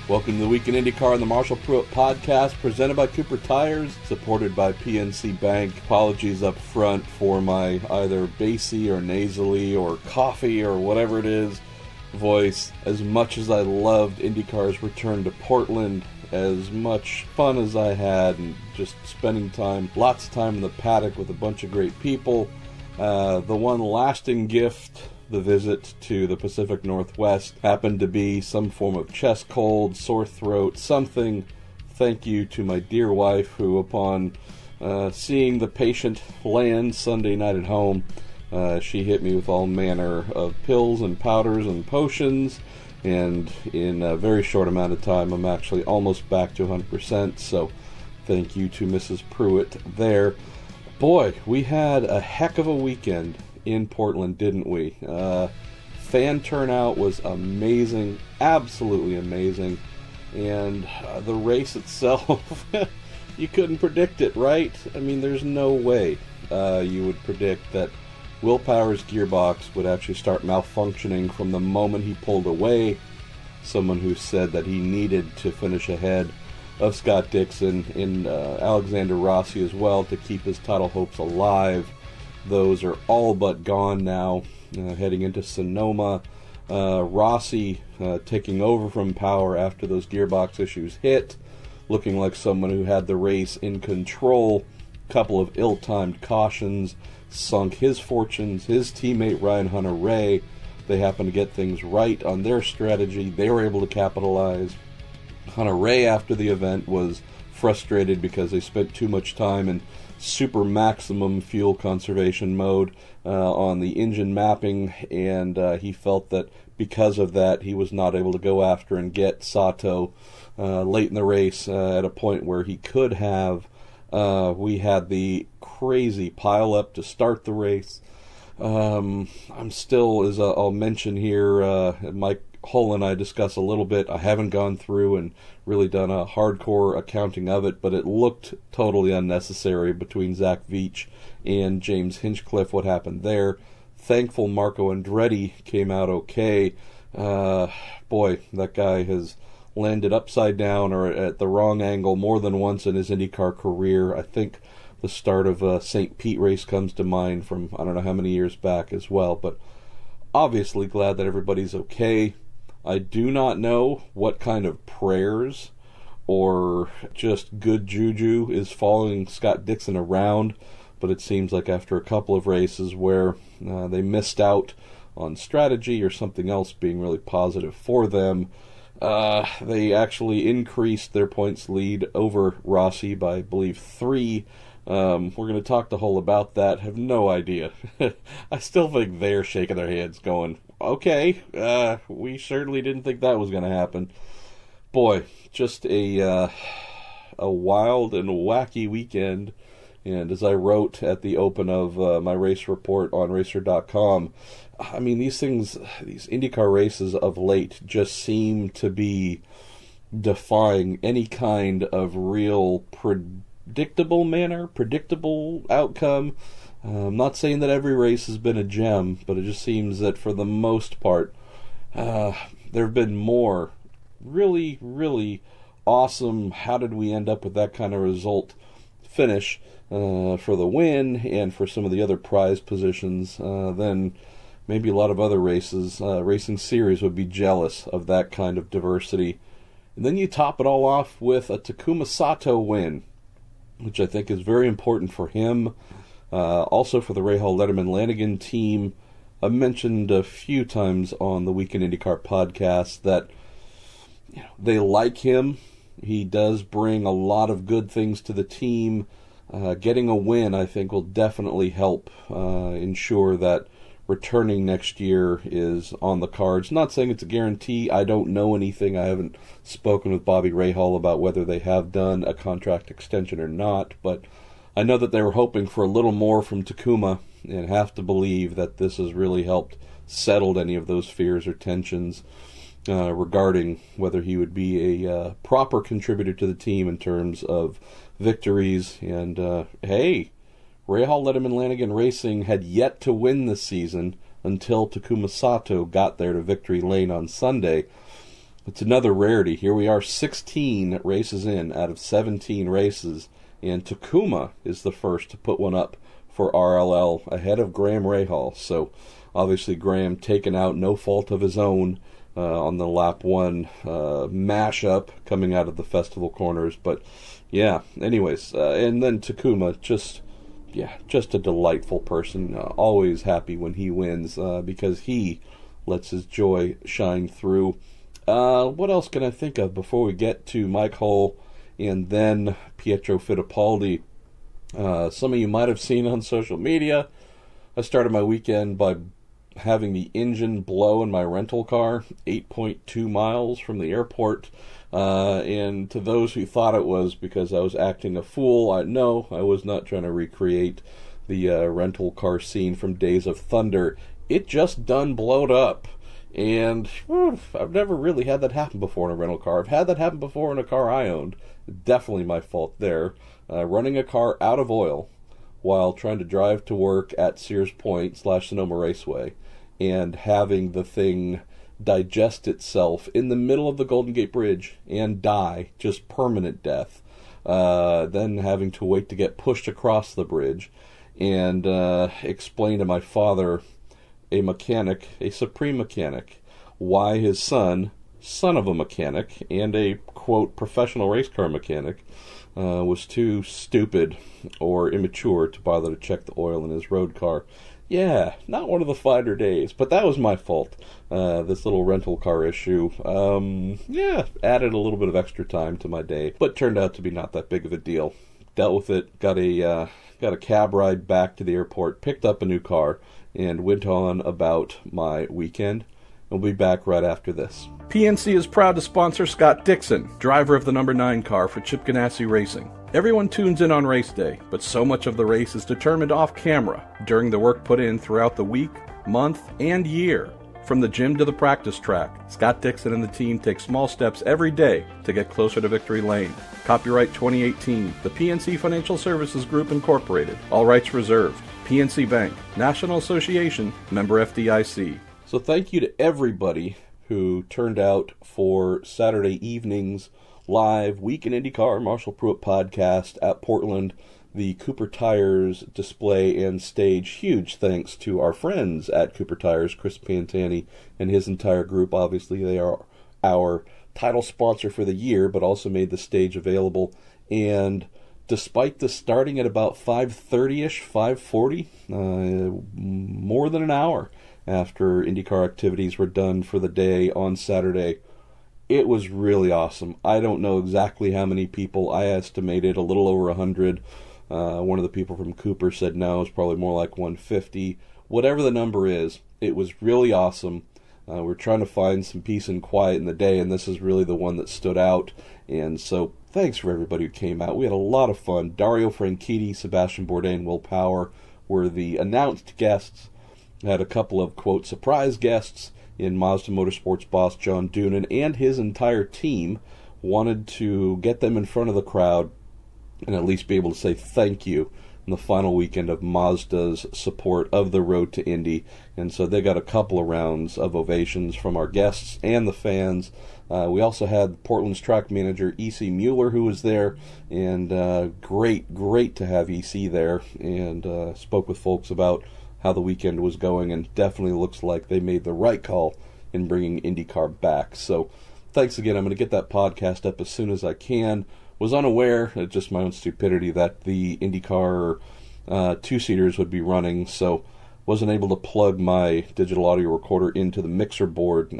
Welcome to the Week in IndyCar and the Marshall Pruitt Podcast, presented by Cooper Tires, supported by PNC Bank. Apologies up front for my either bassy or nasally or coffee or whatever it is voice. As much as I loved IndyCar's return to Portland, as much fun as I had, and just spending time, lots of time in the paddock with a bunch of great people, the one lasting gift, the visit to the Pacific Northwest, happened to be some form of chest cold, sore throat, something. Thank you to my dear wife, who upon seeing the patient land Sunday night at home, she hit me with all manner of pills and powders and potions, and in a very short amount of time I'm actually almost back to 100%, so thank you to Mrs. Pruitt there. Boy, we had a heck of a weekend in Portland, didn't we? Fan turnout was amazing, absolutely amazing, and the race itself, you couldn't predict it, right? I mean, there's no way you would predict that Will Power's gearbox would actually start malfunctioning from the moment he pulled away. Someone who said that he needed to finish ahead of Scott Dixon and Alexander Rossi as well to keep his title hopes alive. Those are all but gone now, heading into Sonoma. Rossi taking over from Power after those gearbox issues hit, looking like someone who had the race in control. Couple of ill-timed cautions sunk his fortunes. His teammate Ryan Hunter-Reay, they happened to get things right on their strategy. They were able to capitalize. Hunter-Reay, after the event, was frustrated because they spent too much time in super maximum fuel conservation mode on the engine mapping, and he felt that because of that he was not able to go after and get Sato late in the race at a point where he could have. We had the crazy pile up to start the race. I'm still, as I'll mention here, Mike Hull and I discuss a little bit. I haven't gone through and really done a hardcore accounting of it, but it looked totally unnecessary between Zach Veach and James Hinchcliffe, what happened there. Thankful Marco Andretti came out okay. Boy, that guy has landed upside down or at the wrong angle more than once in his IndyCar career. I think the start of a St. Pete race comes to mind from I don't know how many years back as well, but obviously glad that everybody's okay. I do not know what kind of prayers or just good juju is following Scott Dixon around, but it seems like after a couple of races where they missed out on strategy or something else being really positive for them, they actually increased their points lead over Rossi by, I believe, 3. We're going to talk to Hull about that. Have no idea. I still think they're shaking their heads going, okay, we certainly didn't think that was going to happen. Boy, just a wild and wacky weekend. And as I wrote at the open of my race report on Racer.com, I mean, these IndyCar races of late just seem to be defying any kind of real predictable outcome. I'm not saying that every race has been a gem, but it just seems that for the most part, there have been more really, really awesome, how did we end up with that kind of result finish for the win and for some of the other prize positions than maybe a lot of other races. Racing series would be jealous of that kind of diversity. And then you top it all off with a Takuma Sato win, which I think is very important for him. Also for the Rahal Letterman Lanigan team. I've mentioned a few times on the Week in IndyCar podcast that they like him. He does bring a lot of good things to the team. Getting a win, I think, will definitely help ensure that returning next year is on the cards. Not saying it's a guarantee. I don't know anything. I haven't spoken with Bobby Rahal about whether they have done a contract extension or not, but I know that they were hoping for a little more from Takuma, and have to believe that this has really helped settle any of those fears or tensions regarding whether he would be a proper contributor to the team in terms of victories. And hey, Rahal Letterman Lanigan Racing had yet to win this season until Takuma Sato got there to victory lane on Sunday. it's another rarity. Here we are 16 races in out of 17 races, and Takuma is the first to put one up for RLL ahead of Graham Rahal. So obviously Graham taken out, no fault of his own, on the lap 1 mashup coming out of the festival corners. But yeah, anyways, and then Takuma, just a delightful person. Always happy when he wins, because he lets his joy shine through. What else can I think of before we get to Mike Hull and then Pietro Fittipaldi? Some of you might have seen on social media, I started my weekend by having the engine blow in my rental car 8.2 miles from the airport. And to those who thought it was because I was acting a fool, I was not trying to recreate the rental car scene from Days of Thunder. It just done blowed up. And I've never really had that happen before in a rental car. I've had that happen before in a car I owned. Definitely my fault there. Running a car out of oil while trying to drive to work at Sears Point / Sonoma Raceway, and having the thing digest itself in the middle of the Golden Gate Bridge and die, just permanent death. Then having to wait to get pushed across the bridge, and explain to my father, a mechanic, a supreme mechanic, why his son of a mechanic and a, quote, professional race car mechanic, was too stupid or immature to bother to check the oil in his road car. Yeah, not one of the finer days, but that was my fault. This little rental car issue, added a little bit of extra time to my day, but turned out to be not that big of a deal. Dealt with it, got a cab ride back to the airport, picked up a new car, and went on about my weekend. We'll be back right after this. PNC is proud to sponsor Scott Dixon, driver of the number 9 car for Chip Ganassi Racing. Everyone tunes in on race day, but so much of the race is determined off camera during the work put in throughout the week, month, and year. From the gym to the practice track, Scott Dixon and the team take small steps every day to get closer to victory lane. Copyright 2018, the PNC Financial Services Group Incorporated. All rights reserved. PNC Bank, National Association, member FDIC. So thank you to everybody who turned out for Saturday evening's live Week in IndyCar Marshall Pruitt podcast at Portland, the Cooper Tires display and stage. Huge thanks to our friends at Cooper Tires, Chris Pantani and his entire group. Obviously, they are our title sponsor for the year, but also made the stage available. And despite this starting at about 5:30ish, 5:40, more than an hour after IndyCar activities were done for the day on Saturday, it was really awesome. I don't know exactly how many people. I estimated a little over 100. One of the people from Cooper said no, it's probably more like 150. Whatever the number is, it was really awesome. We're trying to find some peace and quiet in the day, and this is really the one that stood out. And so thanks for everybody who came out. We had a lot of fun. Dario Franchitti, Sebastian Bourdais, and Will Power were the announced guests. Had a couple of, quote, surprise guests in Mazda Motorsports boss John Doonan and his entire team. Wanted to get them in front of the crowd and at least be able to say thank you in the final weekend of Mazda's support of the road to Indy. And so they got a couple of rounds of ovations from our guests and the fans. We also had Portland's track manager, E.C. Mueller, who was there, and great to have E.C. there, and spoke with folks about how the weekend was going, and definitely looks like they made the right call in bringing IndyCar back. So thanks again. I'm going to get that podcast up as soon as I can. Was unaware, just my own stupidity, that the IndyCar two-seaters would be running, so wasn't able to plug my digital audio recorder into the mixer board.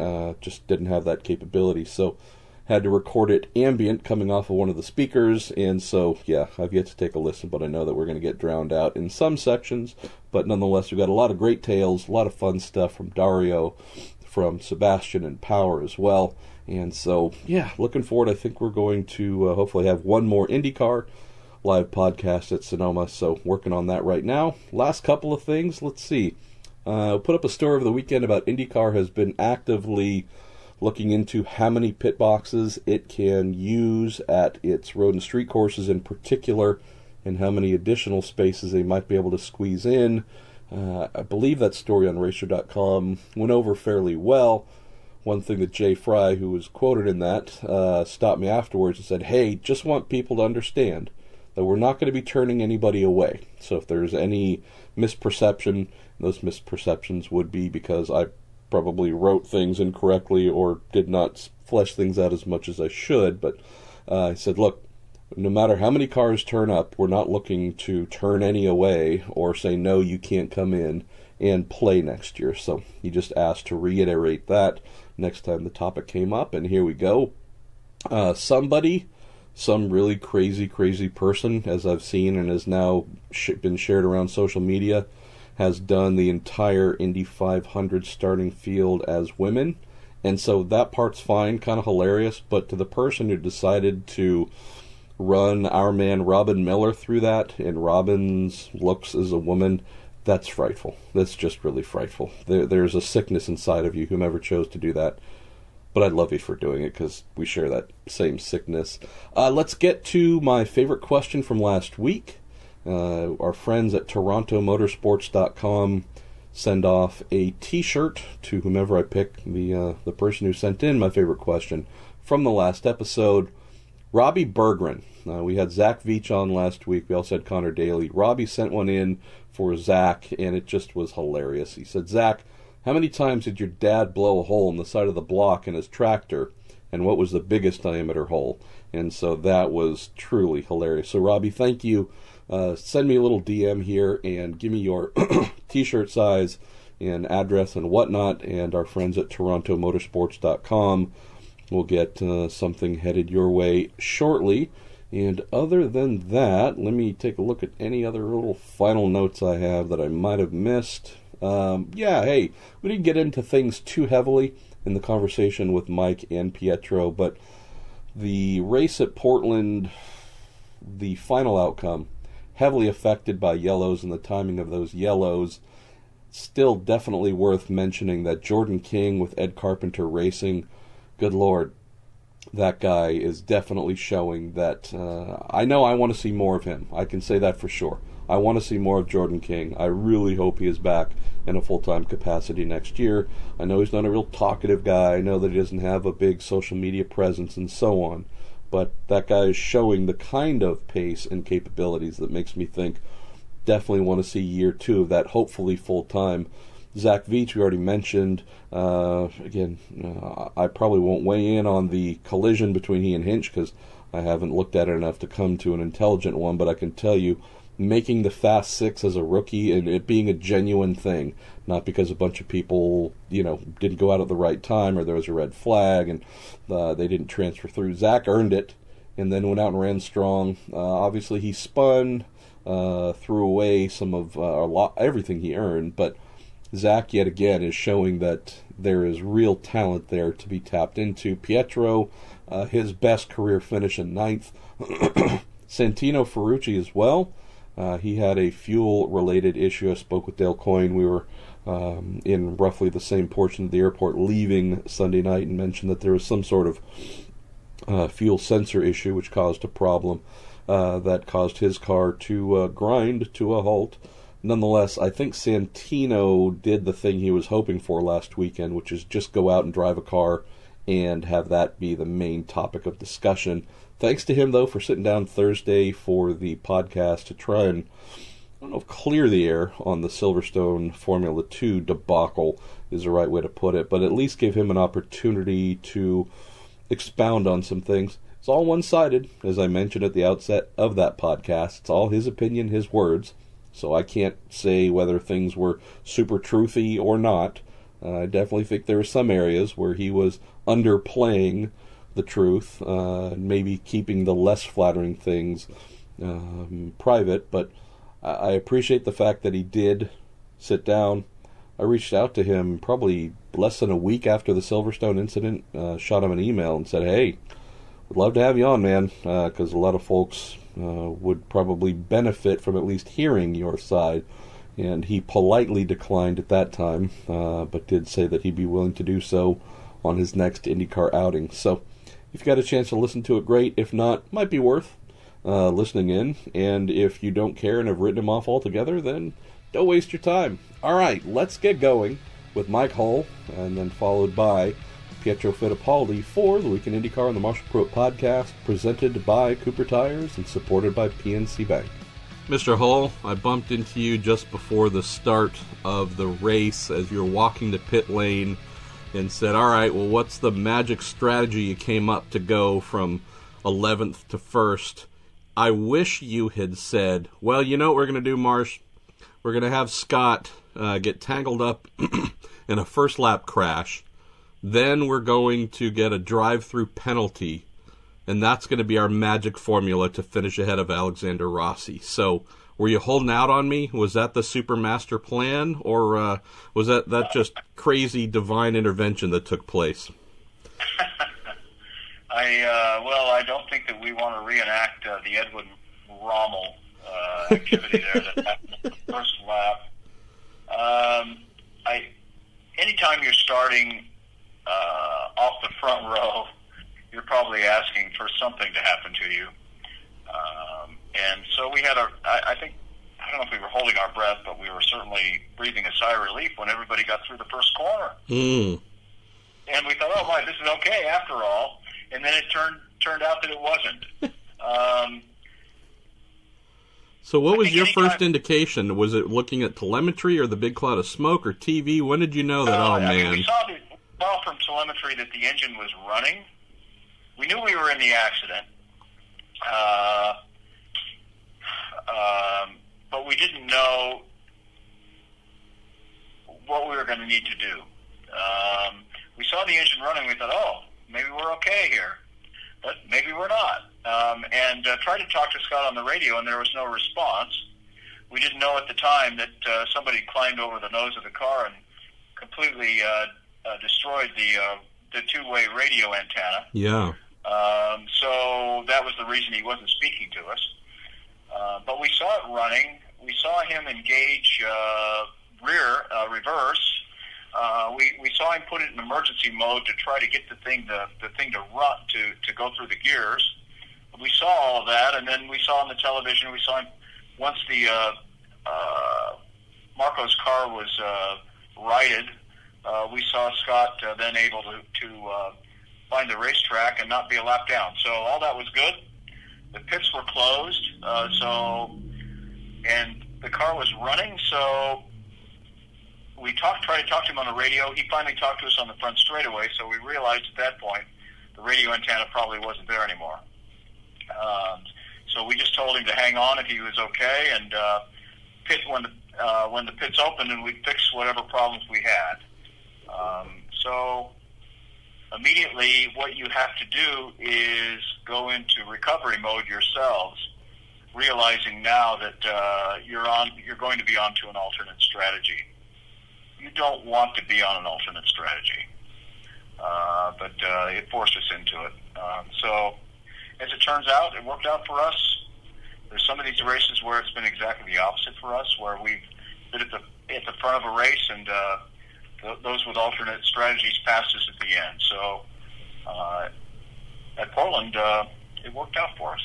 Just didn't have that capability, so had to record it ambient coming off of one of the speakers. And so, yeah, I've yet to take a listen, but I know that we're going to get drowned out in some sections. But nonetheless, we've got a lot of great tales, a lot of fun stuff from Dario, from Sebastian and Power as well. And so, yeah, looking forward. I think we're going to hopefully have one more IndyCar live podcast at Sonoma, so working on that right now. Last couple of things, let's see. Put up a story over the weekend about IndyCar has been actively looking into how many pit boxes it can use at its road and street courses in particular, and how many additional spaces they might be able to squeeze in. I believe that story on Racer.com went over fairly well. one thing that Jay Fry, who was quoted in that, stopped me afterwards and said, hey, just want people to understand that we're not going to be turning anybody away. So if there's any misperception, those misperceptions would be because I probably wrote things incorrectly or did not flesh things out as much as I should. But I said, look, no matter how many cars turn up, we're not looking to turn any away or say, no, you can't come in and play next year. So he just asked to reiterate that next time the topic came up, and here we go. Some really crazy person, as I've seen and has now been shared around social media, has done the entire Indy 500 starting field as women. And so that part's fine, kind of hilarious, but to the person who decided to run our man Robin Miller through that, and Robin's looks as a woman, that's frightful. That's just really frightful. There's a sickness inside of you, whomever chose to do that. But I love you for doing it, because we share that same sickness. Let's get to my favorite question from last week. Our friends at TorontoMotorsports.com send off a t-shirt to whomever I pick, the person who sent in my favorite question from the last episode. Robbie Berggren. We had Zach Veach on last week. We also had Connor Daly. Robbie sent one in for Zach, and it just was hilarious. He said, Zach, how many times did your dad blow a hole in the side of the block in his tractor, and what was the biggest diameter hole? And so that was truly hilarious. So Robbie, thank you. Send me a little DM here and give me your t-shirt size and address and whatnot, and our friends at TorontoMotorsports.com will get something headed your way shortly. And other than that, let me take a look at any other little final notes I have that I might have missed. Hey, we didn't get into things too heavily in the conversation with Mike and Pietro, but the race at Portland, the final outcome, heavily affected by yellows and the timing of those yellows. Still definitely worth mentioning that Jordan King with Ed Carpenter Racing, good Lord, that guy is definitely showing that I know I want to see more of him. I can say that for sure. I want to see more of Jordan King. I really hope he is back in a full-time capacity next year. I know he's not a real talkative guy. I know that he doesn't have a big social media presence and so on. But that guy is showing the kind of pace and capabilities that makes me think definitely want to see year 2 of that, hopefully full-time. Zach Veach, we already mentioned. I probably won't weigh in on the collision between he and Hinch because I haven't looked at it enough to come to an intelligent one, but I can tell you, making the Fast Six as a rookie and it being a genuine thing, not because a bunch of people, didn't go out at the right time or there was a red flag and they didn't transfer through. Zach earned it and then went out and ran strong. Obviously, he spun, threw away some of everything he earned, but Zach, yet again, is showing that there is real talent there to be tapped into. Pietro, his best career finish in 9th. Santino Ferrucci as well. He had a fuel-related issue. I spoke with Dale Coyne. We were in roughly the same portion of the airport leaving Sunday night and mentioned that there was some sort of fuel sensor issue which caused a problem that caused his car to grind to a halt. Nonetheless, I think Santino did the thing he was hoping for last weekend, which is just go out and drive a car and have that be the main topic of discussion. Thanks to him, though, for sitting down Thursday for the podcast to try and, clear the air on the Silverstone Formula 2 debacle is the right way to put it, but at least give him an opportunity to expound on some things. It's all one-sided, as I mentioned at the outset of that podcast. It's all his opinion, his words. So I can't say whether things were super truthy or not. I definitely think there were some areas where he was underplaying the truth, maybe keeping the less flattering things private. But I appreciate the fact that he did sit down. I reached out to him probably less than a week after the Silverstone incident, shot him an email and said, hey, would love to have you on, man, because a lot of folks would probably benefit from at least hearing your side. And he politely declined at that time, but did say that he'd be willing to do so on his next IndyCar outing. So if you got a chance to listen to it, great. If not, might be worth listening in. And if you don't care and have written him off altogether, then don't waste your time. All right, let's get going with Mike Hull, and then followed by Pietro Fittipaldi for the Week in IndyCar on the Marshall Pruett Podcast, presented by Cooper Tires and supported by PNC Bank. Mr. Hull, I bumped into you just before the start of the race as you were walking the pit lane and said, all right, well, what's the magic strategy you came up to go from 11th to 1st? I wish you had said, well, you know what we're going to do, Marsh? We're going to have Scott get tangled up in a first lap crash. Then we're going to get a drive-through penalty, and that's going to be our magic formula to finish ahead of Alexander Rossi. So were you holding out on me? Was that the super master plan, or was that just crazy divine intervention that took place? I don't think that we want to reenact the Edwin Rommel activity there that happened in the first lap. Anytime you're starting off the front row, you're probably asking for something to happen to you. And so we had I don't know if we were holding our breath, but we were certainly breathing a sigh of relief when everybody got through the first corner. And we thought, oh my, this is okay after all. And then it turned out that it wasn't. So what was your first indication? Was it looking at telemetry or the big cloud of smoke or TV? When did you know that, man? We saw from telemetry that the engine was running. We knew we were in the accident. But we didn't know what we were going to need to do. We saw the engine running. We thought, oh, maybe we're okay here. But maybe we're not. And tried to talk to Scott on the radio, and there was no response. We didn't know at the time that somebody climbed over the nose of the car and completely destroyed the two-way radio antenna. Yeah. So that was the reason he wasn't speaking to us. But we saw it running. We saw him engage reverse. We saw him put it in emergency mode to try to get the thing to run to go through the gears. We saw all of that, and then we saw on the television. We saw him once the Marco's car was righted. We saw Scott then able to find the racetrack and not be a lap down. So all that was good. The pits were closed, and the car was running. So we tried to talk to him on the radio. He finally talked to us on the front straightaway, so we realized at that point the radio antenna probably wasn't there anymore. So we just told him to hang on if he was okay, and pit when the pits opened, and we'd fix whatever problems we had. So immediately what you have to do is go into recovery mode yourselves, realizing now that you're going to be onto an alternate strategy. You don't want to be on an alternate strategy, but it forced us into it. So as it turns out, it worked out for us. There's some of these races where it's been exactly the opposite for us, where we've been at the front of a race, and those with alternate strategies passed us at the end. So at Portland, it worked out for us.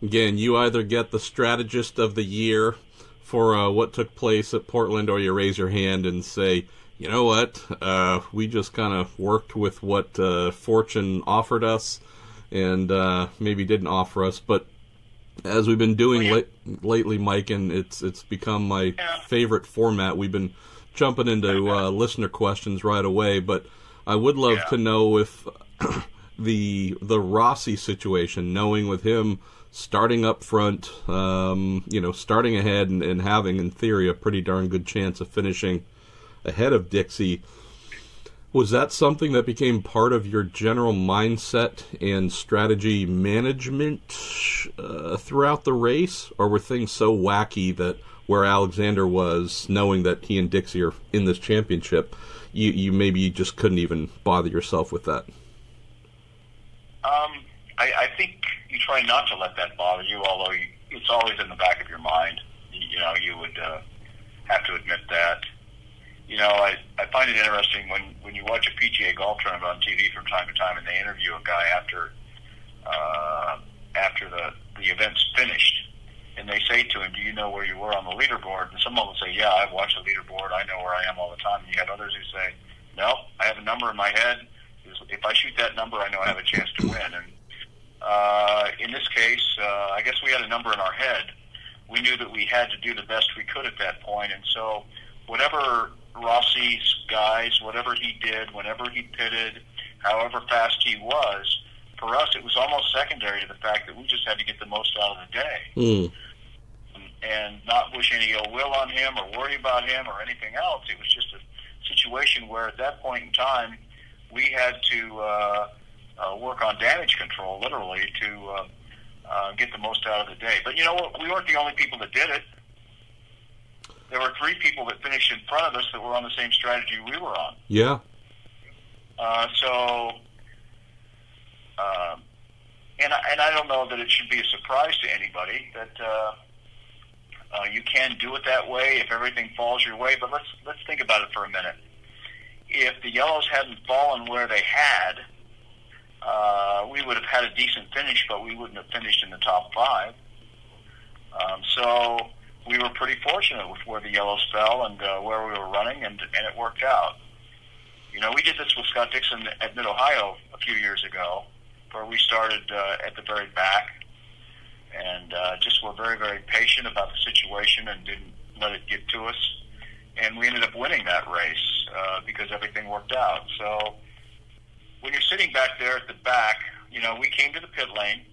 Again, you either get the strategist of the year for what took place at Portland, or you raise your hand and say, you know what, we just kind of worked with what fortune offered us and maybe didn't offer us. But as we've been doing lately, Mike, and it's become my favorite format, we've been jumping into listener questions right away. But I would love to know if the Rossi situation, knowing with him starting up front, starting ahead and having, in theory, a pretty darn good chance of finishing ahead of Dixie, was that something that became part of your general mindset and strategy management throughout the race? Or were things so wacky that where Alexander was, knowing that he and Dixie are in this championship, you maybe just couldn't even bother yourself with that? I think you try not to let that bother you, although it's always in the back of your mind. You would have to admit that. I find it interesting when you watch a PGA golf tournament on TV from time to time, and they interview a guy after the event's finished, and they say to him, "Do you know where you were on the leaderboard?" And someone will say, "Yeah, I've watched the leaderboard. I know where I am all the time." And you have others who say, "No, number in my head. If I shoot that number, I know I have a chance to win. And in this case, I guess we had a number in our head. We knew that we had to do the best we could at that point, and so whatever Rossi's guys, whatever he did, whenever he pitted, however fast he was, for us it was almost secondary to the fact that we just had to get the most out of the day. And not wish any ill will on him or worry about him or anything else. It was just a situation where at that point in time we had to work on damage control, literally, to get the most out of the day. But you know what? We weren't the only people that did it. There were 3 people that finished in front of us that were on the same strategy we were on. Yeah. And I don't know that it should be a surprise to anybody that you can do it that way if everything falls your way. But let's think about it for a minute. If the yellows hadn't fallen where they had, we would have had a decent finish, but we wouldn't have finished in the top 5. So we were pretty fortunate with where the yellows fell and where we were running, and it worked out. You know, we did this with Scott Dixon at Mid-Ohio a few years ago, where we started at the very back and just were very, very patient about the situation and didn't let it get to us. And we ended up winning that race because everything worked out. So when you're sitting back there at the back, you know, we came to the pit lane,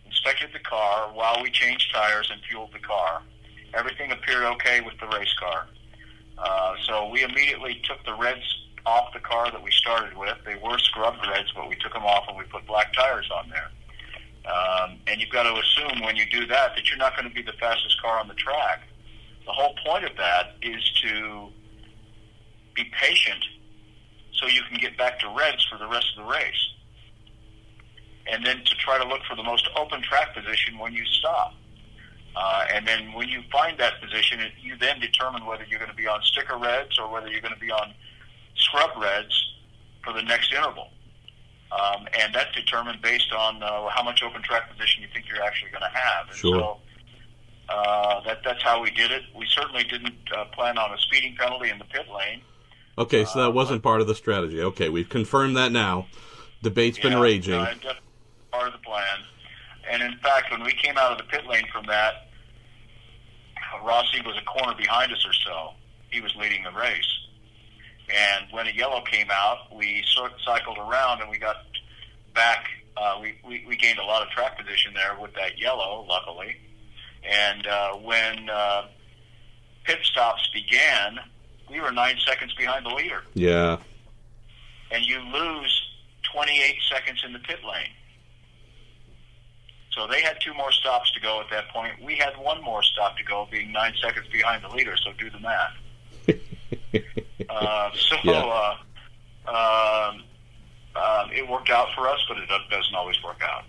inspected the car while we changed tires and fueled the car. Everything appeared okay with the race car. So we immediately took the reds off the car that we started with. They were scrubbed reds, but we took them off and we put black tires on there. And you've got to assume when you do that you're not going to be the fastest car on the track. The whole point of that is to be patient so you can get back to reds for the rest of the race. And then to try to look for the most open track position when you stop. And then when you find that position, you then determine whether you're going to be on sticker reds or whether you're going to be on scrub reds for the next interval. And that's determined based on how much open track position you think you're actually going to have. And sure. So that's how we did it. We certainly didn't plan on a speeding penalty in the pit lane. Okay, so that wasn't part of the strategy. Okay, we've confirmed that now. Debate's been raging. That's part of the plan. And in fact, when we came out of the pit lane from that, Rossi was a corner behind us or so. He was leading the race. And when a yellow came out, we sort of cycled around and we got back. We gained a lot of track position there with that yellow, luckily. And when pit stops began, we were 9 seconds behind the leader. Yeah. And you lose 28 seconds in the pit lane. So they had 2 more stops to go at that point. We had 1 more stop to go, being 9 seconds behind the leader, so do the math. It worked out for us, but it doesn't always work out.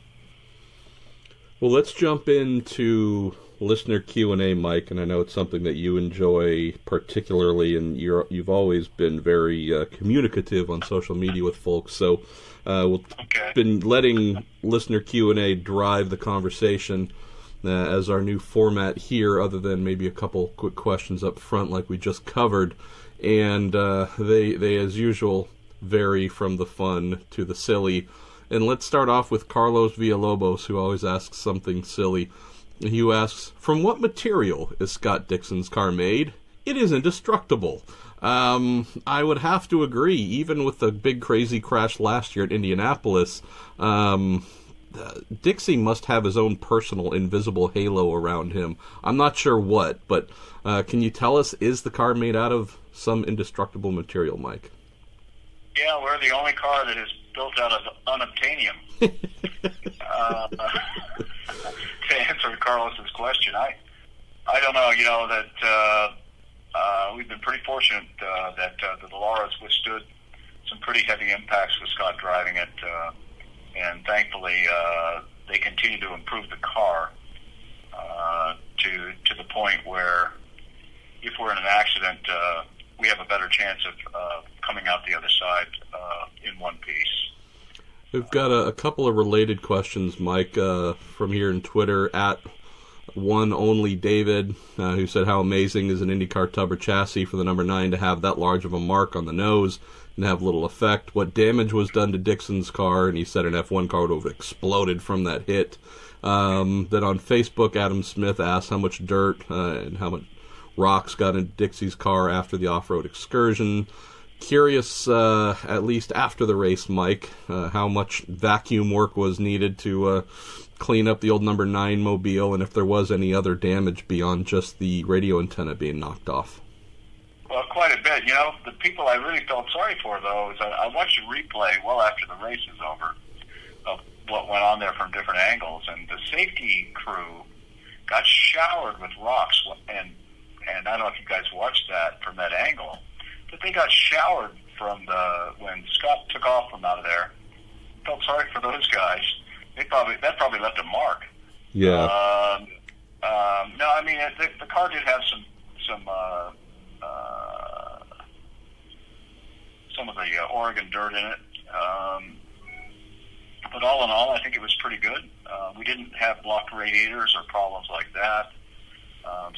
Well, let's jump into listener Q&A, Mike, and I know it's something that you enjoy particularly, and you've always been very communicative on social media with folks, so we've been letting listener Q&A drive the conversation as our new format here, other than maybe a couple quick questions up front like we just covered, and they as usual vary from the fun to the silly. And let's start off with Carlos Villalobos, who always asks something silly. He asks, from what material is Scott Dixon's car made? It is indestructible. I would have to agree, even with the big crazy crash last year at Indianapolis, Dixie must have his own personal invisible halo around him. I'm not sure what, but can you tell us, is the car made out of some indestructible material, Mike? Yeah, we're the only car that is built out of unobtainium. To answer Carlos's question, I don't know. You know that we've been pretty fortunate that the Dallara has withstood some pretty heavy impacts with Scott driving it, and thankfully they continue to improve the car to the point where if we're in an accident, we have a better chance of coming out the other side in one piece. We've got a couple of related questions, Mike, from here in Twitter at one only David, who said how amazing is an IndyCar tub or chassis for the number 9 to have that large of a mark on the nose and have little effect. What damage was done to Dixon's car, and he said an F1 car would have exploded from that hit. Then on Facebook, Adam Smith asked how much dirt and how much rocks got into Dixie's car after the off-road excursion. Curious, at least after the race, Mike, how much vacuum work was needed to clean up the old number 9 mobile, and if there was any other damage beyond just the radio antenna being knocked off. Well, quite a bit. You know, the people I really felt sorry for, though, is I watched a replay well after the race was over of what went on there from different angles, and the safety crew got showered with rocks, and I don't know if you guys watched that from that angle, but they got showered when Scott took off from out of there. Felt sorry for those guys. That probably left a mark. Yeah. No, I mean the car did have some of the Oregon dirt in it, but all in all, I think it was pretty good. We didn't have blocked radiators or problems like that,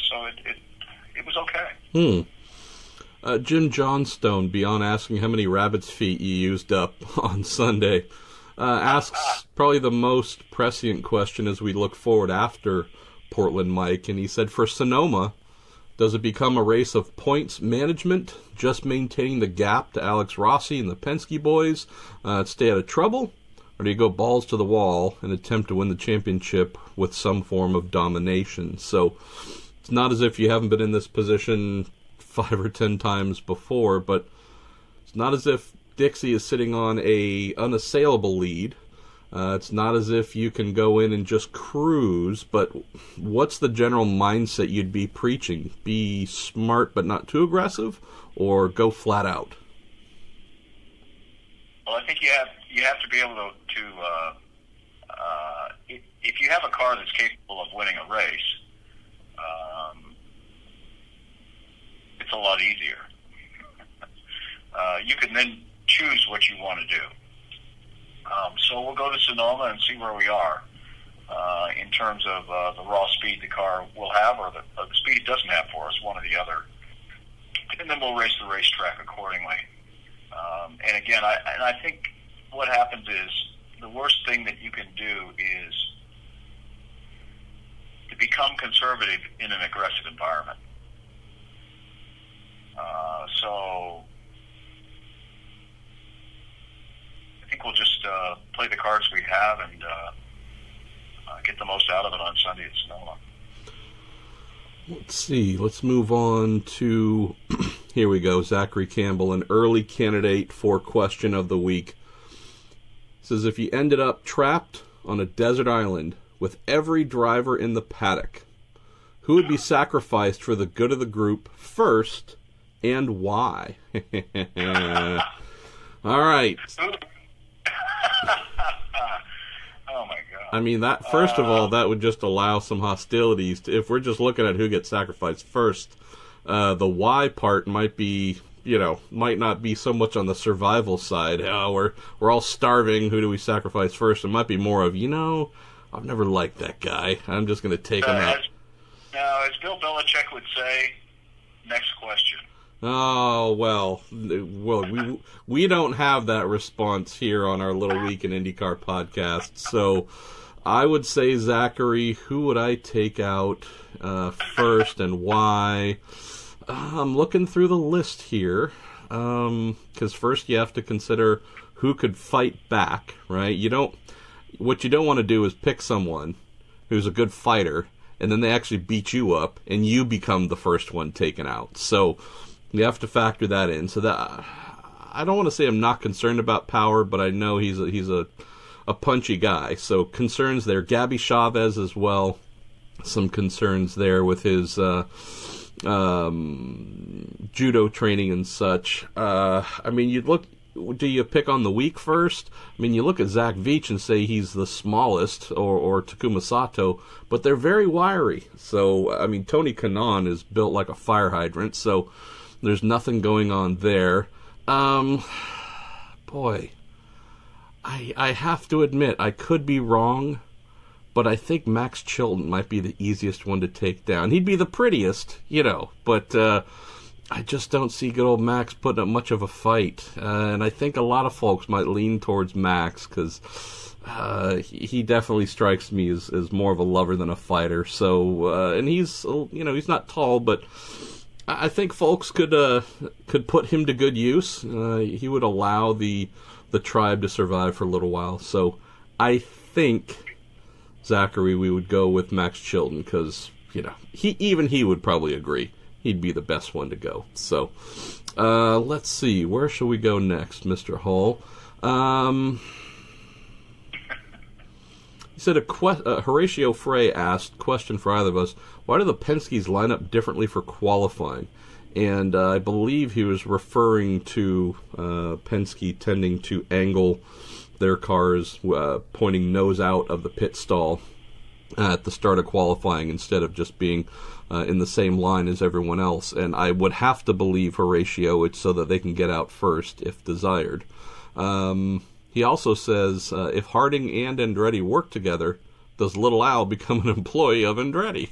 so it was okay. Jim Johnstone, beyond asking how many rabbit's feet you used up on Sunday, asks probably the most prescient question as we look forward after Portland, Mike. And he said, for Sonoma, does it become a race of points management, just maintaining the gap to Alex Rossi and the Penske boys, stay out of trouble? Or do you go balls to the wall and attempt to win the championship with some form of domination? So it's not as if you haven't been in this position 5 or 10 times before, but it's not as if Dixie is sitting on a unassailable lead. It's not as if you can go in and just cruise, but what's the general mindset you'd be preaching? Be smart but not too aggressive, or go flat out? Well, I think you have to be able to if you have a car that's capable of winning a race, it's a lot easier. You can then choose what you want to do. So we'll go to Sonoma and see where we are in terms of the raw speed the car will have, or the speed it doesn't have for us, one or the other. And then we'll race the racetrack accordingly. And again, I think what happens is the worst thing that you can do is to become conservative in an aggressive environment. So I think we'll just play the cards we have and get the most out of it on Sunday at Sonoma. Let's see. Let's move on to, here we go, Zachary Campbell, an early candidate for question of the week. Says, if you ended up trapped on a desert island with every driver in the paddock, who would be sacrificed for the good of the group first, and why? All right. Oh my God. I mean, that first of all, that would just allow some hostilities. If we're just looking at who gets sacrificed first, the why part might be, might not be so much on the survival side. We're all starving. Who do we sacrifice first? It might be more of, I've never liked that guy. I'm just going to take him out. Now, as Bill Belichick would say, next question. Oh, well, we don't have that response here on our Little Week in IndyCar podcast. So I would say, Zachary, who would I take out first and why? I'm looking through the list here, because first you have to consider who could fight back, right? What you don't want to do is pick someone who's a good fighter, and then they actually beat you up, and you become the first one taken out. So you have to factor that in. So that I don't want to say I'm not concerned about Power, but I know he's a punchy guy. So concerns there. Gabby Chavez as well. Some concerns there with his judo training and such. I mean, do you pick on the weak first? I mean, you look at Zach Veach and say he's the smallest, or Takuma Sato, but they're very wiry. So, I mean, Tony Kanaan is built like a fire hydrant, so there's nothing going on there. Boy, I have to admit, I could be wrong, but I think Max Chilton might be the easiest one to take down. He'd be the prettiest, but I just don't see good old Max putting up much of a fight. And I think a lot of folks might lean towards Max because he definitely strikes me as more of a lover than a fighter. So, and he's not tall, but I think folks could put him to good use. He would allow the tribe to survive for a little while. So I think, Zachary, we would go with Max Chilton because, he would probably agree. He'd be the best one to go. So, let's see. Where shall we go next, Mr. Hall? He said, Horatio Frey asked, question for either of us, why do the Penske's line up differently for qualifying? And I believe he was referring to Penske tending to angle their cars, pointing nose out of the pit stall at the start of qualifying instead of just being in the same line as everyone else. And I would have to believe, Horatio, it's so that they can get out first if desired. He also says, if Harding and Andretti work together, does Little Al become an employee of Andretti?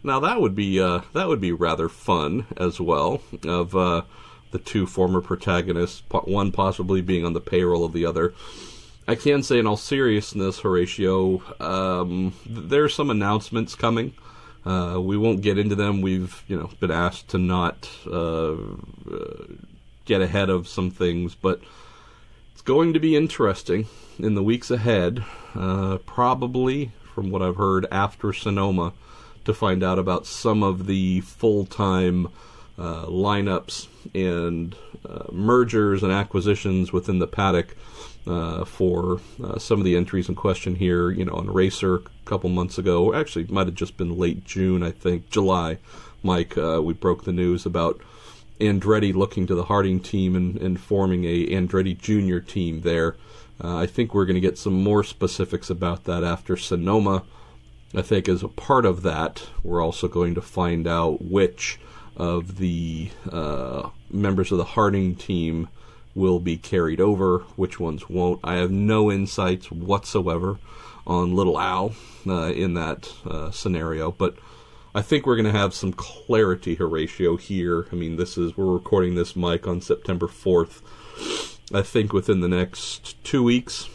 Now that would be rather fun as well, of the two former protagonists, one possibly being on the payroll of the other. I can say in all seriousness, Horatio, there's some announcements coming. We won't get into them. We've been asked to not get ahead of some things, but it's going to be interesting in the weeks ahead, probably, from what I've heard, after Sonoma, to find out about some of the full-time lineups and mergers and acquisitions within the paddock for some of the entries in question here, on Racer a couple months ago. Actually, it might have just been late June, I think, July. Mike, we broke the news about Andretti looking to the Harding team and forming a Andretti Junior team there. I think we're going to get some more specifics about that after Sonoma. I think as a part of that, we're also going to find out which of the members of the Harding team will be carried over, which ones won't. I have no insights whatsoever on Little Al in that scenario, but I think we're going to have some clarity, Horatio, here. I mean, we're recording this, Mike, on September 4th. I think within the next 2 weeks,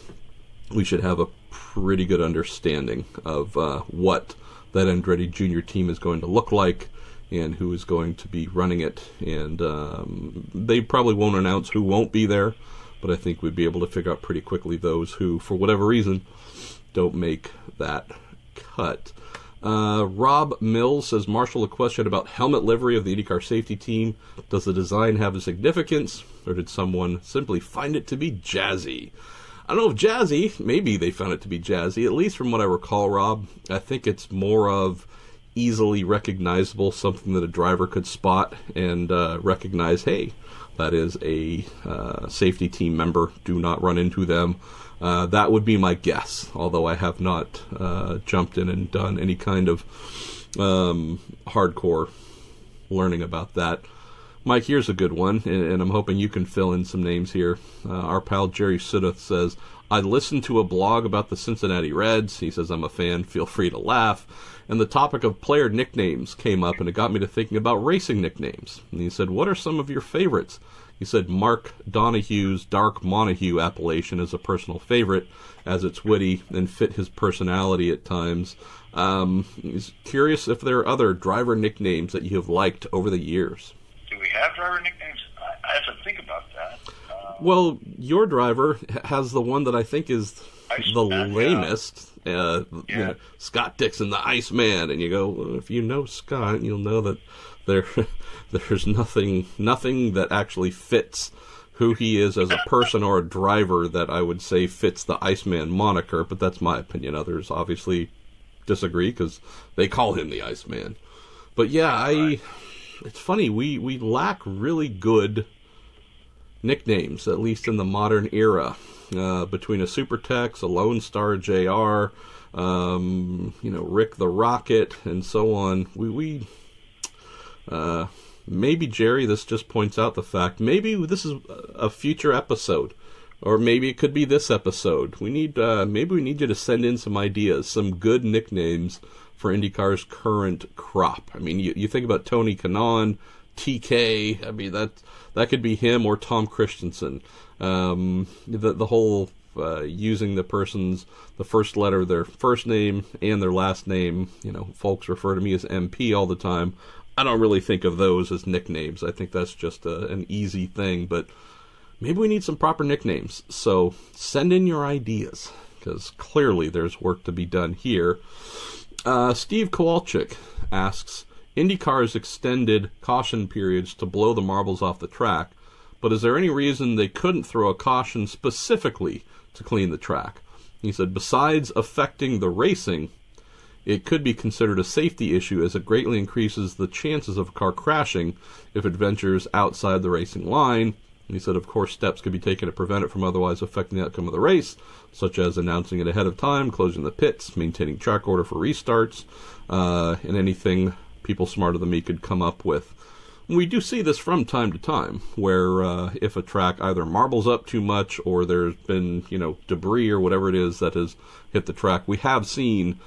we should have a pretty good understanding of what that Andretti Junior team is going to look like and who is going to be running it. And they probably won't announce who won't be there, but I think we'd be able to figure out pretty quickly those who, for whatever reason, don't make that cut. Rob Mills says, Marshall, a question about helmet livery of the IndyCar safety team. Does the design have a significance, or did someone simply find it to be jazzy? I don't know if jazzy, maybe they found it to be jazzy, at least from what I recall, Rob. I think it's more of easily recognizable, something that a driver could spot and recognize, hey, that is a safety team member, do not run into them. That would be my guess, although I have not jumped in and done any kind of hardcore learning about that. Mike, here's a good one, and I'm hoping you can fill in some names here. Our pal Jerry Sudduth says, I listened to a blog about the Cincinnati Reds. He says, I'm a fan, feel free to laugh. And the topic of player nicknames came up, and it got me to thinking about racing nicknames. And he said, what are some of your favorites? He said Mark Donahue's Dark Montague appellation is a personal favorite, as it's witty and fit his personality at times. He's curious if there are other driver nicknames that you have liked over the years. Do we have driver nicknames? I have to think about that. Well, your driver has the one that I think is the lamest. Yeah. Scott Dixon, the Iceman, and you go, well, if you know Scott, you'll know that there's nothing that actually fits who he is as a person or a driver that I would say fits the Iceman moniker. But that's my opinion. Others obviously disagree because they call him the Iceman. But yeah, it's funny, we lack really good nicknames, at least in the modern era. Between a Super Tex, a Lone Star JR, Rick the Rocket, and so on. We maybe, Jerry, this just points out the fact, maybe this is a future episode Or maybe it could be this episode. Maybe we need you to send in some ideas, some good nicknames for IndyCar's current crop. I mean, you think about Tony Kanaan, TK. I mean, that could be him or Tom Christensen. The whole using the first letter of their first name and their last name. Folks refer to me as MP all the time. I don't really think of those as nicknames. I think that's just an easy thing, but maybe we need some proper nicknames. So send in your ideas, because clearly there's work to be done here. Steve Kowalczyk asks, IndyCar's extended caution periods to blow the marbles off the track, but is there any reason they couldn't throw a caution specifically to clean the track? He said, besides affecting the racing, it could be considered a safety issue as it greatly increases the chances of a car crashing if it ventures outside the racing line. And he said, of course, steps could be taken to prevent it from otherwise affecting the outcome of the race, such as announcing it ahead of time, closing the pits, maintaining track order for restarts, and anything people smarter than me could come up with. We do see this from time to time, where if a track either marbles up too much or there's been, debris or whatever it is that has hit the track, we have seen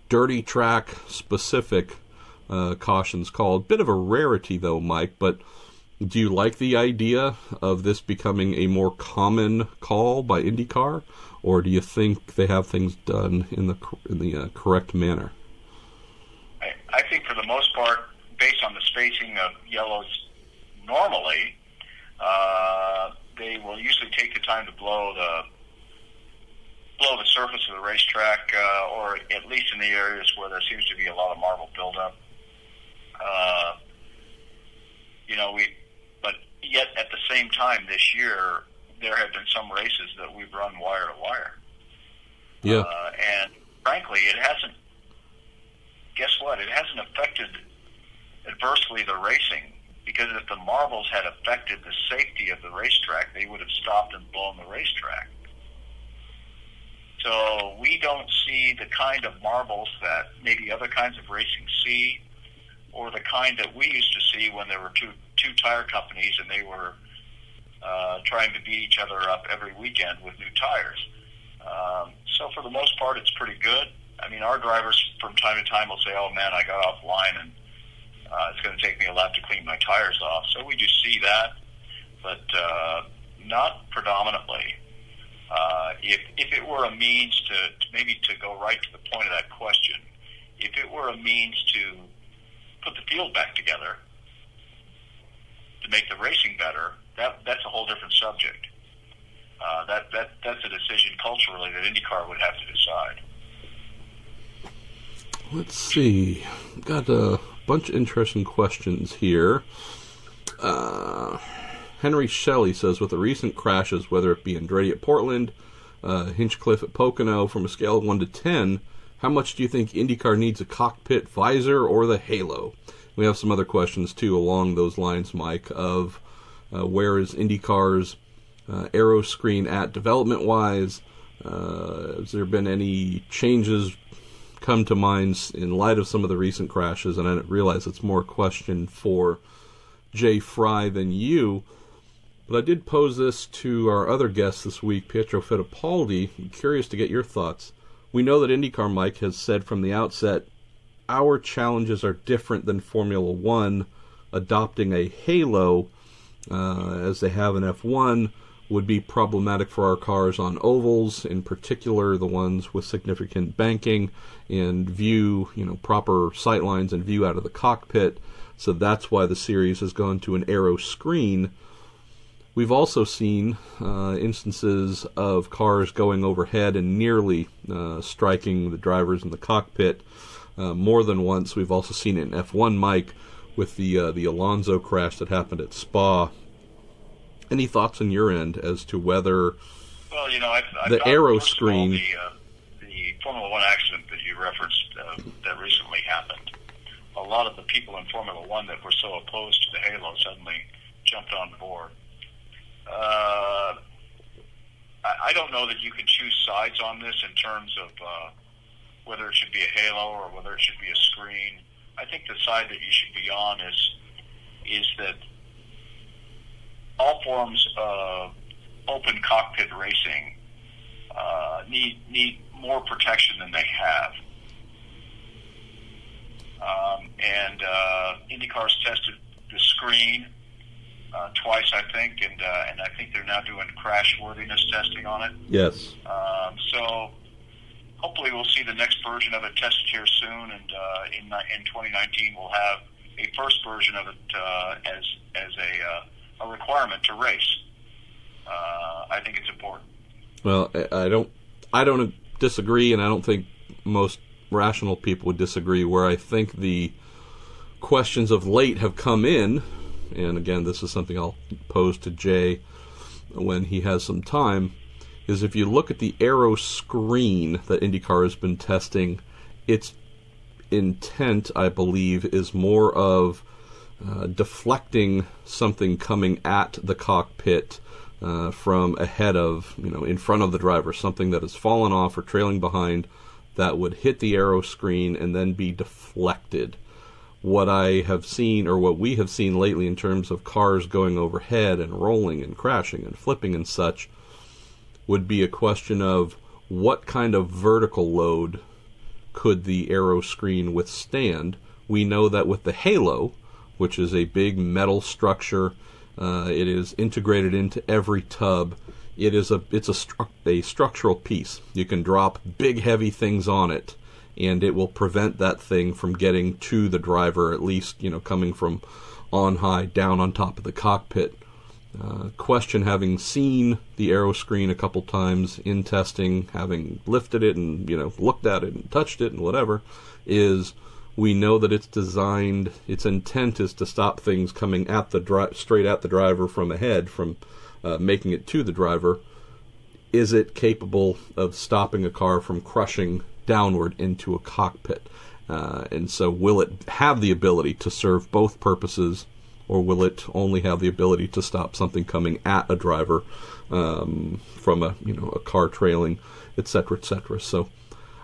dirty track specific cautions called. Bit of a rarity though, Mike, but do you like the idea of this becoming a more common call by IndyCar, or do you think they have things done in the correct manner? I think for the most part, based on the spacing of yellows normally, they will usually take the time to blow the surface of the racetrack, or at least in the areas where there seems to be a lot of marble buildup. But yet at the same time this year, there have been some races that we've run wire to wire. Yeah. And frankly, it hasn't. Guess what? It hasn't affected adversely the racing, because if the marbles had affected the safety of the racetrack, they would have stopped and blown the racetrack. So we don't see the kind of marbles that maybe other kinds of racing see, or the kind that we used to see when there were two tire companies and they were trying to beat each other up every weekend with new tires. So for the most part, it's pretty good. I mean, our drivers from time to time will say, oh man, I got off the line and it's going to take me a lap to clean my tires off. So we just see that, but not predominantly. If it were a means to go right to the point of that question, if it were a means to put the field back together to make the racing better, that's a whole different subject. That's a decision culturally that IndyCar would have to decide. Let's see. Got a bunch of interesting questions here. Henry Shelley says, with the recent crashes, whether it be Andretti at Portland, Hinchcliffe at Pocono, from a scale of 1 to 10, how much do you think IndyCar needs a cockpit visor or the halo? We have some other questions, too, along those lines, Mike, of where is IndyCar's aero screen at development-wise? Has there been any changes come to mind in light of some of the recent crashes? And I realize it's more a question for Jay Fry than you, but I did pose this to our other guest this week, Pietro Fittipaldi. I'm curious to get your thoughts. We know that IndyCar, Mike, has said from the outset, our challenges are different than Formula One. Adopting a halo, as they have in F1, would be problematic for our cars on ovals, in particular the ones with significant banking and view, proper sight lines and view out of the cockpit. So that's why the series has gone to an aero screen. We've also seen instances of cars going overhead and nearly striking the drivers in the cockpit more than once. We've also seen it in F1, Mike, with the Alonso crash that happened at Spa. Any thoughts on your end as to whether the aero screen... The Formula One accident that you referenced that recently happened, a lot of the people in Formula One that were so opposed to the halo suddenly jumped on board. I don't know that you can choose sides on this in terms of whether it should be a halo or whether it should be a screen. I think the side that you should be on is that all forms of open cockpit racing need more protection than they have. And IndyCar's tested the screen twice, I think, and I think they're now doing crash worthiness testing on it. Yes. So hopefully we'll see the next version of it tested here soon, and in 2019 we'll have a first version of it as a requirement to race. I think it's important. Well, I don't disagree, and I don't think most rational people would disagree. Where I think the questions of late have come in, and again, this is something I'll pose to Jay when he has some time, is if you look at the aero screen that IndyCar has been testing, its intent, I believe, is more of deflecting something coming at the cockpit from ahead of, in front of the driver, something that has fallen off or trailing behind that would hit the aero screen and then be deflected. What I have seen, or what we have seen lately in terms of cars going overhead and rolling and crashing and flipping and such, would be a question of what kind of vertical load could the aero screen withstand. We know that with the halo, which is a big metal structure, it is integrated into every tub. It's a structural piece. You can drop big heavy things on it, and it will prevent that thing from getting to the driver, at least, coming from on high down on top of the cockpit. Question, having seen the aero screen a couple times in testing, having lifted it and, looked at it and touched it and whatever, is we know that it's designed, its intent is to stop things coming at straight at the driver from ahead, from making it to the driver. Is it capable of stopping a car from crushing downward into a cockpit? And so will it have the ability to serve both purposes, or will it only have the ability to stop something coming at a driver from a car trailing, etc., etc.? So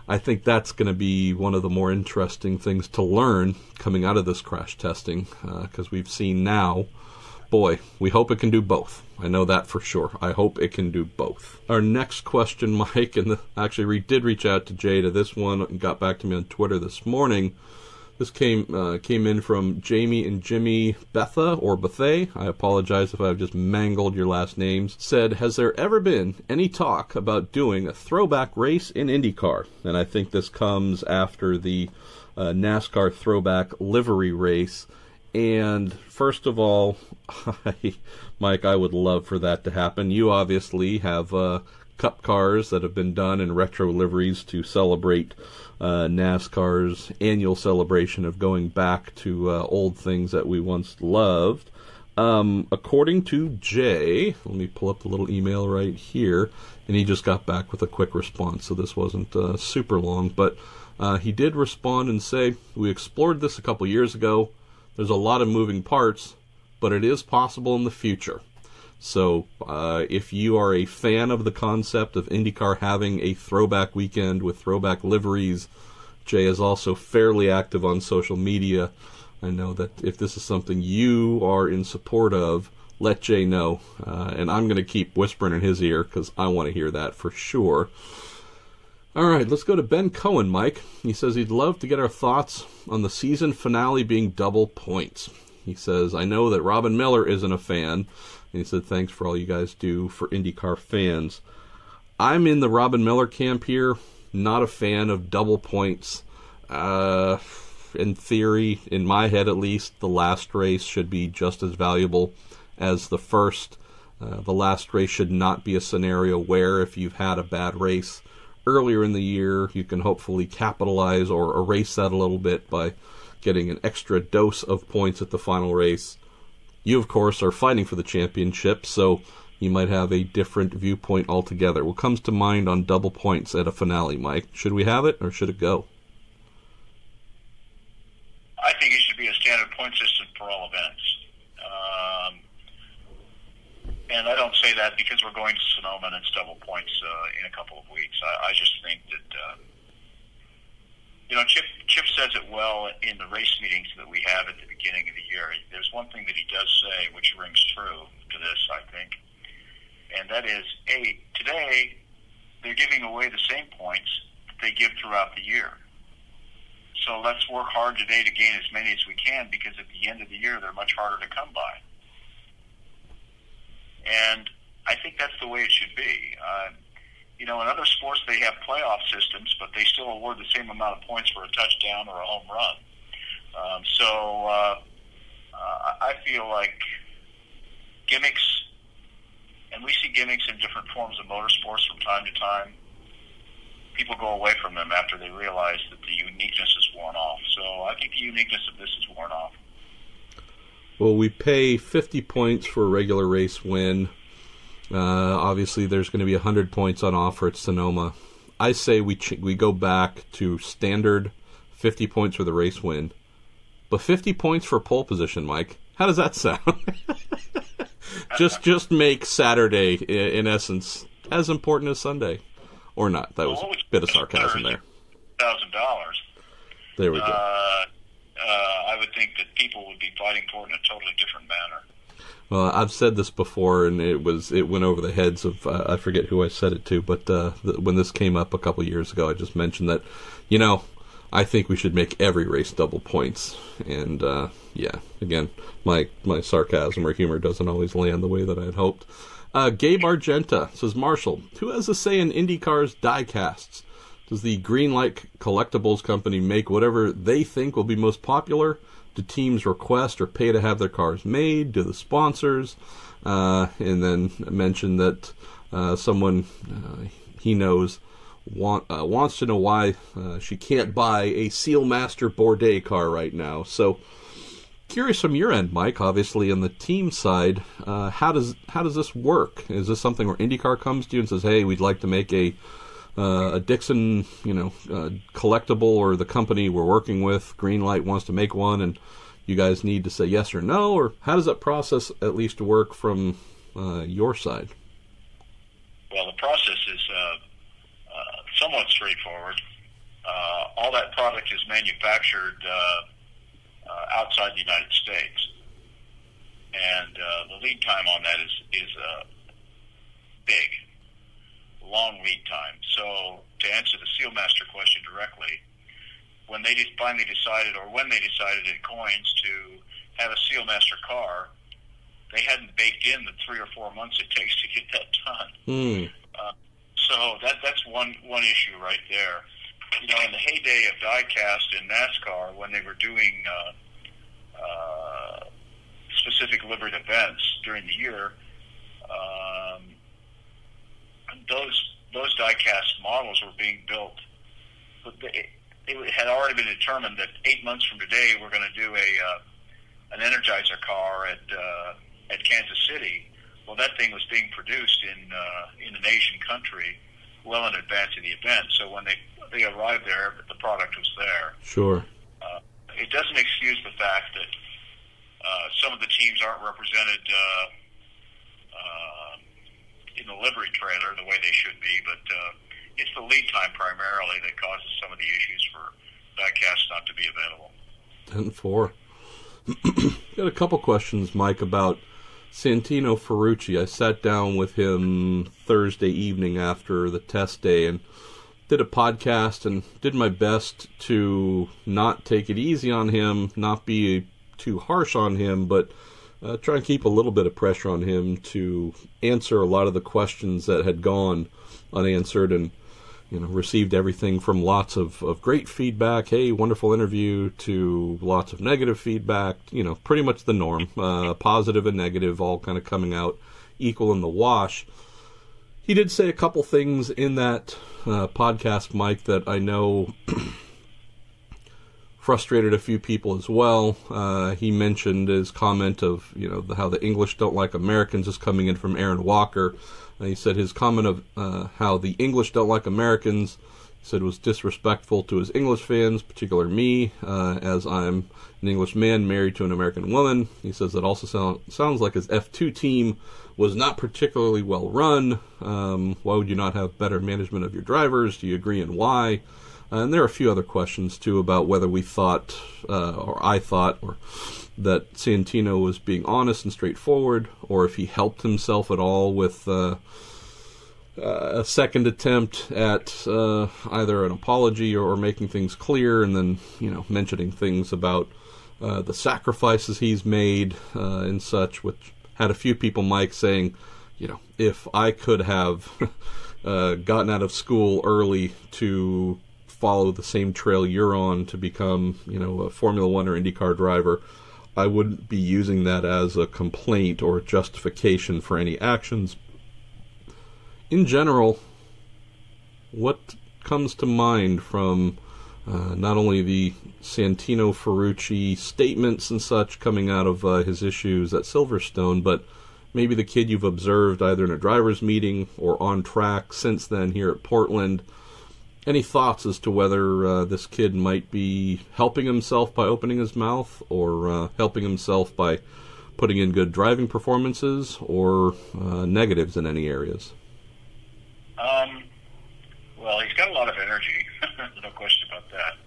I think that's going to be one of the more interesting things to learn coming out of this crash testing, because we've seen now, boy, we hope it can do both. I know that for sure. I hope it can do both. Our next question, Mike, and actually we did reach out to Jay to this one and got back to me on Twitter this morning. This came in from Jamie and Jimmy Betha, or Bethay. I apologize if I've just mangled your last names. Said, has there ever been any talk about doing a throwback race in IndyCar? And I think this comes after the NASCAR throwback livery race. And first of all, Mike, I would love for that to happen. You obviously have Cup cars that have been done in retro liveries to celebrate NASCAR's annual celebration of going back to old things that we once loved. According to Jay, let me pull up the little email right here, and he just got back with a quick response, so this wasn't super long, but he did respond and say, we explored this a couple years ago. There's a lot of moving parts, but it is possible in the future. So if you are a fan of the concept of IndyCar having a throwback weekend with throwback liveries, Jay is also fairly active on social media. I know that if this is something you are in support of, let Jay know. And I'm going to keep whispering in his ear because I want to hear that for sure. All right, let's go to Ben Cohen, Mike. He says he'd love to get our thoughts on the season finale being double points. He says, I know that Robin Miller isn't a fan. And he said, thanks for all you guys do for IndyCar fans. I'm in the Robin Miller camp here. Not a fan of double points. In theory, in my head at least, the last race should be just as valuable as the first. The last race should not be a scenario where if you've had a bad race earlier in the year, you can hopefully capitalize or erase that a little bit by getting an extra dose of points at the final race. You, of course, are fighting for the championship, so you might have a different viewpoint altogether. What comes to mind on double points at a finale, Mike? Should we have it, or should it go? I think it should be a standard point system for all events. And I don't say that because we're going to Sonoma and it's double points in a couple of weeks. I just think that, Chip says it well in the race meetings that we have at the beginning of the year. There's one thing that he does say which rings true to this, I think, and that is, today they're giving away the same points that they give throughout the year. So let's work hard today to gain as many as we can, because at the end of the year they're much harder to come by. And I think that's the way it should be. In other sports they have playoff systems, but they still award the same amount of points for a touchdown or a home run. I feel like gimmicks, and we see gimmicks in different forms of motorsports from time to time, people go away from them after they realize that the uniqueness is worn off. So I think the uniqueness of this is worn off. Well, we pay 50 points for a regular race win. Obviously, there's going to be 100 points on offer at Sonoma. I say we go back to standard 50 points for the race win, but 50 points for pole position, Mike. How does that sound? just make Saturday, in essence, as important as Sunday. Or not. That was a bit of sarcasm there. $1,000. There we go. I would think that people would be fighting for it in a totally different manner. Well, I've said this before, and it went over the heads of, I forget who I said it to, but when this came up a couple years ago, I just mentioned that, I think we should make every race double points. And, again, my sarcasm or humor doesn't always land the way that I had hoped. Gabe Argenta says, Marshall, who has a say in IndyCar's die casts? Does the Greenlight Collectibles company make whatever they think will be most popular? Do teams request or pay to have their cars made? Do the sponsors? And then mention that someone he knows wants to know why she can't buy a Sealmaster Bourdais car right now. So, curious from your end, Mike, obviously on the team side, how does this work? Is this something where IndyCar comes to you and says, hey, we'd like to make a Dixon, collectible, or the company we're working with, Greenlight, wants to make one, and you guys need to say yes or no? Or how does that process at least work from your side? Well, the process is somewhat straightforward. All that product is manufactured outside the United States, and the lead time on that is big, long lead time. So to answer the Sealmaster question directly, when they finally decided, or when they decided at Coyne's to have a Sealmaster car, they hadn't baked in the 3 or 4 months it takes to get that done. So that's one issue right there. In the heyday of diecast in NASCAR, when they were doing specific liveried events during the year, those diecast models were being built. But it had already been determined that 8 months from today we're going to do an Energizer car at Kansas City. Well, that thing was being produced in an Asian country well in advance of the event. So when they arrived there, the product was there. Sure. It doesn't excuse the fact that some of the teams aren't represented in the livery trailer the way they should be, but it's the lead time primarily that causes some of the issues for diecast not to be available. 10-4. Got a couple questions, Mike, about Santino Ferrucci. I sat down with him Thursday evening after the test day and did a podcast and did my best to not take it easy on him, not be too harsh on him, but try and keep a little bit of pressure on him to answer a lot of the questions that had gone unanswered, and received everything from lots of great feedback, hey, wonderful interview, to lots of negative feedback, pretty much the norm, positive and negative all kind of coming out equal in the wash. He did say a couple things in that podcast, Mike, that I know frustrated a few people as well. He mentioned his comment of, how the English don't like Americans is coming in from Aaron Walker. He said his comment of how the English don't like Americans, he said, was disrespectful to his English fans, particularly me, as I'm an English man married to an American woman. He says that also sounds like his F2 team was not particularly well run. Why would you not have better management of your drivers? Do you agree, and why? And there are a few other questions, too, about whether we thought, or I thought, or that Santino was being honest and straightforward, or if he helped himself at all with a second attempt at either an apology or making things clear, and then, mentioning things about the sacrifices he's made and such, which had a few people, Mike, saying, if I could have gotten out of school early to follow the same trail you're on to become, a Formula One or IndyCar driver, I wouldn't be using that as a complaint or justification for any actions. In general, what comes to mind from not only the Santino-Ferrucci statements and such coming out of his issues at Silverstone, but maybe the kid you've observed either in a driver's meeting or on track since then here at Portland? Any thoughts as to whether this kid might be helping himself by opening his mouth, or helping himself by putting in good driving performances, or negatives in any areas? Well, he's got a lot of energy. No question about that.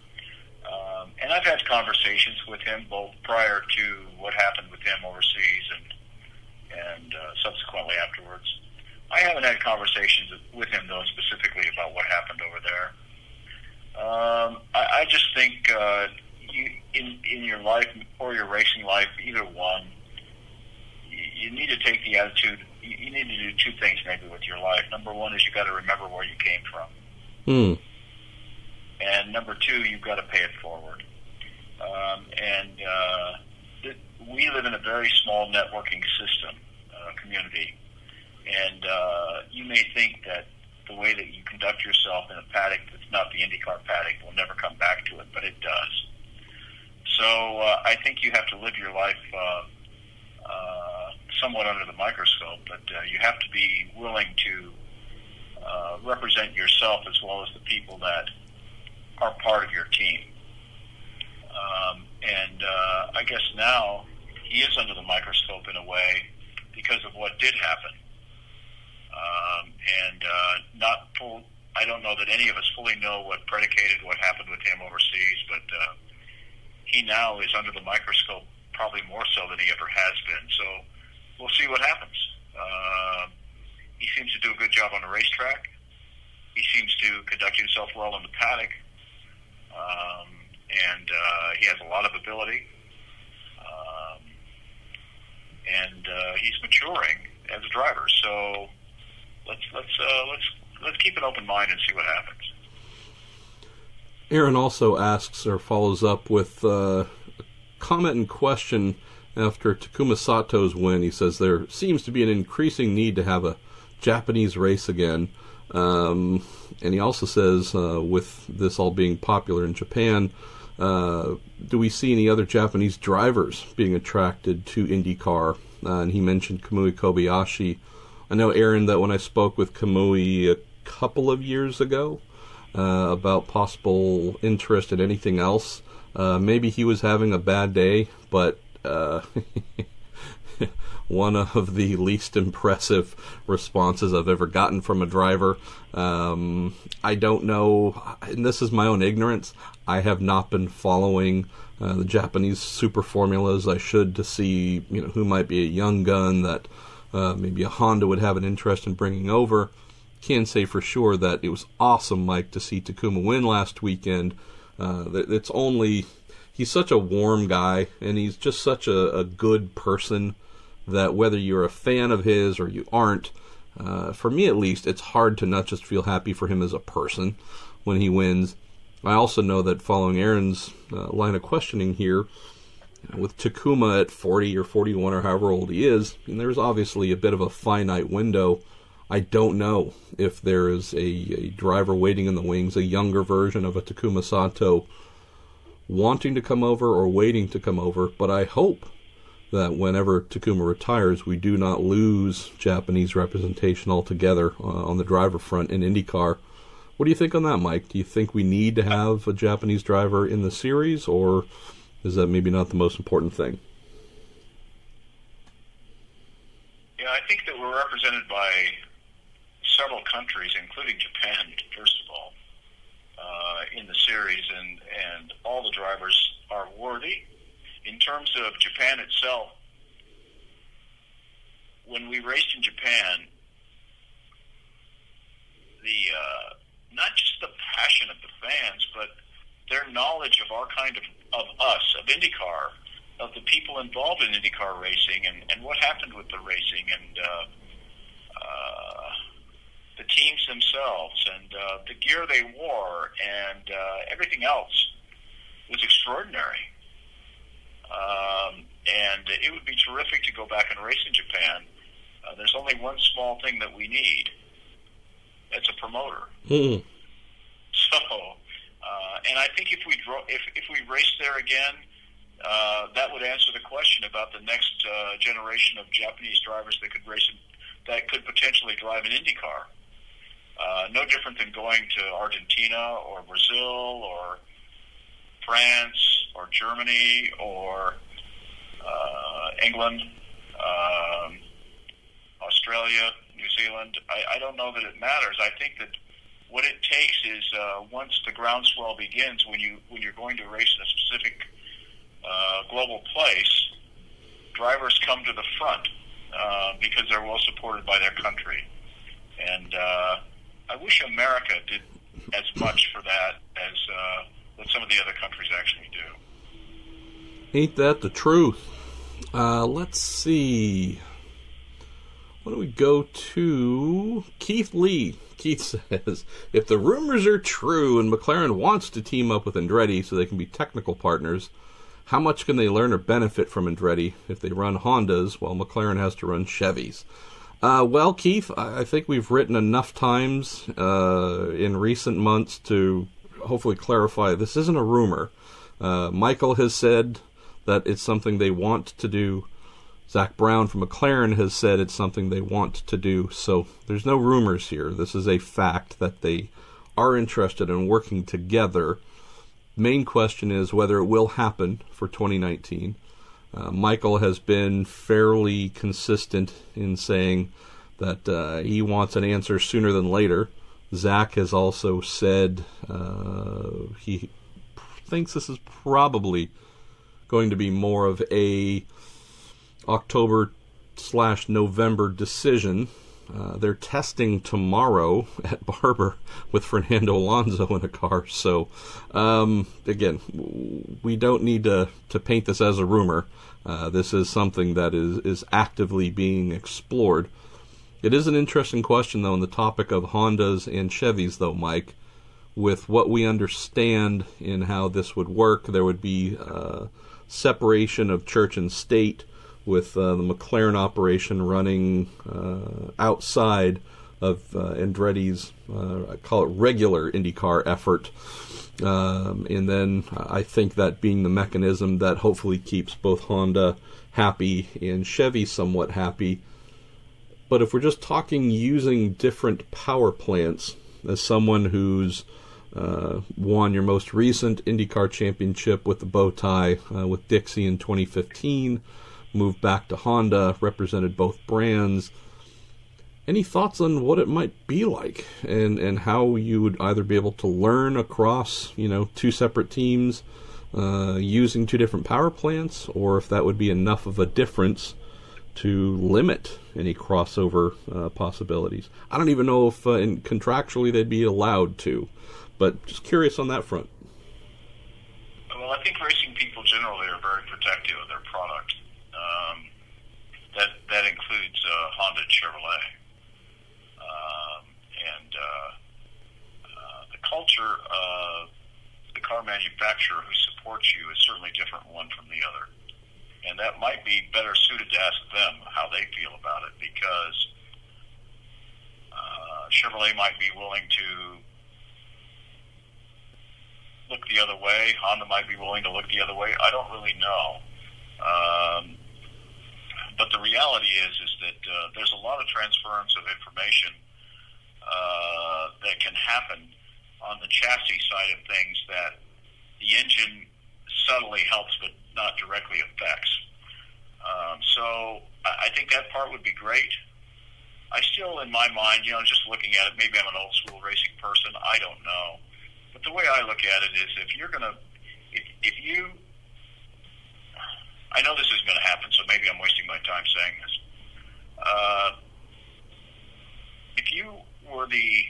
And I've had conversations with him both prior to what happened with him overseas and subsequently afterwards. I haven't had conversations with him, though, specifically about what happened over there. I just think in your life or your racing life, either one, you need to take the attitude. You need to do two things maybe with your life. Number one is you've got to remember where you came from. And number two, you've got to pay it forward. We live in a very small networking system, community. And you may think that the way that you conduct yourself in a paddock that's not the IndyCar paddock will never come back to it, but it does. So I think you have to live your life somewhat under the microscope, but you have to be willing to represent yourself as well as the people that are part of your team. I guess now he is under the microscope in a way because of what did happen. I don't know that any of us fully know what predicated what happened with him overseas, but he now is under the microscope probably more so than he ever has been. So we'll see what happens. He seems to do a good job on the racetrack. He seems to conduct himself well in the paddock. He has a lot of ability. He's maturing as a driver. So let's keep an open mind and see what happens. Aaron also asks or follows up with a comment and question after Takuma Sato's win. He says there seems to be an increasing need to have a Japanese race again. And he also says, with this all being popular in Japan, do we see any other Japanese drivers being attracted to IndyCar? And he mentioned Kamui Kobayashi. I know, Aaron, that when I spoke with Kamui a couple of years ago about possible interest in anything else, maybe he was having a bad day, but one of the least impressive responses I've ever gotten from a driver. I don't know, and this is my own ignorance, I have not been following the Japanese super formulas I should to see who might be a young gun that maybe a Honda would have an interest in bringing over. Can say for sure that it was awesome, Mike, to see Takuma win last weekend. He's such a warm guy, and he's just such a good person that whether you're a fan of his or you aren't, for me at least, it's hard to not just feel happy for him as a person when he wins. I also know that following Aaron's line of questioning here, with Takuma at 40 or 41 or however old he is, there's obviously a bit of a finite window. I don't know if there is a driver waiting in the wings, a younger version of a Takuma Sato wanting to come over or waiting to come over, but I hope that whenever Takuma retires, we do not lose Japanese representation altogether on the driver front in IndyCar. What do you think on that, Mike? Do you think we need to have a Japanese driver in the series, or is that maybe not the most important thing? Yeah, I think that we're represented by several countries, including Japan, first of all. in the series, and all the drivers are worthy. In terms of Japan itself, when we raced in Japan, the not just the passion of the fans, but their knowledge of our kind of us, of IndyCar, of the people involved in IndyCar racing, and what happened with the racing, and the teams themselves, and the gear they wore, and everything else was extraordinary. And it would be terrific to go back and race in Japan. There's only one small thing that we need. It's a promoter. Mm. So, and I think if we raced there again, that would answer the question about the next generation of Japanese drivers that could race, that could potentially drive an IndyCar. No different than going to Argentina or Brazil or France or Germany or England, Australia, New Zealand. I don't know that it matters. I think that what it takes is once the groundswell begins, when you're going to race in a specific global place, drivers come to the front because they're well supported by their country. And I wish America did as much for that as what some of the other countries actually do. Ain't that the truth? Let's see. Why don't we go to Keith Lee? Keith says, if the rumors are true and McLaren wants to team up with Andretti so they can be technical partners, how much can they learn or benefit from Andretti if they run Hondas while McLaren has to run Chevys? Well, Keith, I think we've written enough times in recent months to hopefully clarify this isn't a rumor. Michael has said that it's something they want to do. Zach Brown from McLaren has said it's something they want to do. So there's no rumors here. This is a fact that they are interested in working together. Main question is whether it will happen for 2019. Michael has been fairly consistent in saying that he wants an answer sooner than later. Zach has also said he thinks this is probably going to be more of a October/November decision. They're testing tomorrow at Barber with Fernando Alonso in a car. So, again, we don't need to paint this as a rumor. This is something that is actively being explored. It is an interesting question, though, on the topic of Hondas and Chevys, though, Mike. With what we understand in how this would work, there would be separation of church and state, with the McLaren operation running outside of Andretti's, I call it regular IndyCar effort. And then I think that being the mechanism that hopefully keeps both Honda happy and Chevy somewhat happy. But if we're just talking using different power plants, as someone who's won your most recent IndyCar championship with the bow tie with Dixie in 2015, moved back to Honda, represented both brands. Any thoughts on what it might be like and how you would either be able to learn across, two separate teams using two different power plants, or if that would be enough of a difference to limit any crossover possibilities? I don't even know if contractually they'd be allowed to, but just curious on that front. Well, I think racing people generally are very protective of their product. That includes Honda and Chevrolet. The culture of the car manufacturer who supports you is certainly different one from the other. And that might be better suited to ask them how they feel about it, because Chevrolet might be willing to look the other way. Honda might be willing to look the other way. I don't really know. But the reality is that there's a lot of transference of information that can happen on the chassis side of things that the engine subtly helps but not directly affects. So I think that part would be great. I still, in my mind, just looking at it, maybe I'm an old school racing person, I don't know. But the way I look at it is, if you, I know this is going to happen, so maybe I'm wasting my time saying this. If you were the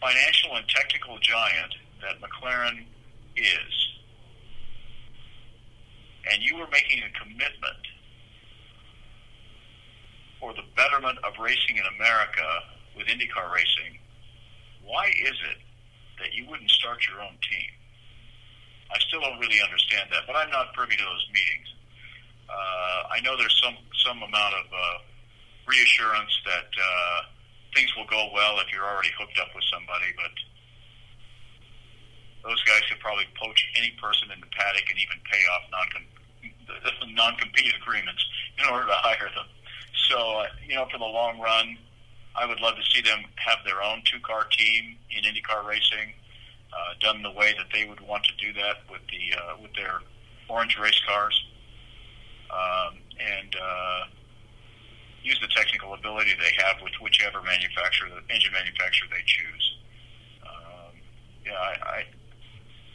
financial and technical giant that McLaren is, and you were making a commitment for the betterment of racing in America with IndyCar racing, why is it that you wouldn't start your own team? I still don't really understand that, but I'm not privy to those meetings. I know there's some amount of reassurance that things will go well if you're already hooked up with somebody, but those guys could probably poach any person in the paddock and even pay off non-compete agreements in order to hire them. So, for the long run, I would love to see them have their own two-car team in IndyCar racing, done the way that they would want to do that with their orange race cars, and use the technical ability they have with whichever engine manufacturer they choose.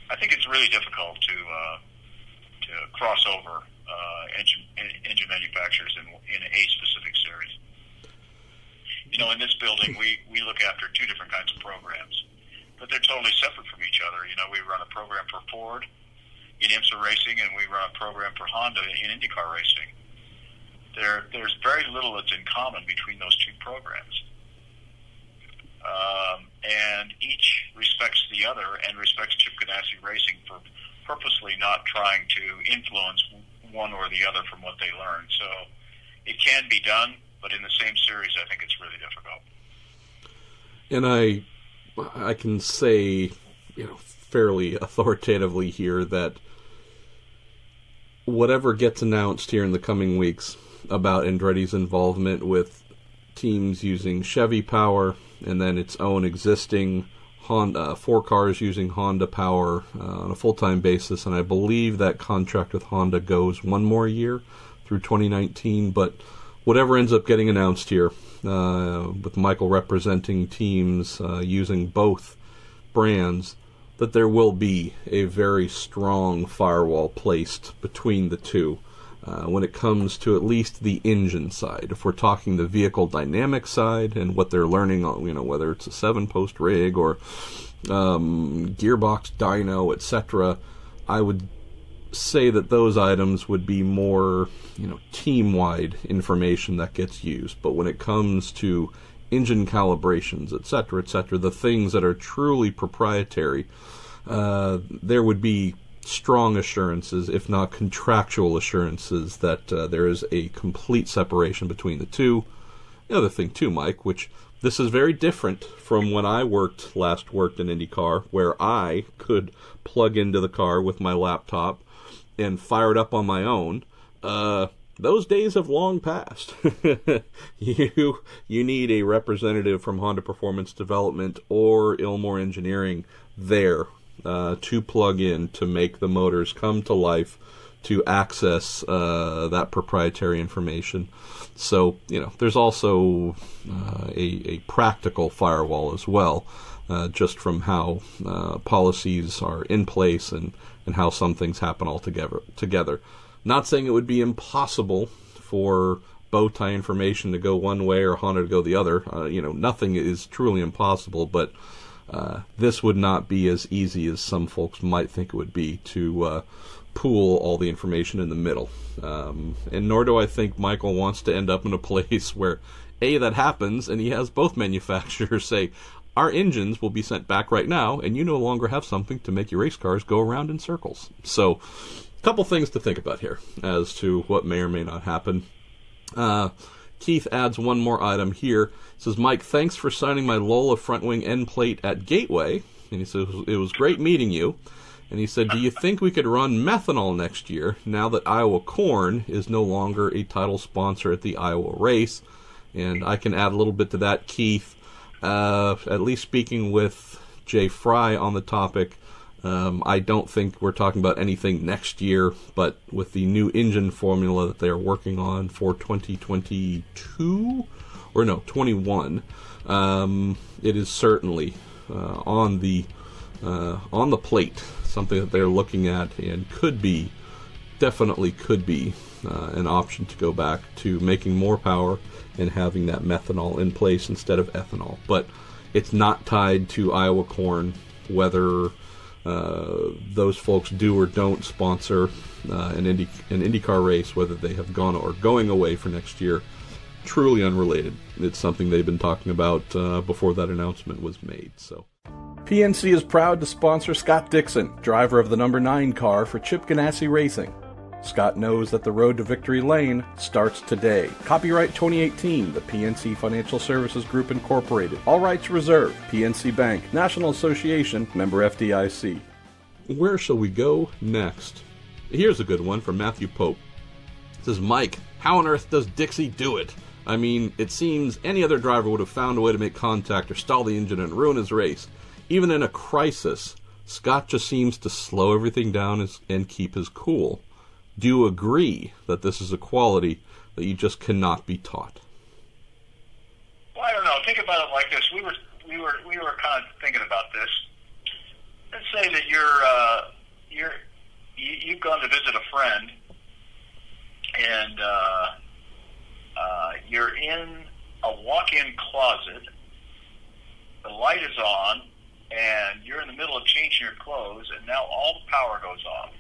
I think it's really difficult to cross over engine manufacturers in a specific series. In this building, we look after two different kinds of programs, but they're totally separate from each other. We run a program for Ford in IMSA racing, and we run a program for Honda in IndyCar racing. There's very little that's in common between those two programs. And each respects the other and respects Chip Ganassi Racing for purposely not trying to influence one or the other from what they learn. So it can be done, but in the same series, I think it's really difficult. And I can say, fairly authoritatively here that whatever gets announced here in the coming weeks about Andretti's involvement with teams using Chevy power and then its own existing Honda, 4 cars using Honda power on a full-time basis, and I believe that contract with Honda goes one more year through 2019, but whatever ends up getting announced here, with Michael representing teams using both brands, that there will be a very strong firewall placed between the two when it comes to at least the engine side. If we're talking the vehicle dynamic side and what they're learning on, whether it's a 7-post rig or gearbox, dyno, etc., I would say that those items would be more, team-wide information that gets used. But when it comes to engine calibrations, etc., the things that are truly proprietary, there would be strong assurances, if not contractual assurances, that there is a complete separation between the two. The other thing too, Mike, which this is very different from when I last worked in IndyCar, where I could plug into the car with my laptop and fire it up on my own. Those days have long passed. You need a representative from Honda Performance Development or Ilmore Engineering there to plug in to make the motors come to life, to access that proprietary information. So, there's also a practical firewall as well, just from how policies are in place and how some things happen all together. Not saying it would be impossible for bow tie information to go one way or Honda to go the other. Nothing is truly impossible, but this would not be as easy as some folks might think it would be to pool all the information in the middle. And nor do I think Michael wants to end up in a place where, A, that happens, and he has both manufacturers say, our engines will be sent back right now, and you no longer have something to make your race cars go around in circles. So, a couple things to think about here as to what may or may not happen. Keith adds one more item here. He says, Mike, thanks for signing my Lola front wing end plate at Gateway. And he says, it was great meeting you. And he said, do you think we could run methanol next year now that Iowa Corn is no longer a title sponsor at the Iowa race? And I can add a little bit to that, Keith. At least speaking with Jay Fry on the topic, I don't think we're talking about anything next year, but with the new engine formula that they're working on for 2022, or no, 21, it is certainly on the plate, something that they're looking at, and definitely could be an option to go back to making more power and having that methanol in place instead of ethanol. But it's not tied to Iowa corn, whether those folks do or don't sponsor an IndyCar race, whether they have gone or going away for next year. Truly unrelated. It's something they've been talking about before that announcement was made. So, PNC is proud to sponsor Scott Dixon, driver of the number 9 car for Chip Ganassi Racing. Scott knows that the road to victory lane starts today. Copyright 2018, the PNC Financial Services Group Incorporated. All rights reserved. PNC Bank, National Association, member FDIC. Where shall we go next? Here's a good one from Matthew Pope. It says, Mike, how on earth does Dixie do it? I mean, it seems any other driver would have found a way to make contact or stall the engine and ruin his race. Even in a crisis, Scott just seems to slow everything down and keep his cool. Do you agree that this is a quality that you just cannot be taught? Well, I don't know. Think about it like this. We were kind of thinking about this. Let's say that you've gone to visit a friend, and you're in a walk-in closet. The light is on, and you're in the middle of changing your clothes, and now all the power goes off.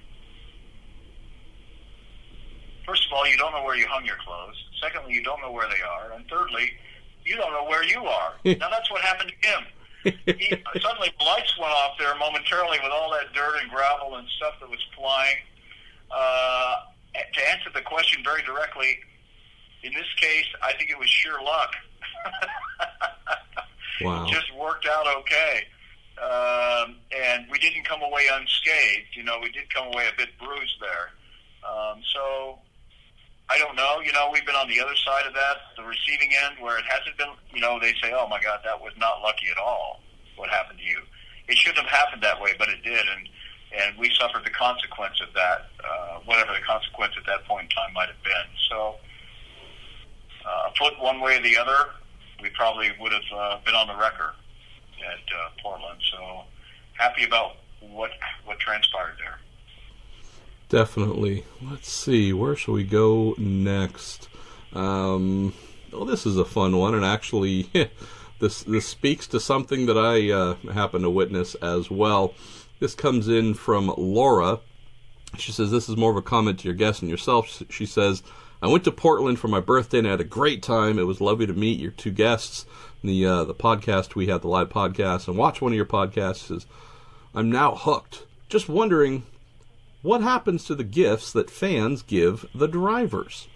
First of all, you don't know where you hung your clothes. Secondly, you don't know where they are. And thirdly, you don't know where you are. Now, that's what happened to him. Suddenly, the lights went off there momentarily with all that dirt and gravel and stuff that was flying. To answer the question very directly, in this case, I think it was sheer luck. Wow. It just worked out okay. And we didn't come away unscathed. We did come away a bit bruised there. So I don't know. We've been on the other side of that, the receiving end, where it hasn't been, they say, oh, my God, that was not lucky at all, what happened to you. It shouldn't have happened that way, but it did, and we suffered the consequence of that, whatever the consequence at that point in time might have been. So a foot one way or the other, we probably would have been on the wrecker at Portland. So happy about what transpired there. Definitely. Let's see, where shall we go next? This is a fun one, and actually, this speaks to something that I happen to witness as well. This comes in from Laura. She says, this is more of a comment to your guest and yourself. She says, I went to Portland for my birthday and I had a great time. It was lovely to meet your two guests. The podcast, we had the live podcast, and watch one of your podcasts. Says, I'm now hooked. Just wondering, what happens to the gifts that fans give the drivers?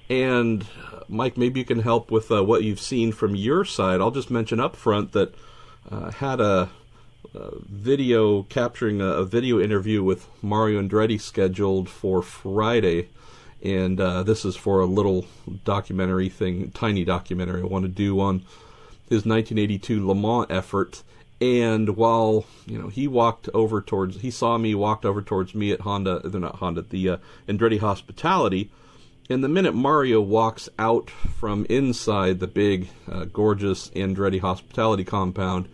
And Mike, maybe you can help with what you've seen from your side. I'll just mention up front that had a video capturing a video interview with Mario Andretti scheduled for Friday, and this is for a little documentary thing, tiny documentary I want to do on his 1982 Le Mans effort. And while he saw me walked over towards me at the Andretti Hospitality, and the minute Mario walks out from inside the big, gorgeous Andretti Hospitality compound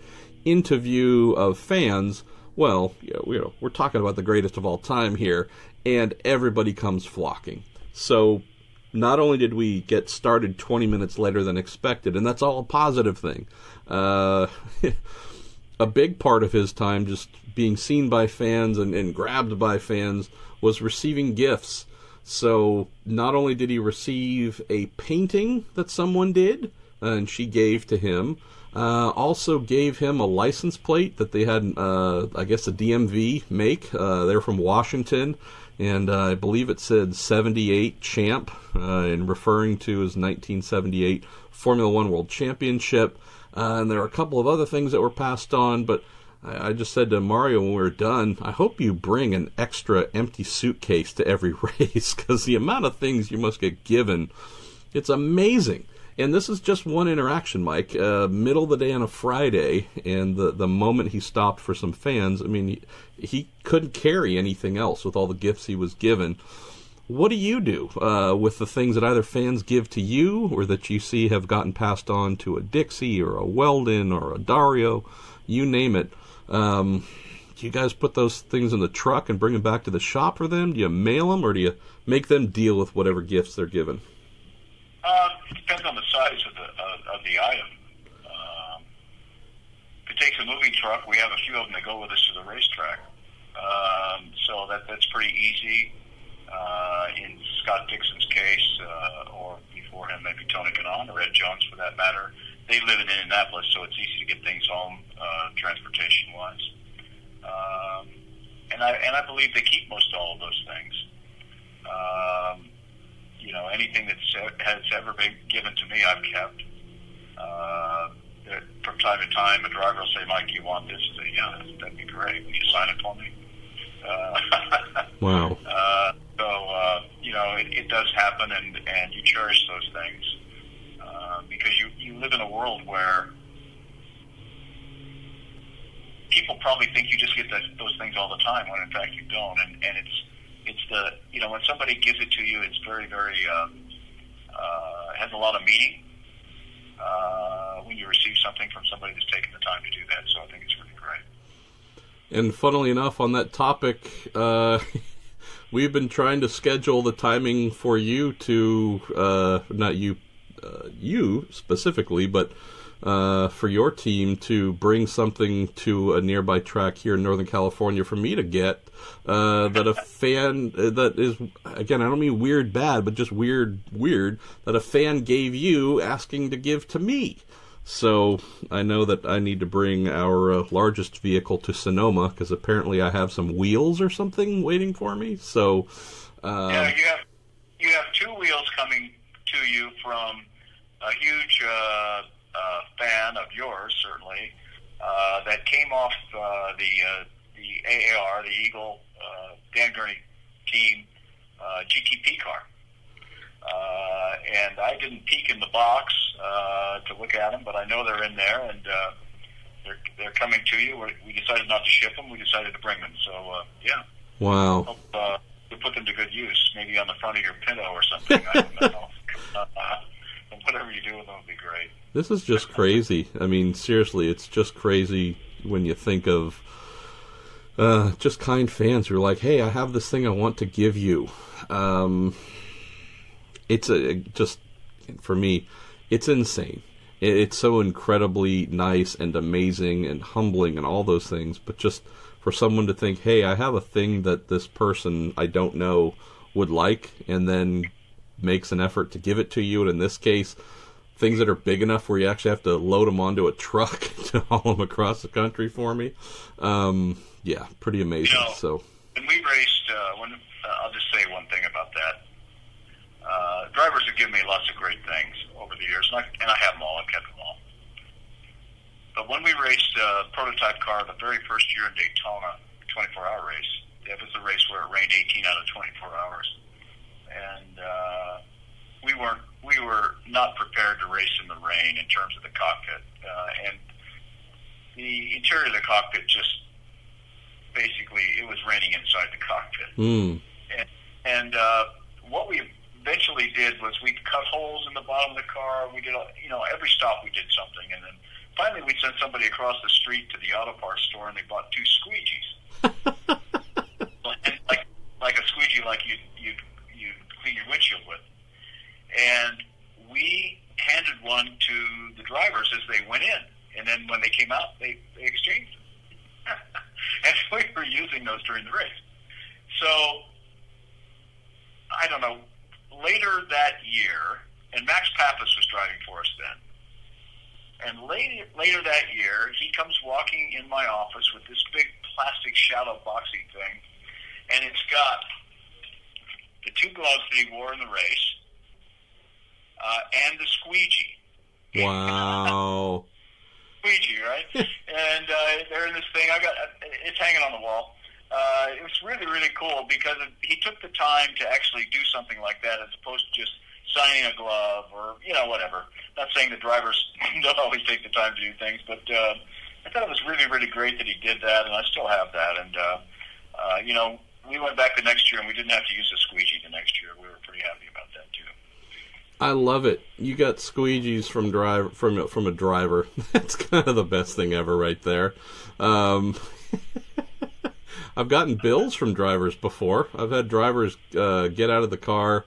into view of fans, well, we're talking about the greatest of all time here, and everybody comes flocking. So not only did we get started 20 minutes later than expected, and that's all a positive thing, a big part of his time just being seen by fans and grabbed by fans was receiving gifts. So not only did he receive a painting that someone did, and she gave to him, also gave him a license plate that they had, I guess, a DMV make. They're from Washington, and I believe it said 78 champ, and referring to his 1978 Formula One World Championship. And there are a couple of other things that were passed on, but I just said to Mario when we were done, I hope you bring an extra empty suitcase to every race, because the amount of things you must get given, it's amazing. And this is just one interaction, Mike, middle of the day on a Friday, and the moment he stopped for some fans, I mean, he couldn't carry anything else with all the gifts he was given. what do you do with the things that either fans give to you or that you see have gotten passed on to a Dixie or a Weldon or a Dario, you name it? Do you guys put those things in the truck and bring them back to the shop for them? Do you mail them, or do you make them deal with whatever gifts they're given? It depends on the size of the item. If it takes a moving truck, we have a few of them that go with us to the racetrack. So that's pretty easy. In Scott Dixon's case, or before him, maybe Tony Kanaan or Ed Jones for that matter, they live in Indianapolis, so it's easy to get things home, transportation-wise. And I believe they keep most all of those things. Anything has ever been given to me, I've kept. From time to time, a driver will say, "Mike, you want this?" I say, "Yeah, that'd be great. Will you sign it for me?" Wow. It does happen, and you cherish those things because you live in a world where people probably think you just get those things all the time, when in fact you don't. And it's when somebody gives it to you, it's very, very has a lot of meaning when you receive something from somebody that's taken the time to do that. So I think it's really great. And funnily enough, on that topic, we've been trying to schedule the timing for you to, not you, you specifically, but for your team to bring something to a nearby track here in Northern California for me to get, that a fan, that is, again, I don't mean weird bad, but just weird, that a fan gave you asking to give to me. So I know that I need to bring our largest vehicle to Sonoma, because apparently I have some wheels or something waiting for me. So yeah, you have two wheels coming to you from a huge fan of yours, certainly, that came off the AAR, the Eagle Dan Gurney team GTP car. And I didn't peek in the box to look at them, but I know they're in there, and they're coming to you. We decided not to ship them. We decided to bring them. So, yeah. Wow. Hope you put them to good use, maybe on the front of your Pinto or something. I don't know. And whatever you do with them would be great. This is just crazy. I mean, seriously, it's just crazy when you think of just kind fans who are like, hey, I have this thing I want to give you. It's just, for me, it's insane. It's so incredibly nice and amazing and humbling and all those things, but just for someone to think, hey, I have a thing that this person I don't know would like, and then makes an effort to give it to you, and in this case, things that are big enough where you actually have to load them onto a truck to haul them across the country for me. Yeah, pretty amazing. So when we raced, I'll just say one thing about that. Drivers have given me lots of great things over the years, and I have them all. I've kept them all. But when we raced a prototype car the very first year in Daytona, 24-hour race, it was the race where it rained 18 out of 24 hours. And we were not prepared to race in the rain in terms of the cockpit. And the interior of the cockpit just basically, it was raining inside the cockpit. Mm. And what we eventually did was we cut holes in the bottom of the car. We did, every stop we did something. And then finally we sent somebody across the street to the auto parts store, and they bought 2 squeegees. like a squeegee like you clean your windshield with. And we handed one to the drivers as they went in. And then when they came out, they exchanged them. And we were using those during the race. So, I don't know, later that year, and Max Pappas was driving for us then, and later that year, he comes walking in my office with this big plastic shadow boxing thing, and it's got the 2 gloves that he wore in the race, and the squeegee. Wow. Squeegee, right? And they're in this thing. It's hanging on the wall. It was really, really cool because he took the time to actually do something like that as opposed to just signing a glove or, whatever. Not saying the drivers don't always take the time to do things, but I thought it was really, really great that he did that, and I still have that. And, we went back the next year, and we didn't have to use the squeegee the next year. We were pretty happy about that too. I love it. You got squeegees from a driver. That's kind of the best thing ever, right there. I've gotten bills from drivers before. I've had drivers get out of the car,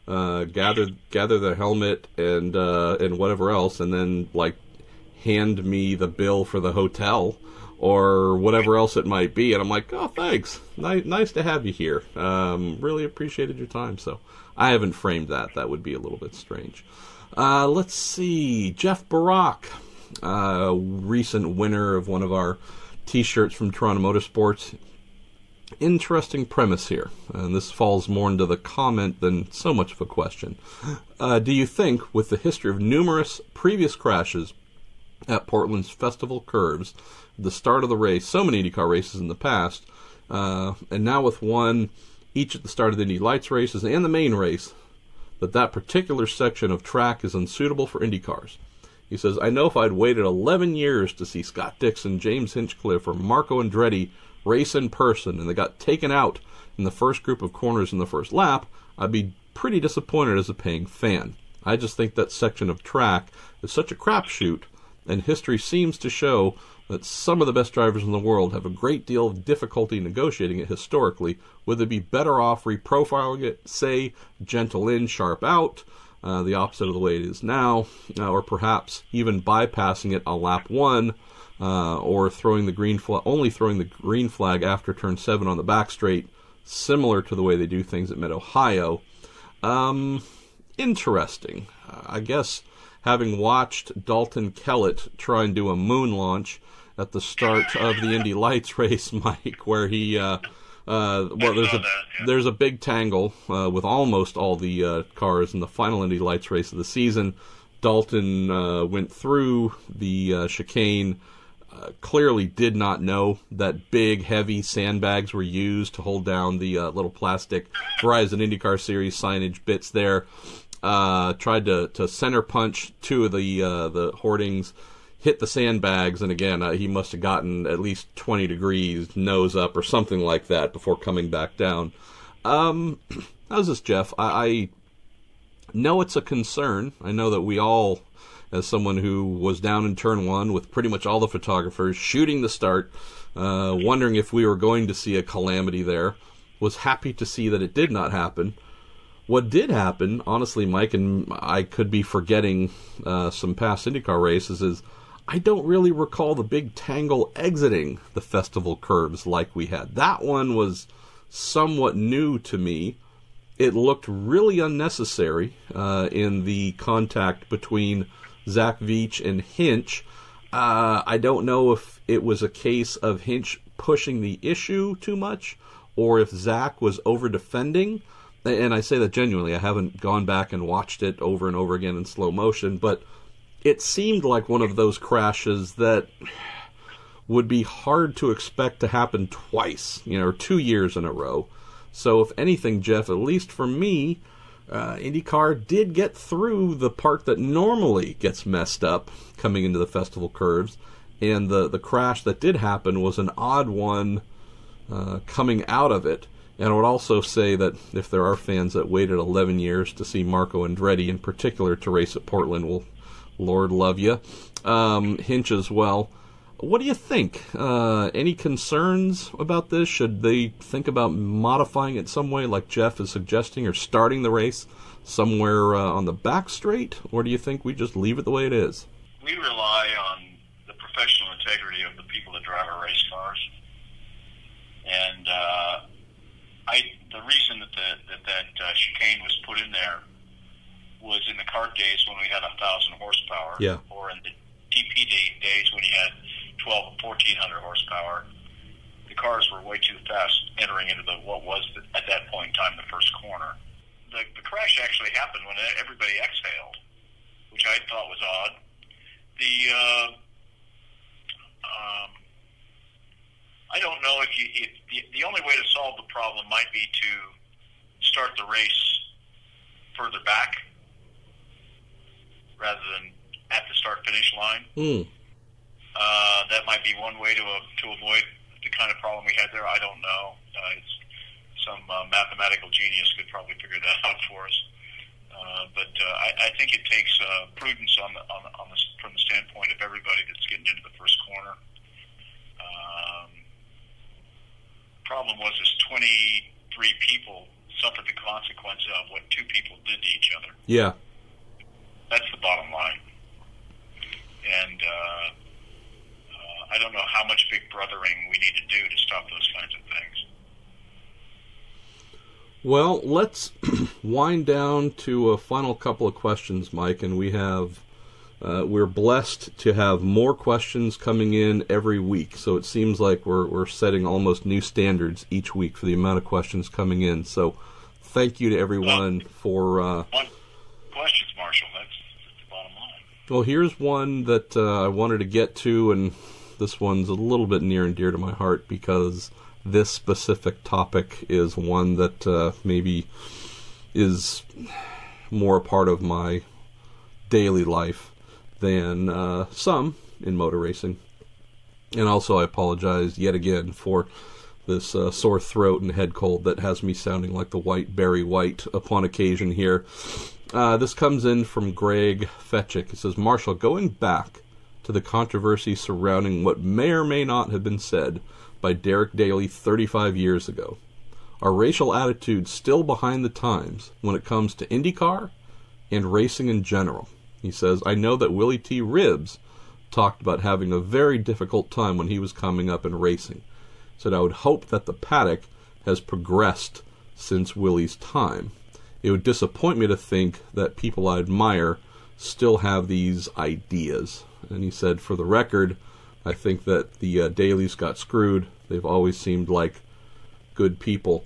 gather their helmet and whatever else, and then like hand me the bill for the hotel or whatever else it might be, and I'm like, oh, thanks, nice to have you here. Really appreciated your time. So I haven't framed that. That would be a little bit strange. Let's see, Jeff Barak, recent winner of one of our T-shirts from Toronto Motorsports. Interesting premise here, and this falls more into the comment than so much of a question. Do you think, with the history of numerous previous crashes at Portland's festival curves, the start of the race, so many IndyCar races in the past, and now with one each at the start of the Indy Lights races and the main race, that particular section of track is unsuitable for IndyCars? He says, I know if I'd waited 11 years to see Scott Dixon, James Hinchcliffe, or Marco Andretti race in person, and they got taken out in the first group of corners in the first lap, I'd be pretty disappointed as a paying fan. I just think that section of track is such a crapshoot, and history seems to show that some of the best drivers in the world have a great deal of difficulty negotiating it historically. Would they be better off reprofiling it, say, gentle in, sharp out, the opposite of the way it is now, or perhaps even bypassing it on lap 1, or throwing the green flag, only throwing the green flag after turn 7 on the back straight, similar to the way they do things at Mid-Ohio. Interesting. I guess having watched Dalton Kellett try and do a moon launch at the start of the Indy Lights race, Mike, where he there's a big tangle with almost all the cars in the final Indy Lights race of the season. Dalton went through the chicane. Clearly did not know that big, heavy sandbags were used to hold down the little plastic Verizon IndyCar Series signage bits there. Tried to center punch two of the hoardings, hit the sandbags, and again, he must have gotten at least 20 degrees nose up or something like that before coming back down. How's this, Jeff? I know it's a concern. I know that we all, as someone who was down in turn 1 with pretty much all the photographers shooting the start, wondering if we were going to see a calamity there, was happy to see that it did not happen. What did happen, honestly, Mike, and I could be forgetting some past IndyCar races, is I don't really recall the big tangle exiting the festival curves like we had. That one was somewhat new to me. It looked really unnecessary in the contact between Zach Veach and Hinch. I don't know if it was a case of Hinch pushing the issue too much or if Zach was over-defending. And I say that genuinely. I haven't gone back and watched it over and over again in slow motion, but it seemed like one of those crashes that would be hard to expect to happen twice, or 2 years in a row. So if anything, Jeff, at least for me, IndyCar did get through the part that normally gets messed up coming into the festival curves, and the crash that did happen was an odd one coming out of it. And I would also say that if there are fans that waited 11 years to see Marco Andretti in particular to race at Portland, well, Lord love you. Hinch as well. What do you think? Any concerns about this? Should they think about modifying it some way like Jeff is suggesting, or starting the race somewhere on the back straight? Or do you think we just leave it the way it is? We rely on the professional integrity of the people that drive our race cars. And the reason that chicane was put in there was in the kart days when we had 1,000 horsepower, yeah, or in the TP days when you had 1,200 or 1,400 horsepower. The cars were way too fast entering into what was at that point in time the first corner. The crash actually happened when everybody exhaled, which I thought was odd. I don't know if the only way to solve the problem might be to start the race further back rather than at the start-finish line. That might be one way to avoid the kind of problem we had there. I don't know. some mathematical genius could probably figure that out for us. But I think it takes prudence from the standpoint of everybody that's getting into the first corner. Problem was this 23 people suffered the consequence of what two people did to each other. Yeah. That's the bottom line. And I don't know how much big brothering we need to do to stop those kinds of things. Well, let's wind down to a final couple of questions, Mike, and we're blessed to have more questions coming in every week. So it seems like we're setting almost new standards each week for the amount of questions coming in. So thank you to everyone for questions, Marshall. That's the bottom line. Well, here's one that I wanted to get to, and this one's a little bit near and dear to my heart because this specific topic is one that maybe is more a part of my daily life than some in motor racing. And also I apologize yet again for this sore throat and head cold that has me sounding like the white Barry White upon occasion here. This comes in from Greg Fetchick. It says, Marshall, going back to the controversy surrounding what may or may not have been said by Derek Daly 35 years ago, are racial attitudes still behind the times when it comes to IndyCar and racing in general? He says, I know that Willie T. Ribbs talked about having a very difficult time when he was coming up in racing. He said, I would hope that the paddock has progressed since Willie's time. It would disappoint me to think that people I admire still have these ideas. And he said, for the record, I think that the Dalys got screwed. They've always seemed like good people.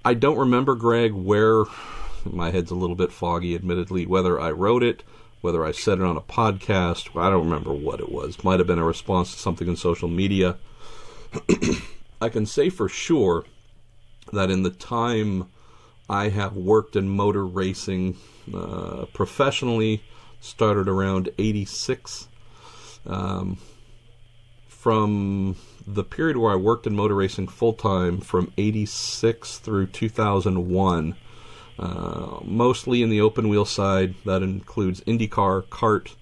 I don't remember, Greg, where, my head's a little bit foggy, admittedly, whether I wrote it, whether I said it on a podcast. I don't remember what it was. Might have been a response to something in social media. I can say for sure that in the time I have worked in motor racing professionally, started around 86. From the period where I worked in motor racing full-time, from 86 through 2001, mostly in the open wheel side. That includes IndyCar, kart.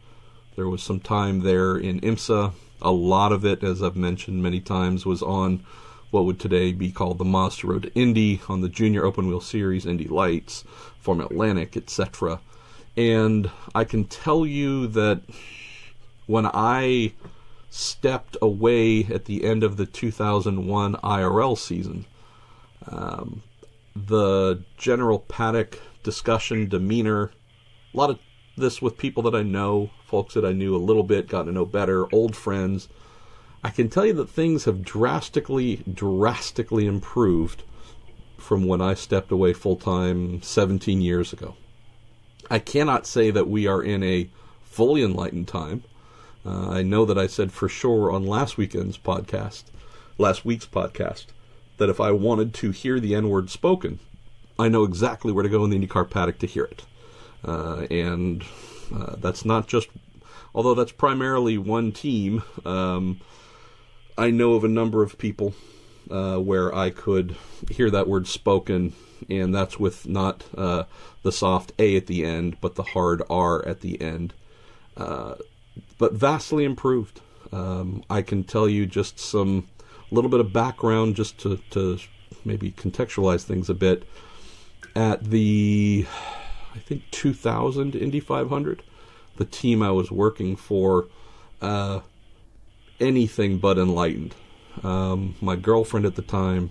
There was some time there in IMSA. A lot of it, as I've mentioned many times, was on what would today be called the Mazda Road to Indy, on the Junior Open Wheel Series, Indy Lights, Formula Atlantic, etc. And I can tell you that when I stepped away at the end of the 2001 IRL season, the general paddock discussion, demeanor, a lot of this with people that I know, folks that I knew a little bit, got to know better, old friends. I can tell you that things have drastically improved from when I stepped away full-time 17 years ago. I cannot say that we are in a fully enlightened time. I know that I said for sure on last week's podcast, that if I wanted to hear the N-word spoken, I know exactly where to go in the IndyCar paddock to hear it. And that's not just, although that's primarily one team, I know of a number of people where I could hear that word spoken, and that's with not the soft A at the end, but the hard R at the end. But vastly improved. I can tell you just a little bit of background just to maybe contextualize things a bit. At the, I think, 2000 Indy 500, the team I was working for, anything but enlightened. My girlfriend at the time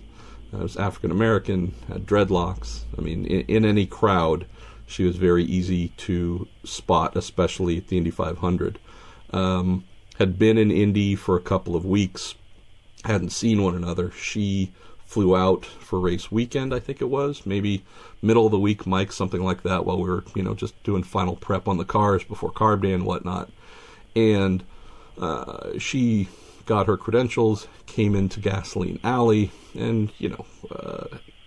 was African American, had dreadlocks. I mean, in any crowd, she was very easy to spot, especially at the Indy 500. Had been in Indy for a couple of weeks, hadn't seen one another. She flew out for race weekend, I think it was, maybe middle of the week, Mike, something like that, while we were, just doing final prep on the cars before carb day and whatnot. And she got her credentials, came into Gasoline Alley, and,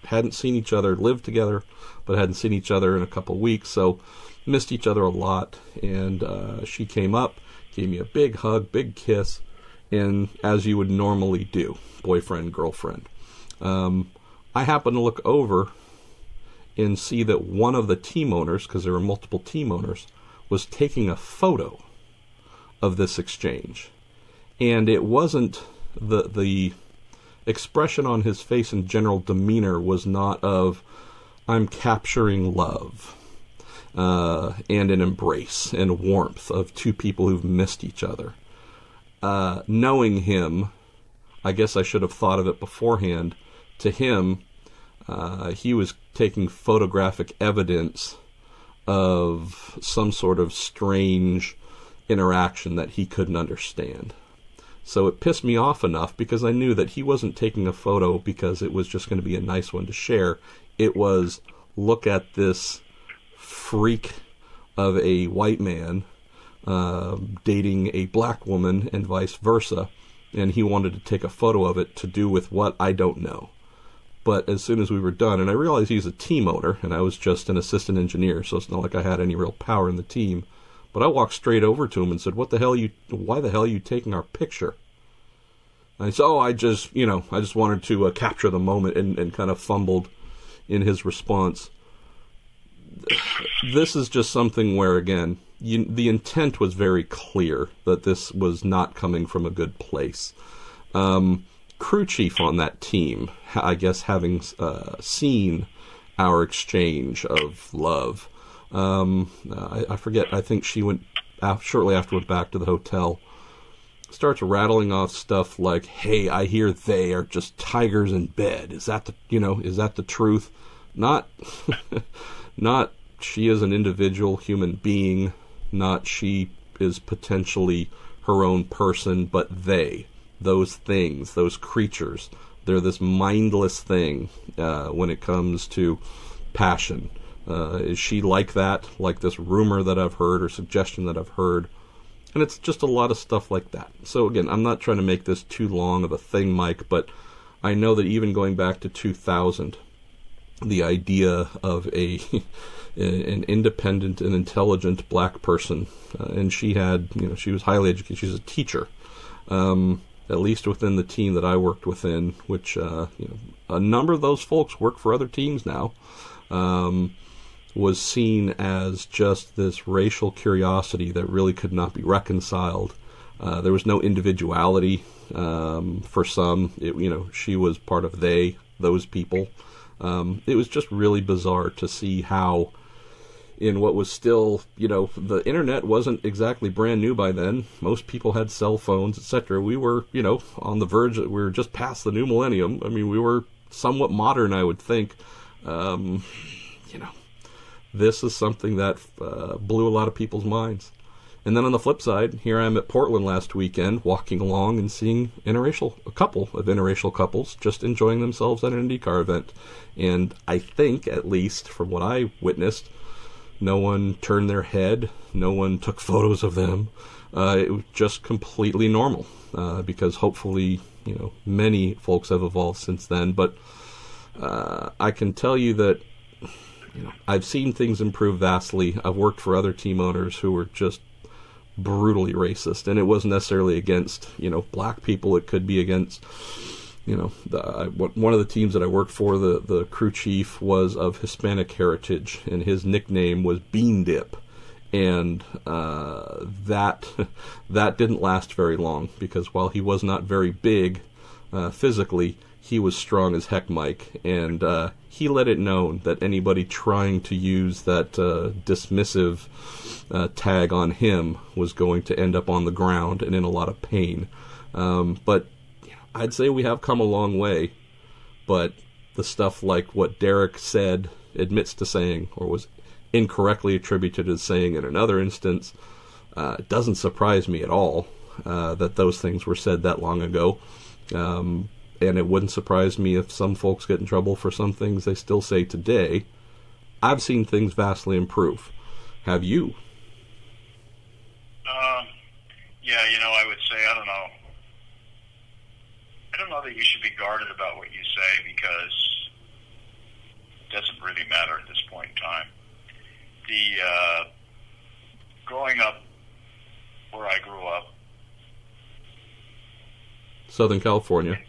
hadn't seen each other, lived together, but hadn't seen each other in a couple of weeks, so missed each other a lot. And she came up, gave me a big hug, big kiss, and as you would normally do, boyfriend, girlfriend. I happen to look over and see that one of the team owners, because there were multiple team owners, was taking a photo of this exchange. And it wasn't the expression on his face and general demeanor was not of, I'm capturing love and an embrace and warmth of two people who've missed each other. Knowing him, I guess I should have thought of it beforehand. To him, he was taking photographic evidence of some sort of strange interaction that he couldn't understand. So it pissed me off enough because I knew that he wasn't taking a photo because it was just going to be a nice one to share. It was, look at this freak of a white man dating a black woman and vice versa, and he wanted to take a photo of it to do with what, I don't know. But as soon as we were done, and I realized he's a team owner, and I was just an assistant engineer, so it's not like I had any real power in the team. But I walked straight over to him and said, why the hell are you taking our picture? And he said, I just wanted to capture the moment, and kind of fumbled in his response. This is just something where, again, the intent was very clear that this was not coming from a good place. Crew chief on that team, I guess, having seen our exchange of love, I forget, I think she went shortly after went back to the hotel, starts rattling off stuff like, hey, I hear they are just tigers in bed. Is that the truth? Not she is an individual human being, not she is potentially her own person, but those things, those creatures, they're this mindless thing when it comes to passion. Is she like that? Like this rumor that I've heard or suggestion that I've heard? And it's just a lot of stuff like that. So again, I'm not trying to make this too long of a thing, Mike, but I know that even going back to 2000, the idea of an independent and intelligent black person, and she was highly educated. She's a teacher, at least within the team that I worked within, which a number of those folks work for other teams now. Was seen as just this racial curiosity that really could not be reconciled. There was no individuality for some. She was part of those people. It was just really bizarre to see how, in what was still, the internet wasn't exactly brand new by then. Most people had cell phones, etc. We were, on the verge. We were just past the new millennium. I mean, we were somewhat modern, I would think. This is something that blew a lot of people's minds. And then on the flip side, here I am at Portland last weekend, walking along and seeing a couple of interracial couples just enjoying themselves at an IndyCar event. And I think, at least from what I witnessed, no one turned their head, no one took photos of them. It was just completely normal, because hopefully, many folks have evolved since then. But I can tell you that I've seen things improve vastly. I've worked for other team owners who were just brutally racist, and it wasn't necessarily against black people. It could be against one of the teams that I worked for. The crew chief was of Hispanic heritage, and his nickname was Bean Dip, and that didn't last very long, because while he was not very big physically, he was strong as heck, Mike, and he let it known that anybody trying to use that dismissive tag on him was going to end up on the ground and in a lot of pain. But I'd say we have come a long way, but the stuff like what Derek admits to saying, or was incorrectly attributed as saying in another instance, it doesn't surprise me at all that those things were said that long ago. And it wouldn't surprise me if some folks get in trouble for some things they still say today. I've seen things vastly improve. Have you? Yeah, I would say, I don't know that you should be guarded about what you say, because it doesn't really matter at this point in time. Growing up where I grew up, Southern California,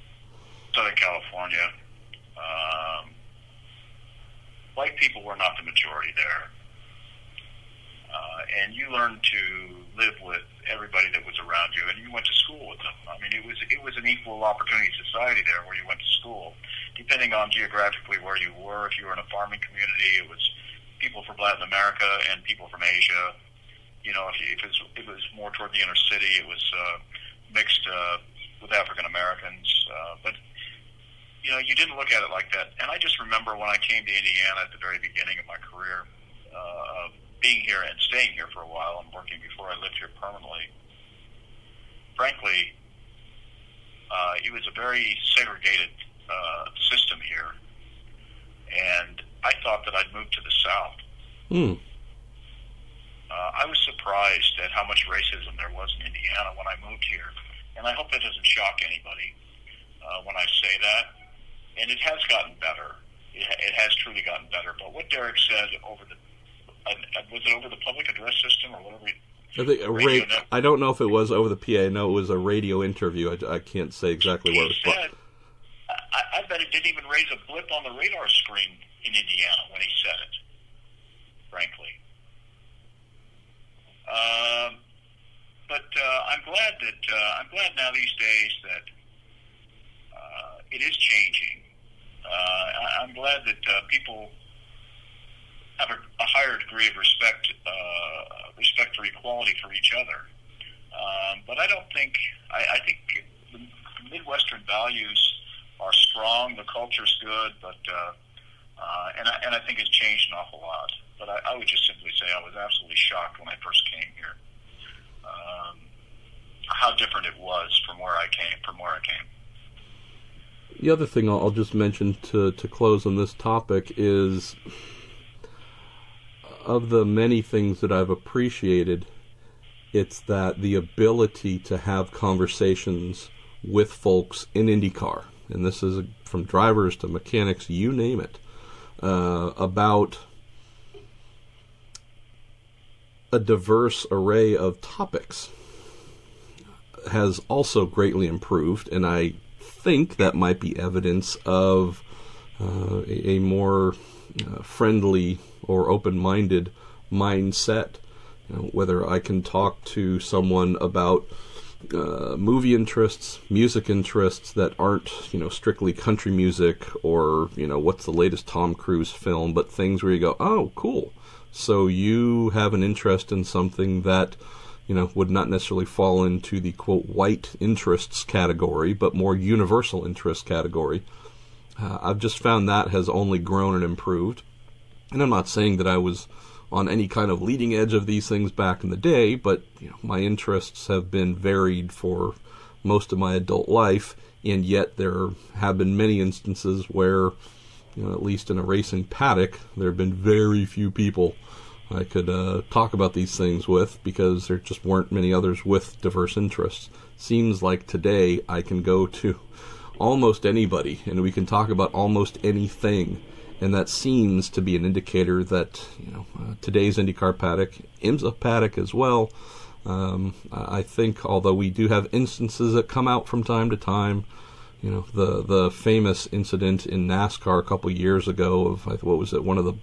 learned to live with everybody that was around you, and you went to school with them. I mean, it was an equal opportunity society there where you went to school. Depending on geographically where you were, if you were in a farming community, it was people from Latin America and people from Asia. You know, if it was more toward the inner city, it was mixed with African Americans. But you know, you didn't look at it like that. And I just remember when I came to Indiana at the very beginning of my career, being here and staying here for a while and working before I lived here permanently. Frankly, it was a very segregated system here, and I thought that I'd moved to the South. I was surprised at how much racism there was in Indiana when I moved here, and I hope that doesn't shock anybody when I say that. And it has gotten better. It has truly gotten better. But what Derek said over the was it over the public address system or whatever? I think I don't know if it was over the PA. No, it was a radio interview. I can't say exactly what it was. I bet it didn't even raise a blip on the radar screen in Indiana when he said it. Frankly, but I'm glad now these days that it is changing. I'm glad that people have a higher degree of respect for equality for each other. But I don't think I think the Midwestern values are strong. The culture's good, but and I think it's changed an awful lot. But I would just simply say I was absolutely shocked when I first came here. How different it was from where I came. The other thing I'll just mention to close on this topic is, of the many things that I've appreciated, it's that the ability to have conversations with folks in IndyCar, and this is from drivers to mechanics, you name it, about a diverse array of topics has also greatly improved, and I think that might be evidence of a more friendly or open-minded mindset. You know, whether I can talk to someone about movie interests, music interests that aren't, strictly country music or, what's the latest Tom Cruise film, but things where you go, oh, cool. So you have an interest in something that, would not necessarily fall into the, quote, white interests category, but more universal interest category. I've just found that has only grown and improved. And I'm not saying that I was on any kind of leading edge of these things back in the day, but my interests have been varied for most of my adult life, and yet there have been many instances where, at least in a racing paddock, there have been very few people I could talk about these things with, because there just weren't many others with diverse interests. Seems like today I can go to almost anybody and we can talk about almost anything, and that seems to be an indicator that today's IndyCar paddock, IMSA paddock as well. I think, although we do have instances that come out from time to time, the famous incident in NASCAR a couple years ago of, what was it, one of the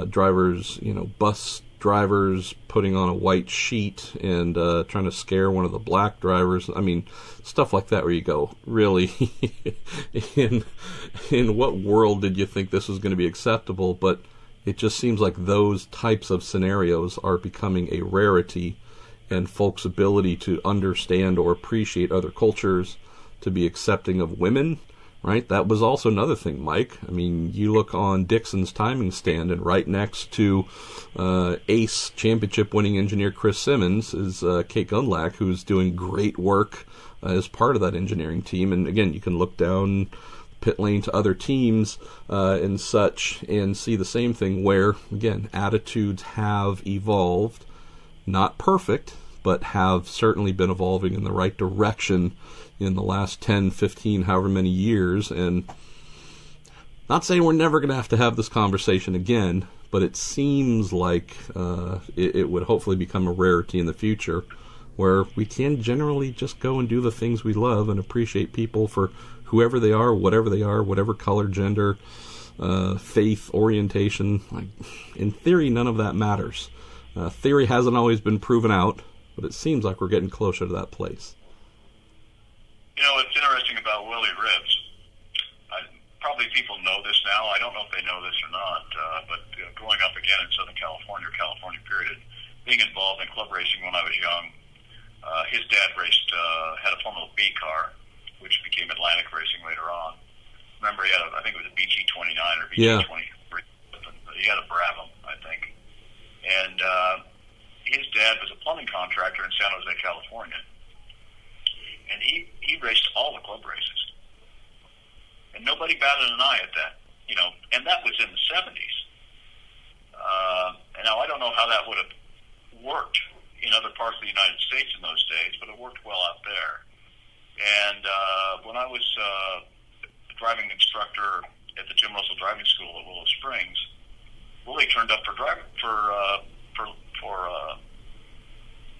drivers, bus drivers putting on a white sheet and trying to scare one of the black drivers. I mean, stuff like that where you go, really, in what world did you think this was going to be acceptable? But it just seems like those types of scenarios are becoming a rarity, and folks' ability to understand or appreciate other cultures, to be accepting of women, right? That was also another thing, Mike. I mean, you look on Dixon's timing stand, and right next to ace championship-winning engineer Chris Simmons is Kate Gundlach, who's doing great work as part of that engineering team. And again, you can look down pit lane to other teams and such and see the same thing where, again, attitudes have evolved. Not perfect, but have certainly been evolving in the right direction in the last 10, 15, however many years. And not saying we're never going to have this conversation again, but it seems like it would hopefully become a rarity in the future, where we can generally just go and do the things we love and appreciate people for whoever they are, whatever color, gender, faith, orientation. Like, in theory, none of that matters. Theory hasn't always been proven out, but it seems like we're getting closer to that place. You know, it's interesting about Willie Ribs. Probably people know this now. I don't know if they know this or not, but growing up again in Southern California, California period, being involved in club racing when I was young, his dad had a Formula B car, which became Atlantic Racing later on. Remember, he had I think it was a BG-29 or BG-23. He had a Brabham, I think. And his dad was a plumbing contractor in San Jose, California. And he raced all the club races. And nobody batted an eye at that, you know, and that was in the 70s. And now I don't know how that would have worked in other parts of the United States in those days, but it worked well out there. And when I was driving instructor at the Jim Russell Driving School at Willow Springs, Willie turned up for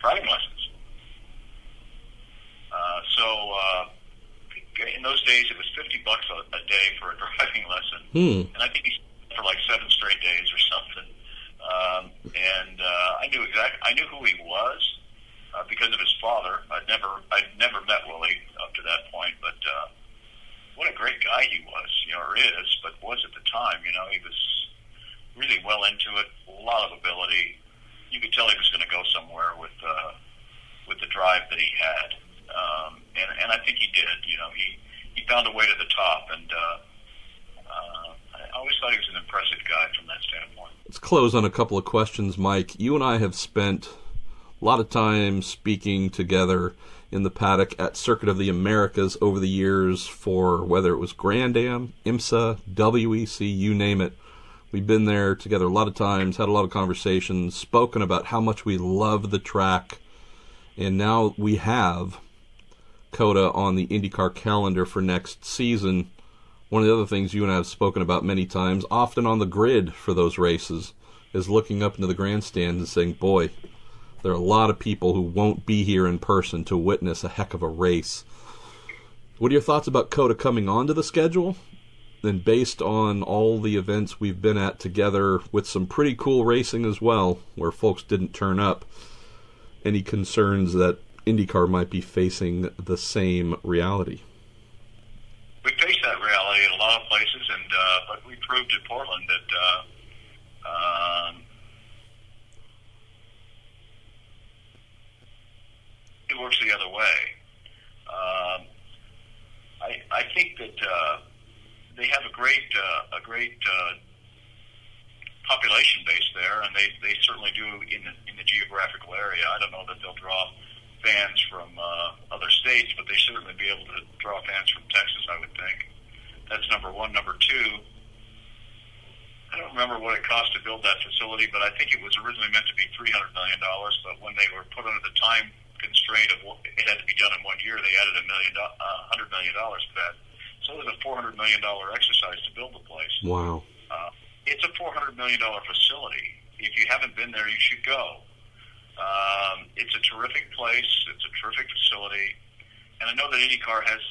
driving lessons. In those days, it was $50 a day for a driving lesson, and I think he for like 7 straight days or something. I knew who he was because of his father. I'd never met Willie up to that point, but what a great guy he was, you know, or is, but was at the time. You know, he was really well into it, a lot of ability. You could tell he was going to go somewhere with the drive that he had. And I think he did. You know, he found a way to the top, and I always thought he was an impressive guy from that standpoint. Let's close on a couple of questions, Mike. You and I have spent a lot of time speaking together in the paddock at Circuit of the Americas over the years for whether it was Grand Am, IMSA, WEC, you name it. We've been there together a lot of times, had a lot of conversations, spoken about how much we love the track, and now we have COTA on the IndyCar calendar for next season. One of the other things you and I have spoken about many times, often on the grid for those races, is looking up into the grandstand and saying, boy, there are a lot of people who won't be here in person to witness a heck of a race. What are your thoughts about COTA coming onto the schedule? And based on all the events we've been at together with some pretty cool racing as well, where folks didn't turn up, any concerns that IndyCar might be facing the same reality? We face that reality in a lot of places, and but we proved at Portland that it works the other way. I think that they have a great population base there, and they certainly do in the geographical area. I don't know that they'll draw fans from other states, but they certainly be able to draw fans from Texas, I would think. That's number one. Number two, I don't remember what it cost to build that facility, but I think it was originally meant to be $300 million, but when they were put under the time constraint of it had to be done in 1 year, they added $100 million to that. So it was a $400 million exercise to build the place. Wow. It's a $400 million facility. If you haven't been there, you should go. It's a terrific place. It's a terrific facility. And I know that IndyCar had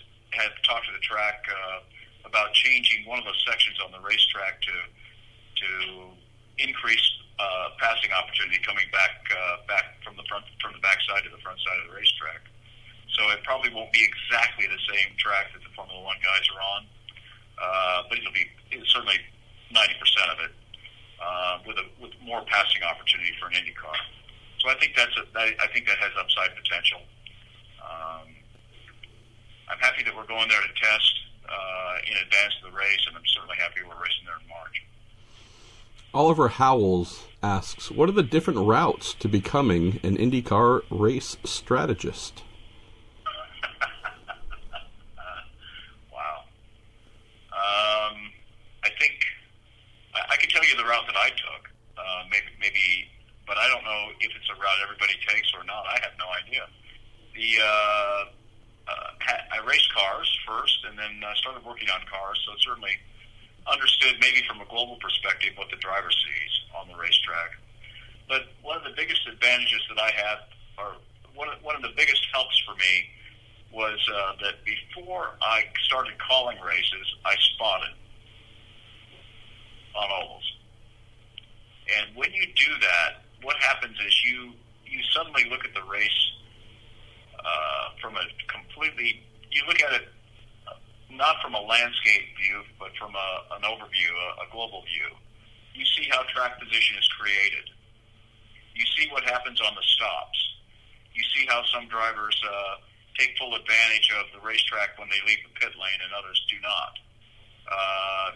talked to the track about changing one of those sections on the racetrack to increase passing opportunity coming back from the backside to the front side of the racetrack. So it probably won't be exactly the same track that the Formula One guys are on, but it's certainly 90% of it with more passing opportunity for an IndyCar. So I think that has upside potential. I'm happy that we're going there to test in advance of the race, and I'm certainly happy we're racing there in March. Oliver Howells asks, what are the different routes to becoming an IndyCar race strategist? Wow. I think I can tell you the route that I took, maybe, but I don't know if it's a route everybody takes or not. I have no idea. I raced cars first, and then started working on cars, so certainly understood maybe from a global perspective what the driver sees on the racetrack. But one of the biggest advantages that I had, or one of the biggest helps for me, was that before I started calling races, I spotted on ovals. And when you do that, what happens is you suddenly look at the race from a completely, you look at it not from a landscape view, but from an overview, a global view. You see how track position is created. You see what happens on the stops. You see how some drivers take full advantage of the racetrack when they leave the pit lane and others do not.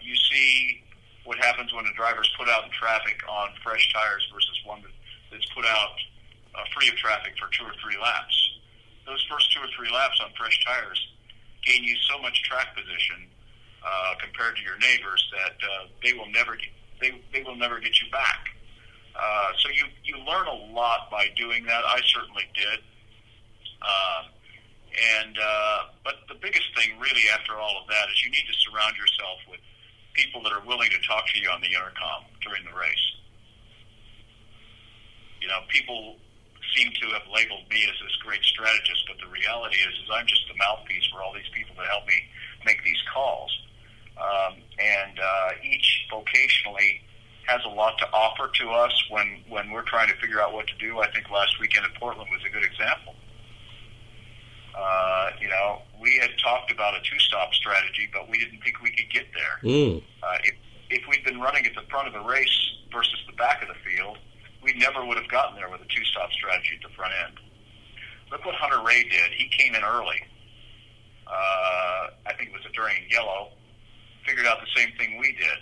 You see what happens when a driver's put out in traffic on fresh tires versus one that's put out free of traffic for 2 or 3 laps. Those first 2 or 3 laps on fresh tires gain you so much track position compared to your neighbors that they will never get you back. So you learn a lot by doing that. I certainly did. But the biggest thing really after all of that is you need to surround yourself with people that are willing to talk to you on the intercom during the race. You know, people seem to have labeled me as this great strategist, but the reality is I'm just the mouthpiece for all these people that help me make these calls. Each vocationally has a lot to offer to us when we're trying to figure out what to do. I think last weekend at Portland was a good example. You know, we had talked about a 2-stop strategy, but we didn't think we could get there. If we'd been running at the front of the race versus the back of the field, we never would have gotten there with a 2-stop strategy at the front end. Look what Hunter Ray did. He came in early. I think it was during yellow. Figured out the same thing we did.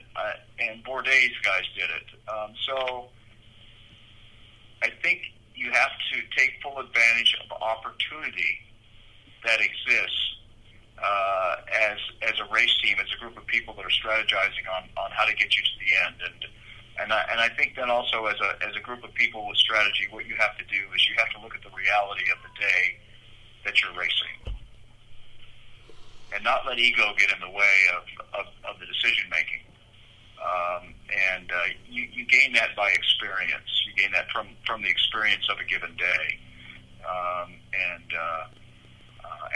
And Bourdais guys did it. So I think you have to take full advantage of opportunity that exists as a race team, as a group of people that are strategizing on how to get you to the end. And I think then also as a group of people with strategy, what you have to do is you have to look at the reality of the day that you're racing, and not let ego get in the way of the decision making. You gain that by experience. You gain that from the experience of a given day,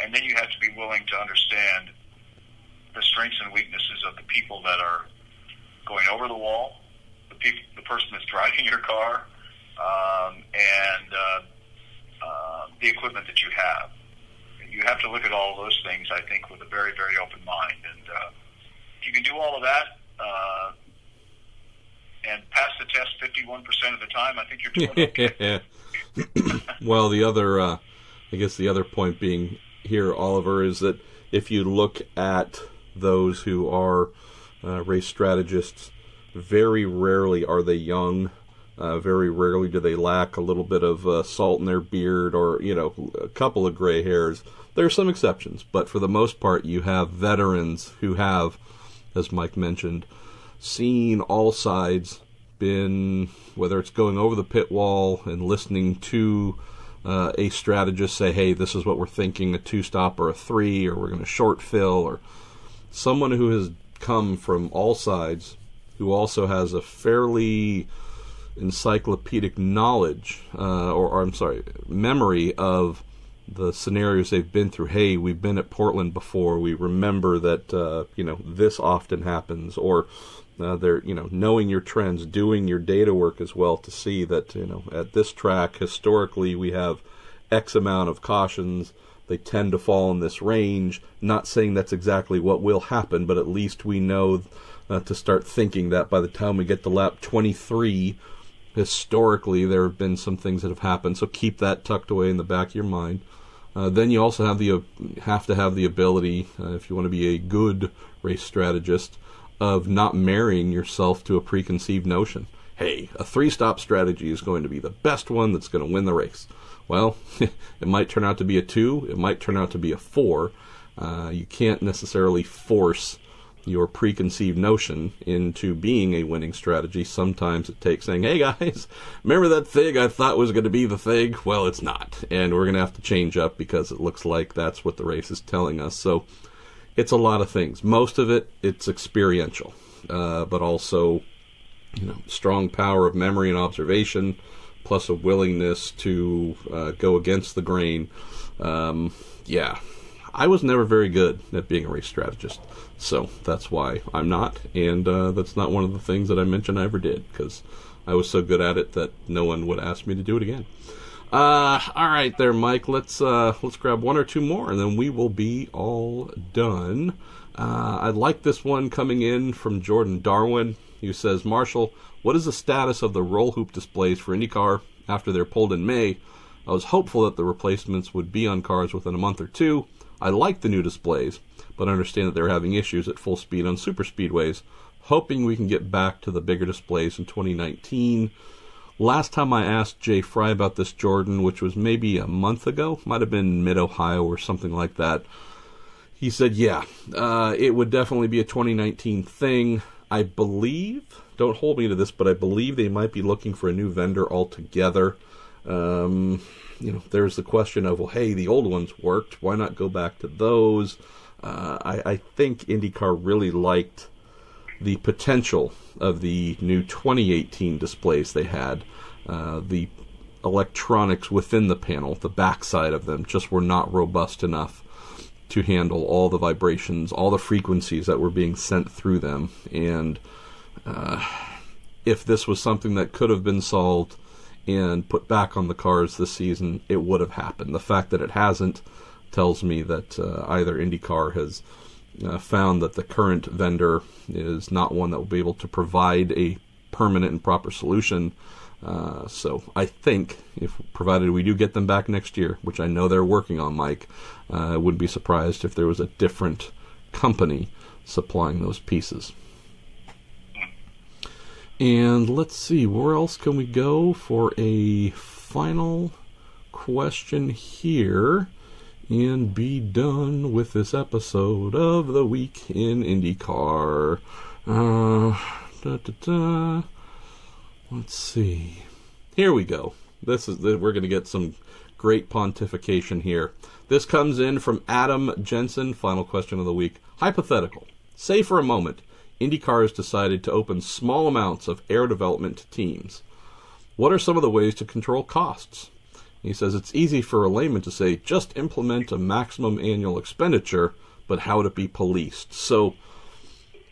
and then you have to be willing to understand the strengths and weaknesses of the people that are going over the wall, the person that's driving your car, and the equipment that you have. You have to look at all of those things, I think, with a very, very open mind. And if you can do all of that and pass the test 51% of the time, I think you're doing okay. Well, I guess the other point being here, Oliver, is that if you look at those who are race strategists, very rarely are they young. Very rarely do they lack a little bit of salt in their beard or, a couple of gray hairs. There are some exceptions, but for the most part, you have veterans who have, as Mike mentioned, seen all sides, been, whether it's going over the pit wall and listening to a strategist say, hey, this is what we're thinking, a 2-stop or a 3, or we're going to short fill, or someone who has come from all sides, who also has a fairly encyclopedic knowledge, memory of the scenarios they've been through. Hey, we've been at Portland before. We remember that, this often happens. Or they're, knowing your trends, doing your data work as well to see that, at this track, historically, we have X amount of cautions. They tend to fall in this range. Not saying that's exactly what will happen, but at least we know to start thinking that by the time we get to lap 23, historically, there have been some things that have happened, so keep that tucked away in the back of your mind. Then you also have to have the ability, if you want to be a good race strategist, of not marrying yourself to a preconceived notion. Hey, a 3-stop strategy is going to be the best one that's going to win the race. Well, it might turn out to be a 2, it might turn out to be a 4. You can't necessarily force your preconceived notion into being a winning strategy. Sometimes it takes saying, hey guys, remember that thing I thought was going to be the thing? Well, it's not. And we're going to have to change up because it looks like that's what the race is telling us. So it's a lot of things. Most of it, it's experiential, but also, strong power of memory and observation, plus a willingness to go against the grain. I was never very good at being a race strategist, so that's why I'm not, and that's not one of the things that I mentioned I ever did, because I was so good at it that no one would ask me to do it again. All right there, Mike. Let's grab one or two more, and then we will be all done. I like this one coming in from Jordan Darwin, who says, Marshall, what is the status of the roll hoop displays for IndyCar after they're pulled in May? I was hopeful that the replacements would be on cars within a month or two. I like the new displays, but I understand that they're having issues at full speed on super speedways. Hoping we can get back to the bigger displays in 2019. Last time I asked Jay Fry about this, Jordan, which was maybe a month ago, might have been mid-Ohio or something like that, he said, yeah, it would definitely be a 2019 thing. I believe, don't hold me to this, but I believe they might be looking for a new vendor altogether. There's the question of, well, hey, the old ones worked. Why not go back to those? I think IndyCar really liked the potential of the new 2018 displays they had. The electronics within the panel, the backside of them, just were not robust enough to handle all the vibrations, all the frequencies that were being sent through them. And if this was something that could have been solved and put back on the cars this season, it would have happened. The fact that it hasn't tells me that either IndyCar has found that the current vendor is not one that will be able to provide a permanent and proper solution. So I think, provided we do get them back next year, which I know they're working on, Mike, I wouldn't be surprised if there was a different company supplying those pieces. And let's see, where else can we go for a final question here and be done with this episode of the Week in IndyCar. Let's see. Here we go. We're going to get some great pontification here. This comes in from Adam Jensen. Final question of the week. Hypothetical. Say for a moment, IndyCar has decided to open small amounts of air development to teams. What are some of the ways to control costs? He says it's easy for a layman to say, just implement a maximum annual expenditure, but how would it be policed? So,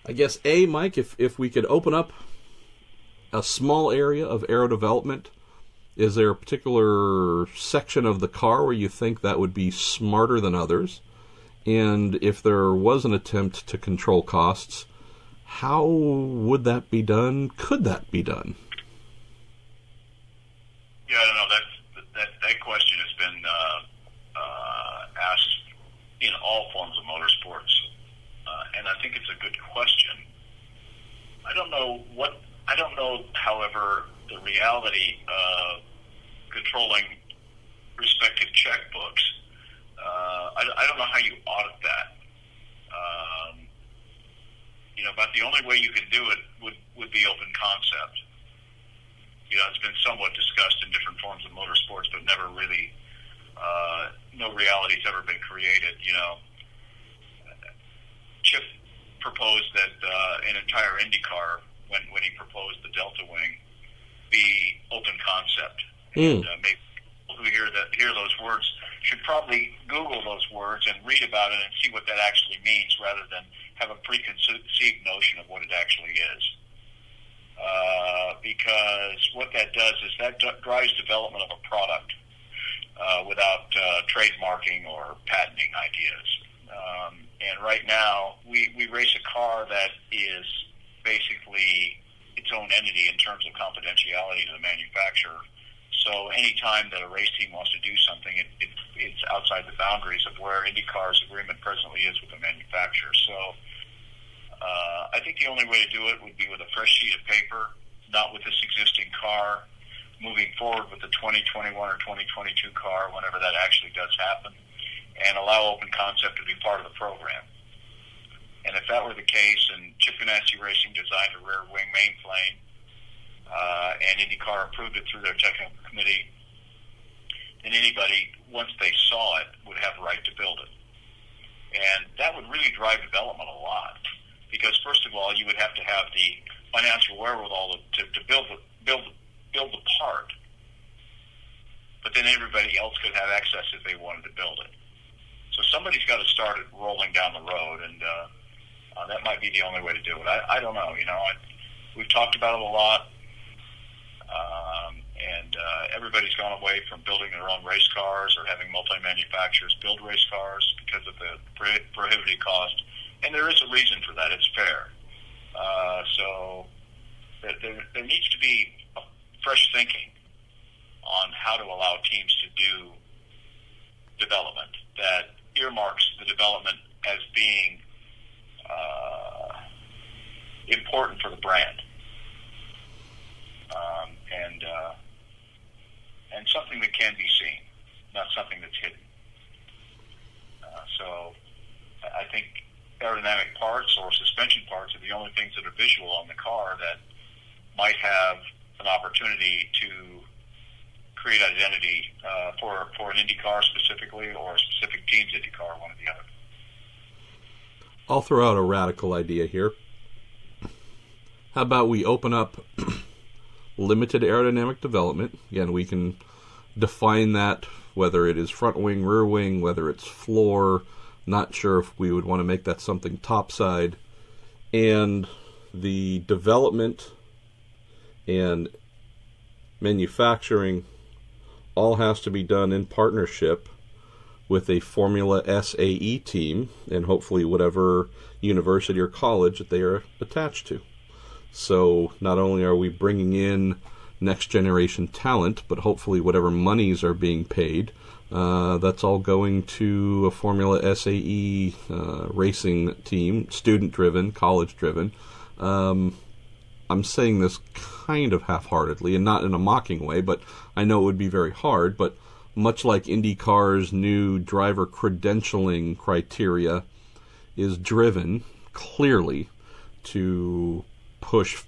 I guess, Mike, if we could open up a small area of aero development, is there a particular section of the car where you think that would be smarter than others? And if there was an attempt to control costs, how would that be done? Could that be done? Yeah, I don't know. That question has been asked in all forms of motorsports, and I think it's a good question. I don't know, however, the reality of controlling respective checkbooks. I don't know how you audit that. But the only way you can do it would be open concept. It's been somewhat discussed in different forms of motorsports, but never really, no reality's ever been created. Chip proposed that an entire IndyCar, when he proposed the Delta Wing, be open concept. And maybe people who hear those words should probably Google those words and read about it and see what that actually means, rather than have a preconceived notion of what it actually is. Because what that does is that drives development of a product without trademarking or patenting ideas. And right now, we race a car that is basically its own entity in terms of confidentiality to the manufacturer. So any time that a race team wants to do something, it's outside the boundaries of where IndyCar's agreement presently is with the manufacturer. So I think the only way to do it would be with a fresh sheet of paper, not with this existing car, moving forward with the 2021 or 2022 car, whenever that actually does happen, and allow open concept to be part of the program. And if that were the case, and Chip Ganassi Racing designed a rear wing mainplane, and IndyCar approved it through their technical committee, then anybody, once they saw it, would have the right to build it. And that would really drive development a lot. Because first of all, you would have to have the financial wherewithal to build the part, but then everybody else could have access if they wanted to build it. So somebody's got to start it rolling down the road, and that might be the only way to do it. I don't know. We've talked about it a lot. And everybody's gone away from building their own race cars or having multi-manufacturers build race cars because of the prohibitive cost. And there is a reason for that. It's fair. So there needs to be fresh thinking on how to allow teams to do development that earmarks the development as being important for the brand, and something that can be seen, not something that's hidden. So I think aerodynamic parts or suspension parts are the only things that are visual on the car that might have an opportunity to create identity for an IndyCar specifically, or a specific team's IndyCar, one or the other. I'll throw out a radical idea here. How about we open up limited aerodynamic development? Again, we can define that, whether it is front wing, rear wing, whether it's floor. Not sure if we would want to make that something topside. And the development and manufacturing all has to be done in partnership with a Formula SAE team, and hopefully whatever university or college that they are attached to. So not only are we bringing in next generation talent, but hopefully whatever monies are being paid, that's all going to a Formula SAE racing team, student-driven, college-driven. I'm saying this kind of half-heartedly, and not in a mocking way, but I know it would be very hard, but much like IndyCar's new driver credentialing criteria is driven clearly to push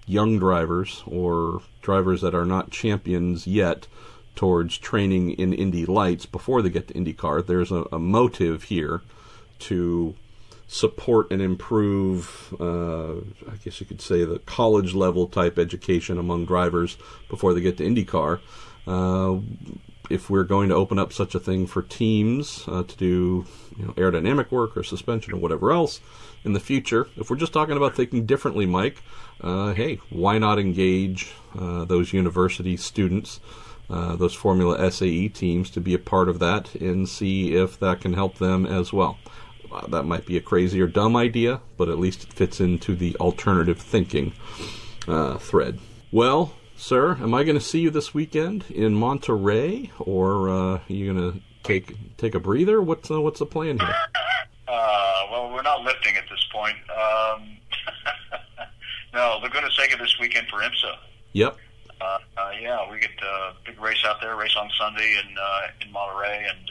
young drivers or drivers that are not champions yet towards training in Indy Lights before they get to IndyCar. There's a motive here to support and improve, I guess you could say, the college level type education among drivers before they get to IndyCar. If we're going to open up such a thing for teams to do aerodynamic work or suspension or whatever else in the future, if we're just talking about thinking differently, Mike, hey, why not engage those university students, those Formula SAE teams, to be a part of that and see if that can help them as well. That might be a crazy or dumb idea, but at least it fits into the alternative thinking thread. Well, sir, am I going to see you this weekend in Monterey, or are you going to take a breather? What's the plan here? Well, we're not lifting at this point. No, Laguna Seca this weekend for IMSA. Yep. Yeah, we get a big race out there, race on Sunday in Monterey, and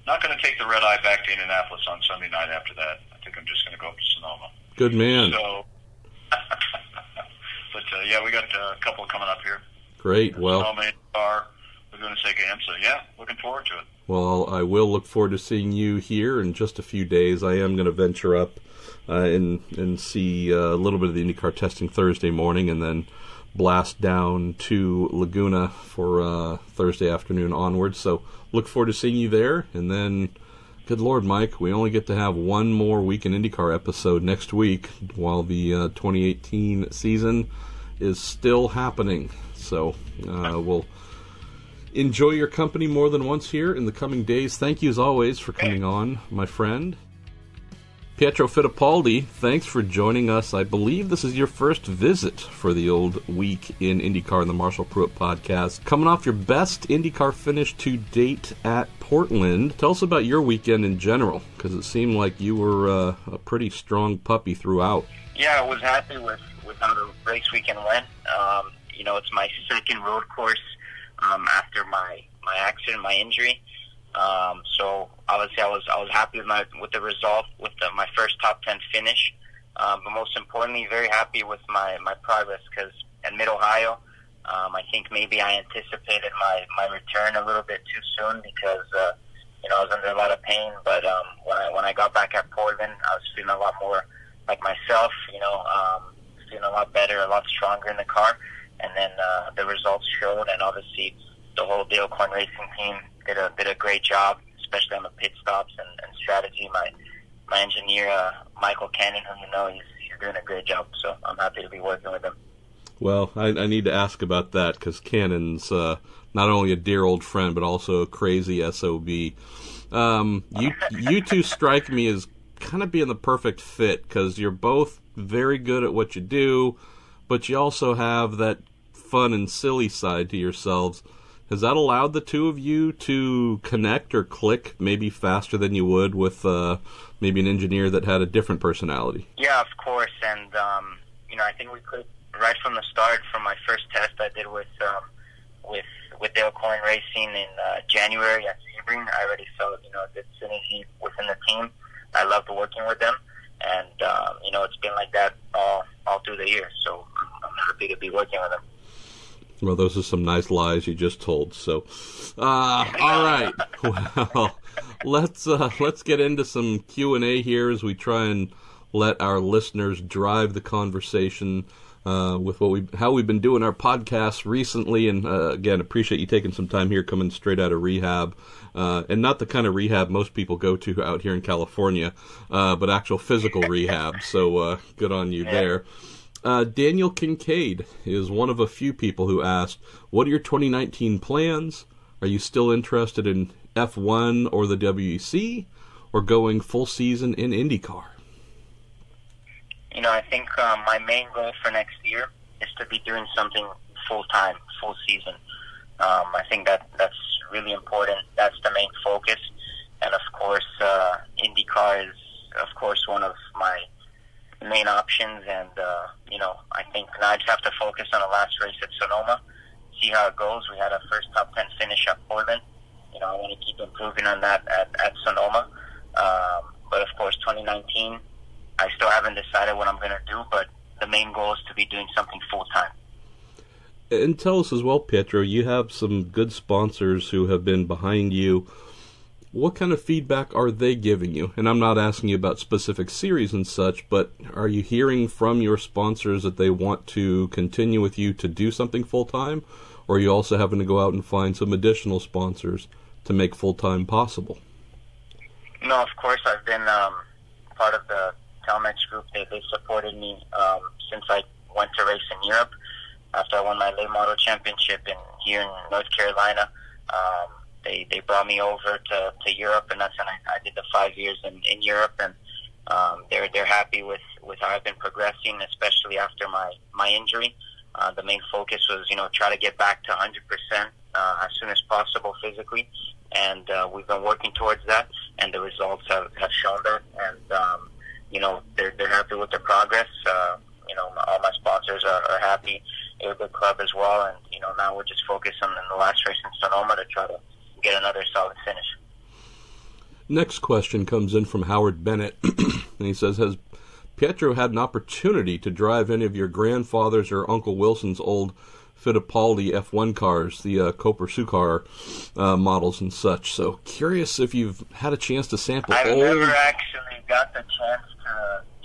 not going to take the red eye back to Indianapolis on Sunday night after that. I think I'm just going to go up to Sonoma. Good man. So, but yeah, we got a couple coming up here. Great. Well, Sonoma, Laguna Seca, IMSA. Yeah, looking forward to it. Well, I will look forward to seeing you here in just a few days. I am going to venture up and see a little bit of the IndyCar testing Thursday morning, and then blast down to Laguna for Thursday afternoon onwards. So look forward to seeing you there. And then, good Lord, Mike, we only get to have one more Week in IndyCar episode next week while the 2018 season is still happening. So we'll enjoy your company more than once here in the coming days. Thank you as always for coming on, my friend. Pietro Fittipaldi, thanks for joining us. I believe this is your first visit for the old Week in IndyCar and the Marshall Pruitt podcast. Coming off your best IndyCar finish to date at Portland, tell us about your weekend in general, because it seemed like you were a pretty strong puppy throughout. Yeah, I was happy with how the race weekend went. It's my second road course after my accident, my injury. So obviously I was happy with the result, with my first top 10 finish. But most importantly, very happy with my progress, because at Mid-Ohio, I think maybe I anticipated my return a little bit too soon, because I was under a lot of pain. But when I got back at Portland, I was feeling a lot more like myself, feeling a lot better, a lot stronger in the car. And then the results showed, and obviously the whole Dale Coyne Racing team did a great job, especially on the pit stops and strategy. My engineer, Michael Cannon, who he's doing a great job, so I'm happy to be working with him. Well, I need to ask about that because Cannon's not only a dear old friend but also a crazy SOB. You two strike me as kind of being the perfect fit because you're both very good at what you do, but you also have that fun and silly side to yourselves. Has that allowed the two of you to connect or click maybe faster than you would with maybe an engineer that had a different personality? Yeah, of course, and I think we could right from the start. From my first test I did with Dale Coyne Racing in January at Sebring, I already felt a good synergy within the team. I loved working with them, and it's been like that all through the year. So I'm happy to be working with them. Well, those are some nice lies you just told. So, all right. Well, let's get into some Q&A here as we try and let our listeners drive the conversation with how we've been doing our podcast recently. And again, appreciate you taking some time here, coming straight out of rehab, and not the kind of rehab most people go to out here in California, but actual physical rehab. So good on you there. Daniel Kincaid is one of a few people who asked, what are your 2019 plans? Are you still interested in F1 or the WEC, or going full season in IndyCar? I think my main goal for next year is to be doing something full-time, full season. I think that's really important. That's the main focus. And, of course, IndyCar is, of course, one of my main options. And, I think now I just have to focus on the last race at Sonoma, see how it goes. We had our first top 10 finish at Portland. I want to keep improving on that at Sonoma. But, of course, 2019, I still haven't decided what I'm going to do, but the main goal is to be doing something full-time. And tell us as well, Pietro, you have some good sponsors who have been behind you. What kind of feedback are they giving you? And I'm not asking you about specific series and such, but are you hearing from your sponsors that they want to continue with you to do something full-time? Or are you also having to go out and find some additional sponsors to make full-time possible? No, of course. I've been part of the Telmex group. They supported me since I went to race in Europe. After I won my late model championship here in North Carolina, they brought me over to Europe, and that's when I did the 5 years in Europe, and they're happy with how I've been progressing, especially after my injury. The main focus was, try to get back to 100% as soon as possible physically, and we've been working towards that, and the results have shown that, and they're happy with the progress. All my sponsors are happy. They're a good club as well, and now we're just focused on the last race in Sonoma to try to get another solid finish. Next question comes in from Howard Bennett, and he says, has Pietro had an opportunity to drive any of your grandfather's or Uncle Wilson's old Fittipaldi F1 cars, the Coper-Sukar models and such? So curious if you've had a chance to sample. I've never actually got the chance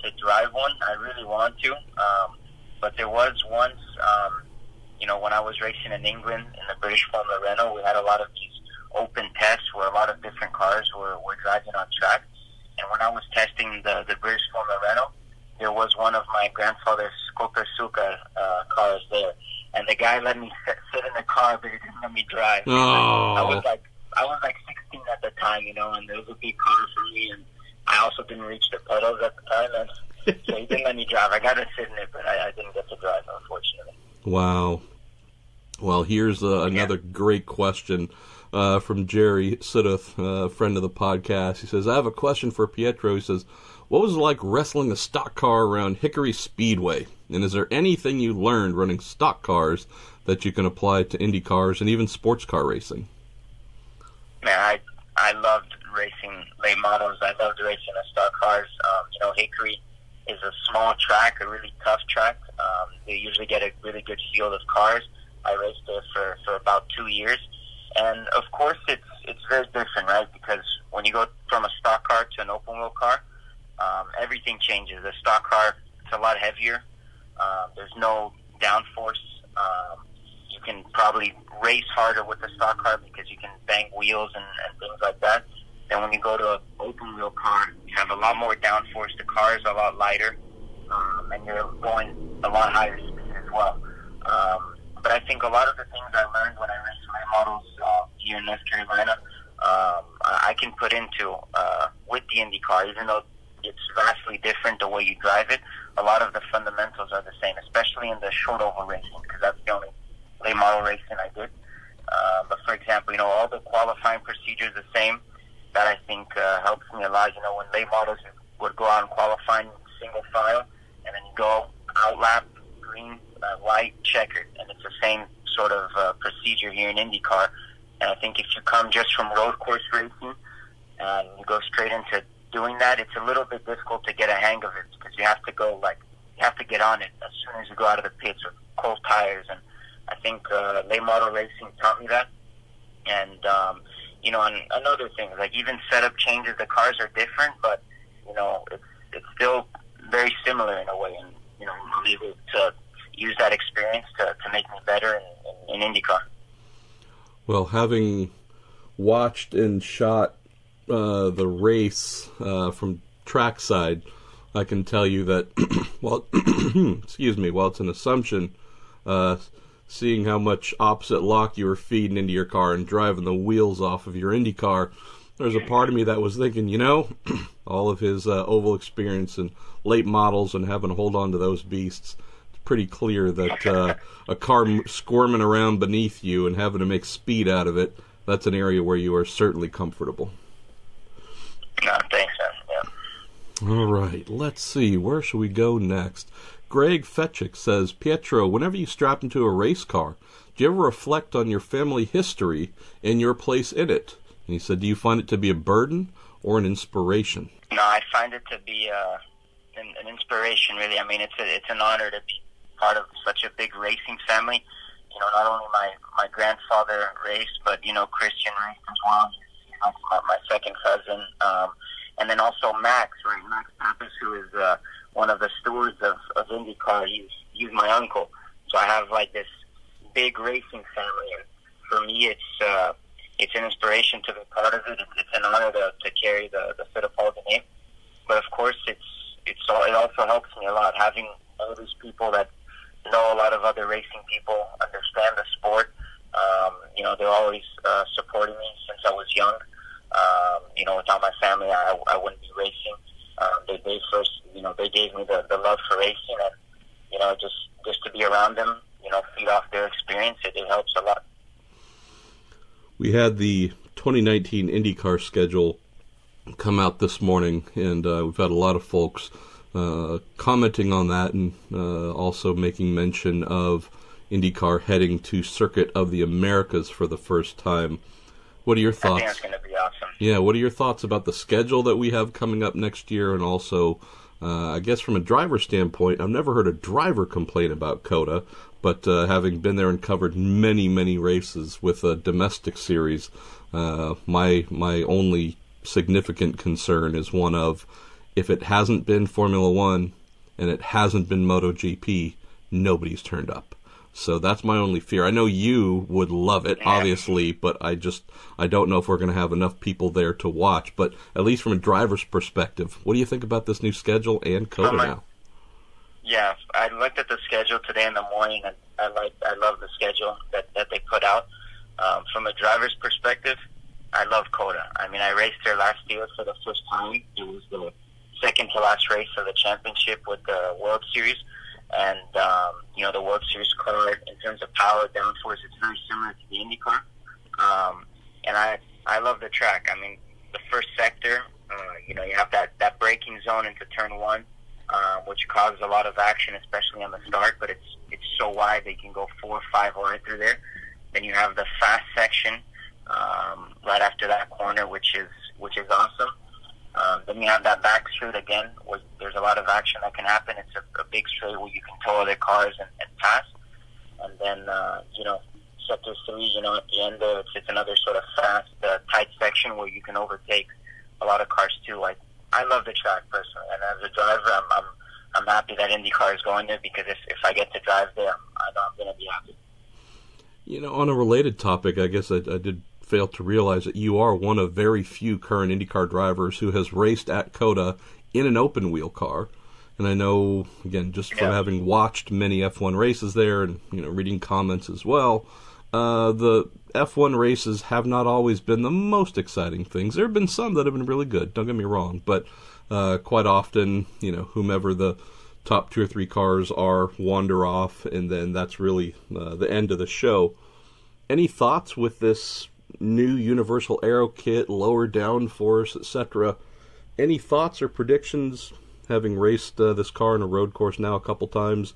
to drive one. I really want to, but there was once, when I was racing in England in the British Formula Renault, we had a lot of these open tests where a lot of different cars were driving on track. And when I was testing the British Formula Renault, there was one of my grandfather's Coper-Sukar cars there. And the guy let me sit in the car, but he didn't let me drive. Oh. I was like 16 at the time, and there was a big car for me, and I also didn't reach the pedals at the time, and so he didn't let me drive. I got to sit in it, but I didn't get to drive, unfortunately. Wow. Well, here's another great question from Jerry Siddeth, friend of the podcast. He says, I have a question for Pietro. He says, what was it like wrestling a stock car around Hickory Speedway? And is there anything you learned running stock cars that you can apply to Indy cars and even sports car racing? Man, I loved racing late models. I loved racing the stock cars. Hickory is a small track, a really tough track. They usually get a really good field of cars. I raced there for about 2 years. And, of course, it's very different, right? Because when you go from a stock car to an open-wheel car, everything changes. The stock car, it's a lot heavier. There's no downforce. You can probably race harder with the stock car because you can bang wheels and things like that. Then when you go to an open-wheel car, you have a lot more downforce. The car is a lot lighter, and you're going a lot higher speed as well. But I think a lot of the things I learned when I raced late models here in North Carolina, I can put into with the IndyCar, even though it's vastly different the way you drive it. A lot of the fundamentals are the same, especially in the short oval racing, because that's the only late model racing I did. But for example, all the qualifying procedures the same. That I think helps me a lot. When late models would go out and qualifying single file, and then you go out lap, green, white, checkered, and it's the same sort of procedure here in IndyCar. And I think if you come just from road course racing and you go straight into doing that, it's a little bit difficult to get a hang of it, because you have to go you have to get on it as soon as you go out of the pits with cold tires. And I think late model racing taught me that. And and another thing, like even setup changes, the cars are different, but it's still very similar in a way. And I'm able to use that experience to make me better in IndyCar. Well, having watched and shot the race from trackside, I can tell you that, well, excuse me, while it's an assumption, seeing how much opposite lock you were feeding into your car and driving the wheels off of your Indy car, there's a part of me that was thinking, all of his oval experience and late models and having to hold on to those beasts, it's pretty clear that a car squirming around beneath you and having to make speed out of it, that's an area where you are certainly comfortable. No, thanks, man. Yeah. All right, let's see. Where should we go next? Greg Fetchick says, Pietro, whenever you strap into a race car, do you ever reflect on your family history and your place in it? And he said, do you find it to be a burden or an inspiration? No, I find it to be an inspiration, really. I mean, it's an honor to be part of such a big racing family. Not only my grandfather raced, but, Christian raced as well. He's my second cousin. And then also Max, right? Max Pappas, who is one of the stewards of IndyCar. He's my uncle. So I have this big racing family, and for me it's an inspiration to be part of it. It's an honor to carry the Fittipaldi name. But of course it also helps me a lot, having all these people that know a lot of other racing people, understand the sport. They're always supporting me since I was young. Without my family, I wouldn't be racing. They first, they gave me the love for racing, and just to be around them, feed off their experience, it helps a lot. We had the 2019 IndyCar schedule come out this morning, and we've had a lot of folks commenting on that, and also making mention of IndyCar heading to Circuit of the Americas for the first time. What are your thoughts? I think it's going to be awesome. Yeah, what are your thoughts about the schedule that we have coming up next year, and also, I guess from a driver standpoint, I've never heard a driver complain about COTA, but having been there and covered many, many races with a domestic series, my only significant concern is one of, if it hasn't been Formula One and it hasn't been MotoGP, nobody's turned up. So that's my only fear. I know you would love it, obviously, but I don't know if we're going to have enough people there to watch. But at least from a driver's perspective, what do you think about this new schedule and COTA now? Yeah, I looked at the schedule today in the morning, and I love the schedule that they put out. From a driver's perspective, I love COTA. I mean, I raced there last year for the first time. It was the second to last race of the championship with the World Series. And, the World Series car, in terms of power, downforce, it's very similar to the IndyCar. And I love the track. I mean, the first sector, you have that braking zone into turn one, which causes a lot of action, especially on the start, but it's so wide they can go 4 or 5 wide through there. Then you have the fast section right after that corner, which is awesome. Then you have that back straight again, where there's a lot of action that can happen. It's a big straight where you can tow other cars and pass. And then, sector 3, at the end there, it's another sort of fast, tight section where you can overtake a lot of cars too. I love the track personally, and as a driver, I'm happy that IndyCar is going there, because if I get to drive there, I know I'm going to be happy. On a related topic, I guess I did fail to realize that you are one of very few current IndyCar drivers who has raced at COTA in an open wheel car. And I know, again, just from having watched many F1 races there and, reading comments as well, the F1 races have not always been the most exciting things. There have been some that have been really good, don't get me wrong, but quite often, whomever the top 2 or 3 cars are wander off, and then that's really the end of the show. Any thoughts with this new universal aero kit, lower downforce, etc.? Any thoughts or predictions, having raced this car on a road course now a couple times,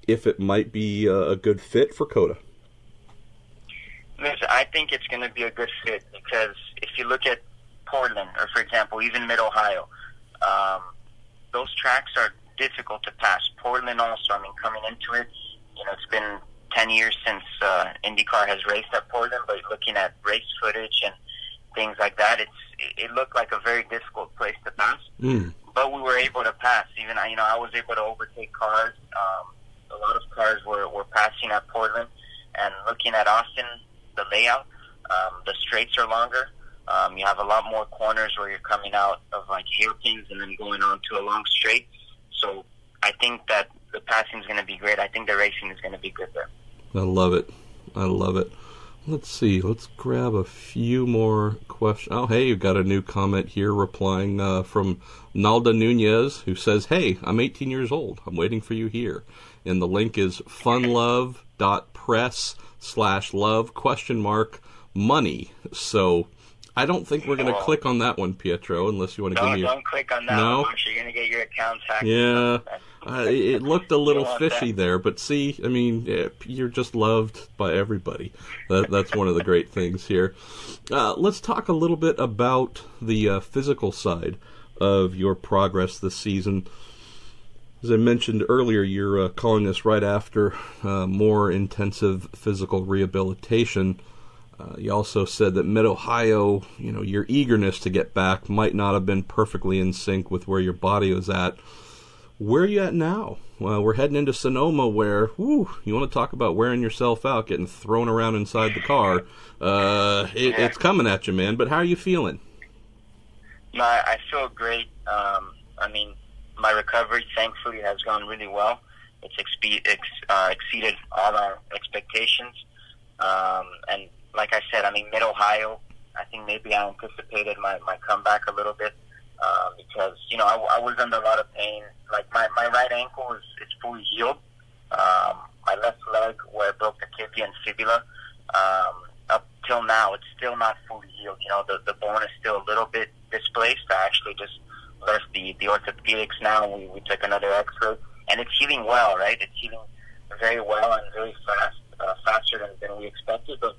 if it might be a good fit for COTA? Listen, I think it's going to be a good fit because if you look at Portland, or for example, even Mid-Ohio, those tracks are difficult to pass. Portland also, coming into it, it's been 10 years since IndyCar has raced at Portland, but looking at race footage and things like that, it looked like a very difficult place to pass. But we were able to pass. Even I was able to overtake cars. A lot of cars were passing at Portland. And looking at Austin, the layout, the straights are longer. You have a lot more corners where you're coming out of like hairpins and then going on to a long straight. So I think that the passing is going to be great. I think the racing is going to be good there. I love it. Let's see. Let's grab a few more questions. Oh, hey, you've got a new comment here replying from Nalda Nunez, who says, "Hey, I'm 18 years old. I'm waiting for you here." And the link is funlove.press/love?money. So I don't think we're going to click on that one, Pietro, unless you want to give me a... Don't click on that one. I'm sure you're going to get your account hacked. Yeah, it looked a little fishy there, but see, you're just loved by everybody. That's one of the great things here. Let's talk a little bit about the physical side of your progress this season. As I mentioned earlier, you're calling us right after more intensive physical rehabilitation. You also said that Mid-Ohio, your eagerness to get back might not have been perfectly in sync with where your body was at. Where are you at now? Well, we're heading into Sonoma where, you want to talk about wearing yourself out, getting thrown around inside the car. It's coming at you, man, but how are you feeling? No, I feel great. My recovery, thankfully, has gone really well. It's exceeded all our expectations. And like I said, Mid-Ohio, I think maybe I anticipated my comeback a little bit because, I was under a lot of pain. Like, my right ankle is fully healed. My left leg, where I broke the tibia and fibula, up till now, it's still not fully healed. The bone is still a little bit displaced. I actually just left the orthopedics now, and we took another X-ray. And it's healing well, right? It's healing very well and very fast, faster than we expected, but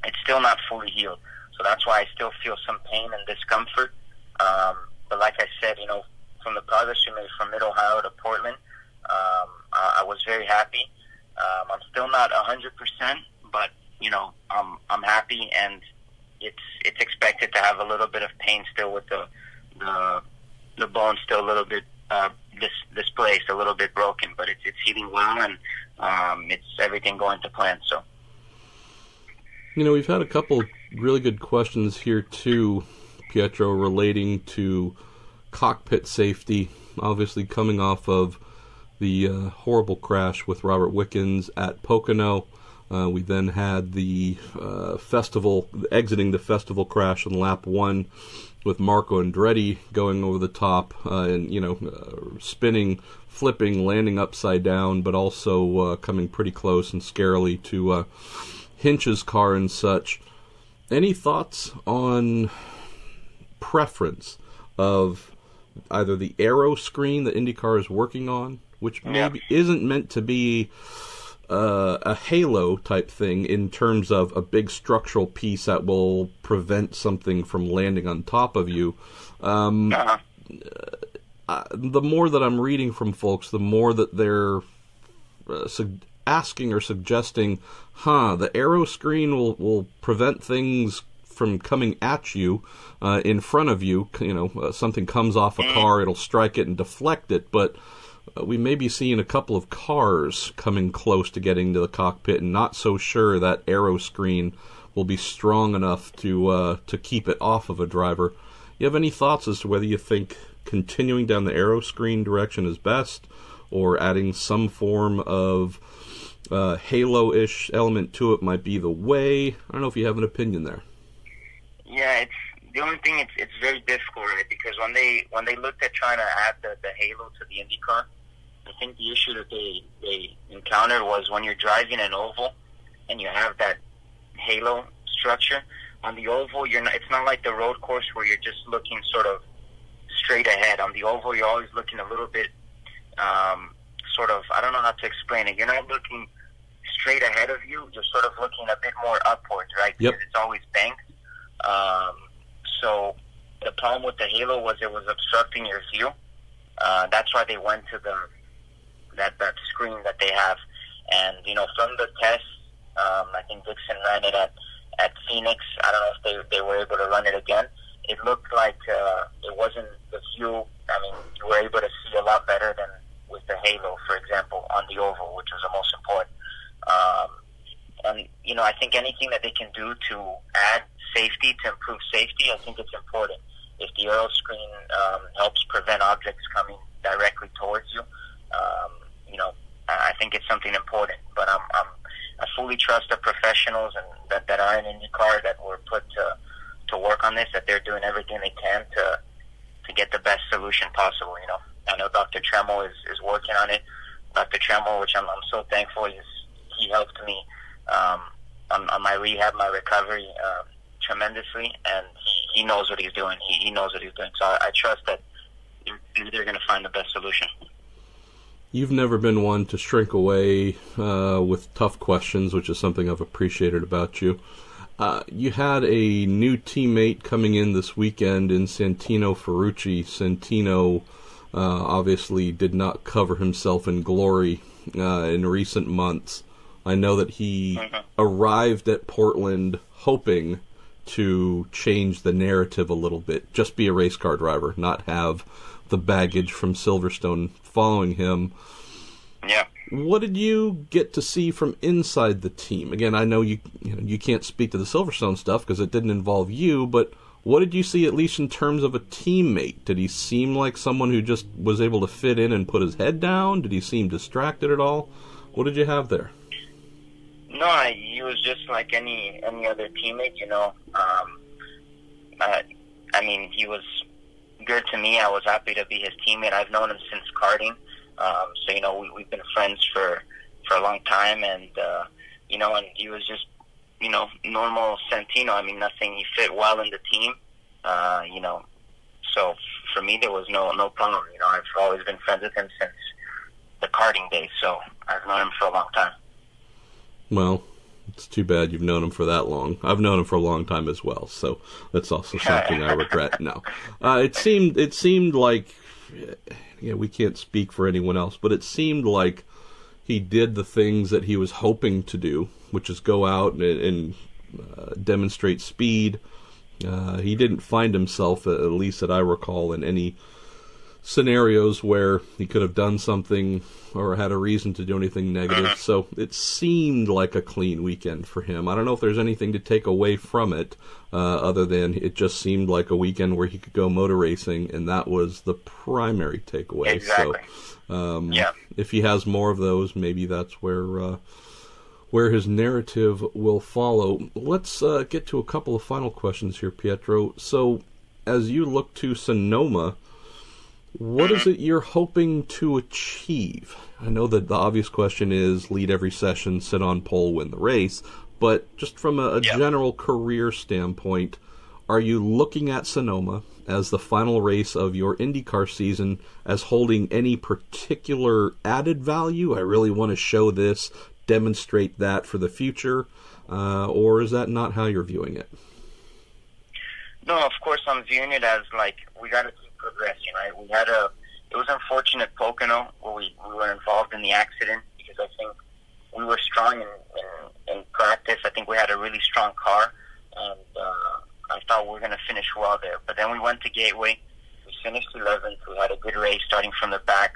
it's still not fully healed. So that's why I still feel some pain and discomfort. But like I said, from the progress we made from Mid-Ohio to Portland, I was very happy. I'm still not 100%, but, I'm happy, and it's expected to have a little bit of pain still with the bone still a little bit displaced, a little bit broken, but it's healing well, and it's everything going to plan. So, we've had a couple really good questions here too, Pietro, relating to cockpit safety. Obviously, coming off of the horrible crash with Robert Wickens at Pocono. We then had the exiting the festival crash on lap 1 with Marco Andretti going over the top and, spinning, flipping, landing upside down, but also coming pretty close and scarily to Hinch's car and such. Any thoughts on preference of either the aero screen that IndyCar is working on, which maybe isn't meant to be a halo type thing in terms of a big structural piece that will prevent something from landing on top of you. The more that I'm reading from folks, the more that they're asking or suggesting, the aero screen will prevent things from coming at you in front of you. Something comes off a car, it'll strike it and deflect it, but we may be seeing a couple of cars coming close to getting to the cockpit, and not so sure that aero screen will be strong enough to keep it off of a driver. You have any thoughts as to whether you think continuing down the aero screen direction is best, or adding some form of halo-ish element to it might be the way? I don't know if you have an opinion there. Yeah, it's the only thing. It's very difficult, right? Because when they looked at trying to add the halo to the IndyCar, I think the issue that they encountered was when you're driving an oval and you have that halo structure on the oval. It's not like the road course where you're just looking sort of straight ahead. On the oval, you're always looking a little bit sort of. I don't know how to explain it. You're not looking straight ahead of you. You're sort of looking a bit more upwards, right? Yep. Because it's always banked. So the problem with the halo was it was obstructing your view. That's why they went to that screen that they have. And, from the test, I think Dixon ran it at Phoenix. I don't know if they were able to run it again. It looked like it wasn't the view. I mean, you were able to see a lot better than with the halo, for example, on the oval, which was the most important. And, I think anything that they can do to add safety, to improve safety, I think it's important. If the aero screen helps prevent objects coming directly towards you, I think it's something important. But I fully trust the professionals and that are in IndyCar that were put to work on this, that they're doing everything they can to get the best solution possible. I know Dr. Tremmel is working on it. Dr. Tremmel, which I'm so thankful, he helped me on my rehab, my recovery tremendously, and he knows what he's doing. He knows what he's doing. So I trust that they're going to find the best solution. You've never been one to shrink away with tough questions, which is something I've appreciated about you. You had a new teammate coming in this weekend in Santino Ferrucci. Santino obviously did not cover himself in glory in recent months. I know that he arrived at Portland hoping to change the narrative a little bit, just be a race car driver, not have the baggage from Silverstone following him. Yeah. What did you get to see from inside the team? Again, I know you can't speak to the Silverstone stuff because it didn't involve you, but what did you see, at least in terms of a teammate? Did he seem like someone who just was able to fit in and put his head down? Did he seem distracted at all? What did you have there? No, he was just like any other teammate, I mean, he was good to me. I was happy to be his teammate. I've known him since karting. So, we've been friends for a long time. And, and he was just, normal Santino. I mean, nothing. He fit well in the team, So for me, there was no problem. I've always been friends with him since the karting days. So I've known him for a long time. Well, it's too bad you've known him for that long. I've known him for a long time as well, so that's also something I regret. No, it seemed like, we can't speak for anyone else, but it seemed like he did the things that he was hoping to do, which is go out and demonstrate speed. He didn't find himself, at least that I recall, in any scenarios where he could have done something or had a reason to do anything negative. So it seemed like a clean weekend for him. I don't know if there's anything to take away from it other than it just seemed like a weekend where he could go motor racing, and that was the primary takeaway. Exactly. So if he has more of those, maybe that's where his narrative will follow. Let's get to a couple of final questions here, Pietro. So as you look to Sonoma, what is it you're hoping to achieve? I know that the obvious question is lead every session, sit on pole, win the race, but just from a general career standpoint, are you looking at Sonoma as the final race of your IndyCar season as holding any particular added value? I really want to show this, demonstrate that for the future, or is that not how you're viewing it? No, of course I'm viewing it as like we got to keep progressing, right? It was unfortunate Pocono where we were involved in the accident because I think we were strong in practice. I think we had a really strong car, and I thought we were going to finish well there. But then we went to Gateway. We finished 11th. We had a good race starting from the back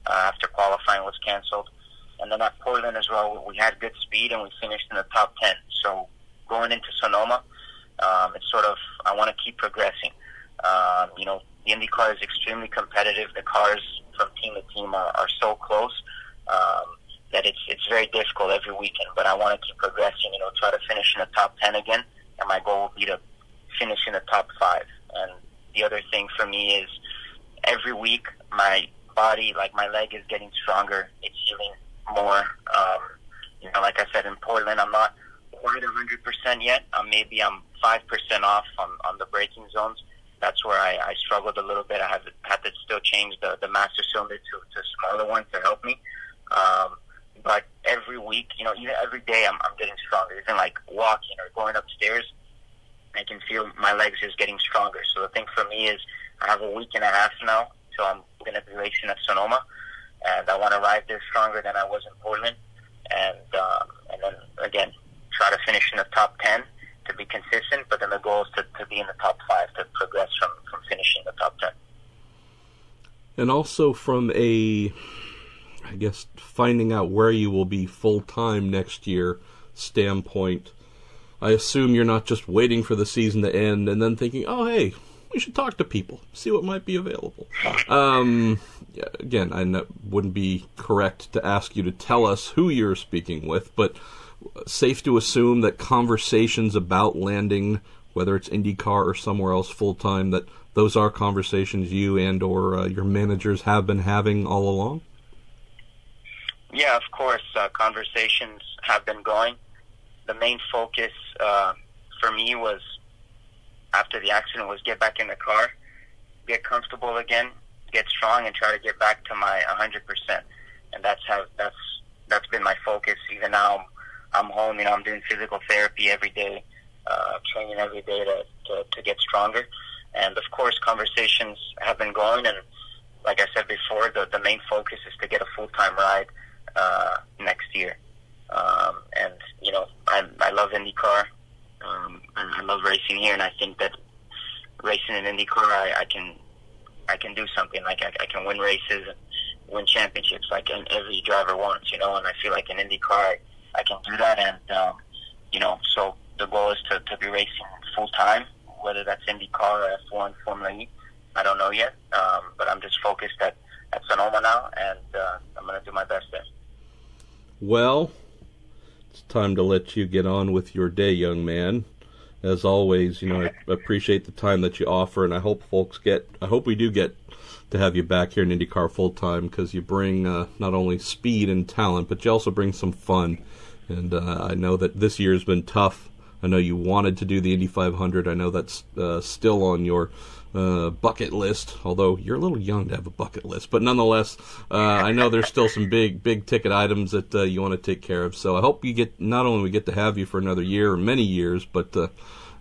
after qualifying was canceled. And then at Portland as well, we had good speed, and we finished in the top 10. So going into Sonoma, it's sort of, I want to keep progressing. the IndyCar is extremely competitive. The cars from team to team are so close that it's very difficult every weekend. But I want to keep progressing, try to finish in the top 10 again, and my goal will be to finish in the top 5. And the other thing for me is every week my body, like my leg, is getting stronger. It's healing more. Like I said, in Portland, I'm not quite 100% yet. Maybe I'm 5% off on the braking zones. That's where I struggled a little bit. I had to still change the master cylinder to a smaller one to help me. But every week, even every day, I'm getting stronger. Even like walking or going upstairs, I can feel my legs just getting stronger. So the thing for me is I have a week and a half now, so I'm going to be racing at Sonoma, and I want to arrive there stronger than I was in Portland, and then again try to finish in the top 10 to be consistent. But then the goal is to be in the top 5 to progress from finishing the top 10. And also from finding out where you will be full-time next year standpoint, I assume you're not just waiting for the season to end and then thinking, oh, hey, we should talk to people, see what might be available. Again, I wouldn't be correct to ask you to tell us who you're speaking with, but safe to assume that conversations about landing, whether it's IndyCar or somewhere else full-time, that those are conversations you and or your managers have been having all along? Yeah, of course. Conversations have been going. The main focus for me was, after the accident, was get back in the car, get comfortable again, get strong, and try to get back to my 100%. And that's been my focus. Even now, I'm home. I'm doing physical therapy every day, training every day to get stronger. And of course, conversations have been going. And like I said before, the main focus is to get a full-time ride next year. And I love IndyCar. I love racing here, and I think that racing in IndyCar, I can do something. Like I can win races and win championships like every driver wants, and I feel like in IndyCar I can do that. And so the goal is to be racing full time, whether that's IndyCar or F1, Formula E. I don't know yet, but I'm just focused at Sonoma now, and I'm going to do my best there. Well, it's time to let you get on with your day, young man. As always, I appreciate the time that you offer, and I hope we do get to have you back here in IndyCar full time, because you bring not only speed and talent, but you also bring some fun. And I know that this year's been tough. I know you wanted to do the Indy 500. I know that's still on your bucket list, although you're a little young to have a bucket list. But nonetheless, I know there's still some big ticket items that you want to take care of. So I hope not only we get to have you for another year or many years, but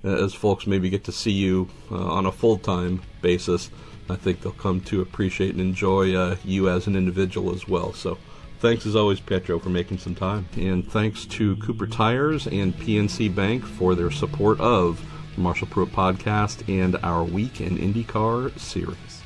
as folks maybe get to see you on a full-time basis, I think they'll come to appreciate and enjoy you as an individual as well. So thanks as always, Pietro, for making some time. And thanks to Cooper Tires and PNC Bank for their support of the Marshall Pruitt Podcast and our Week in IndyCar series.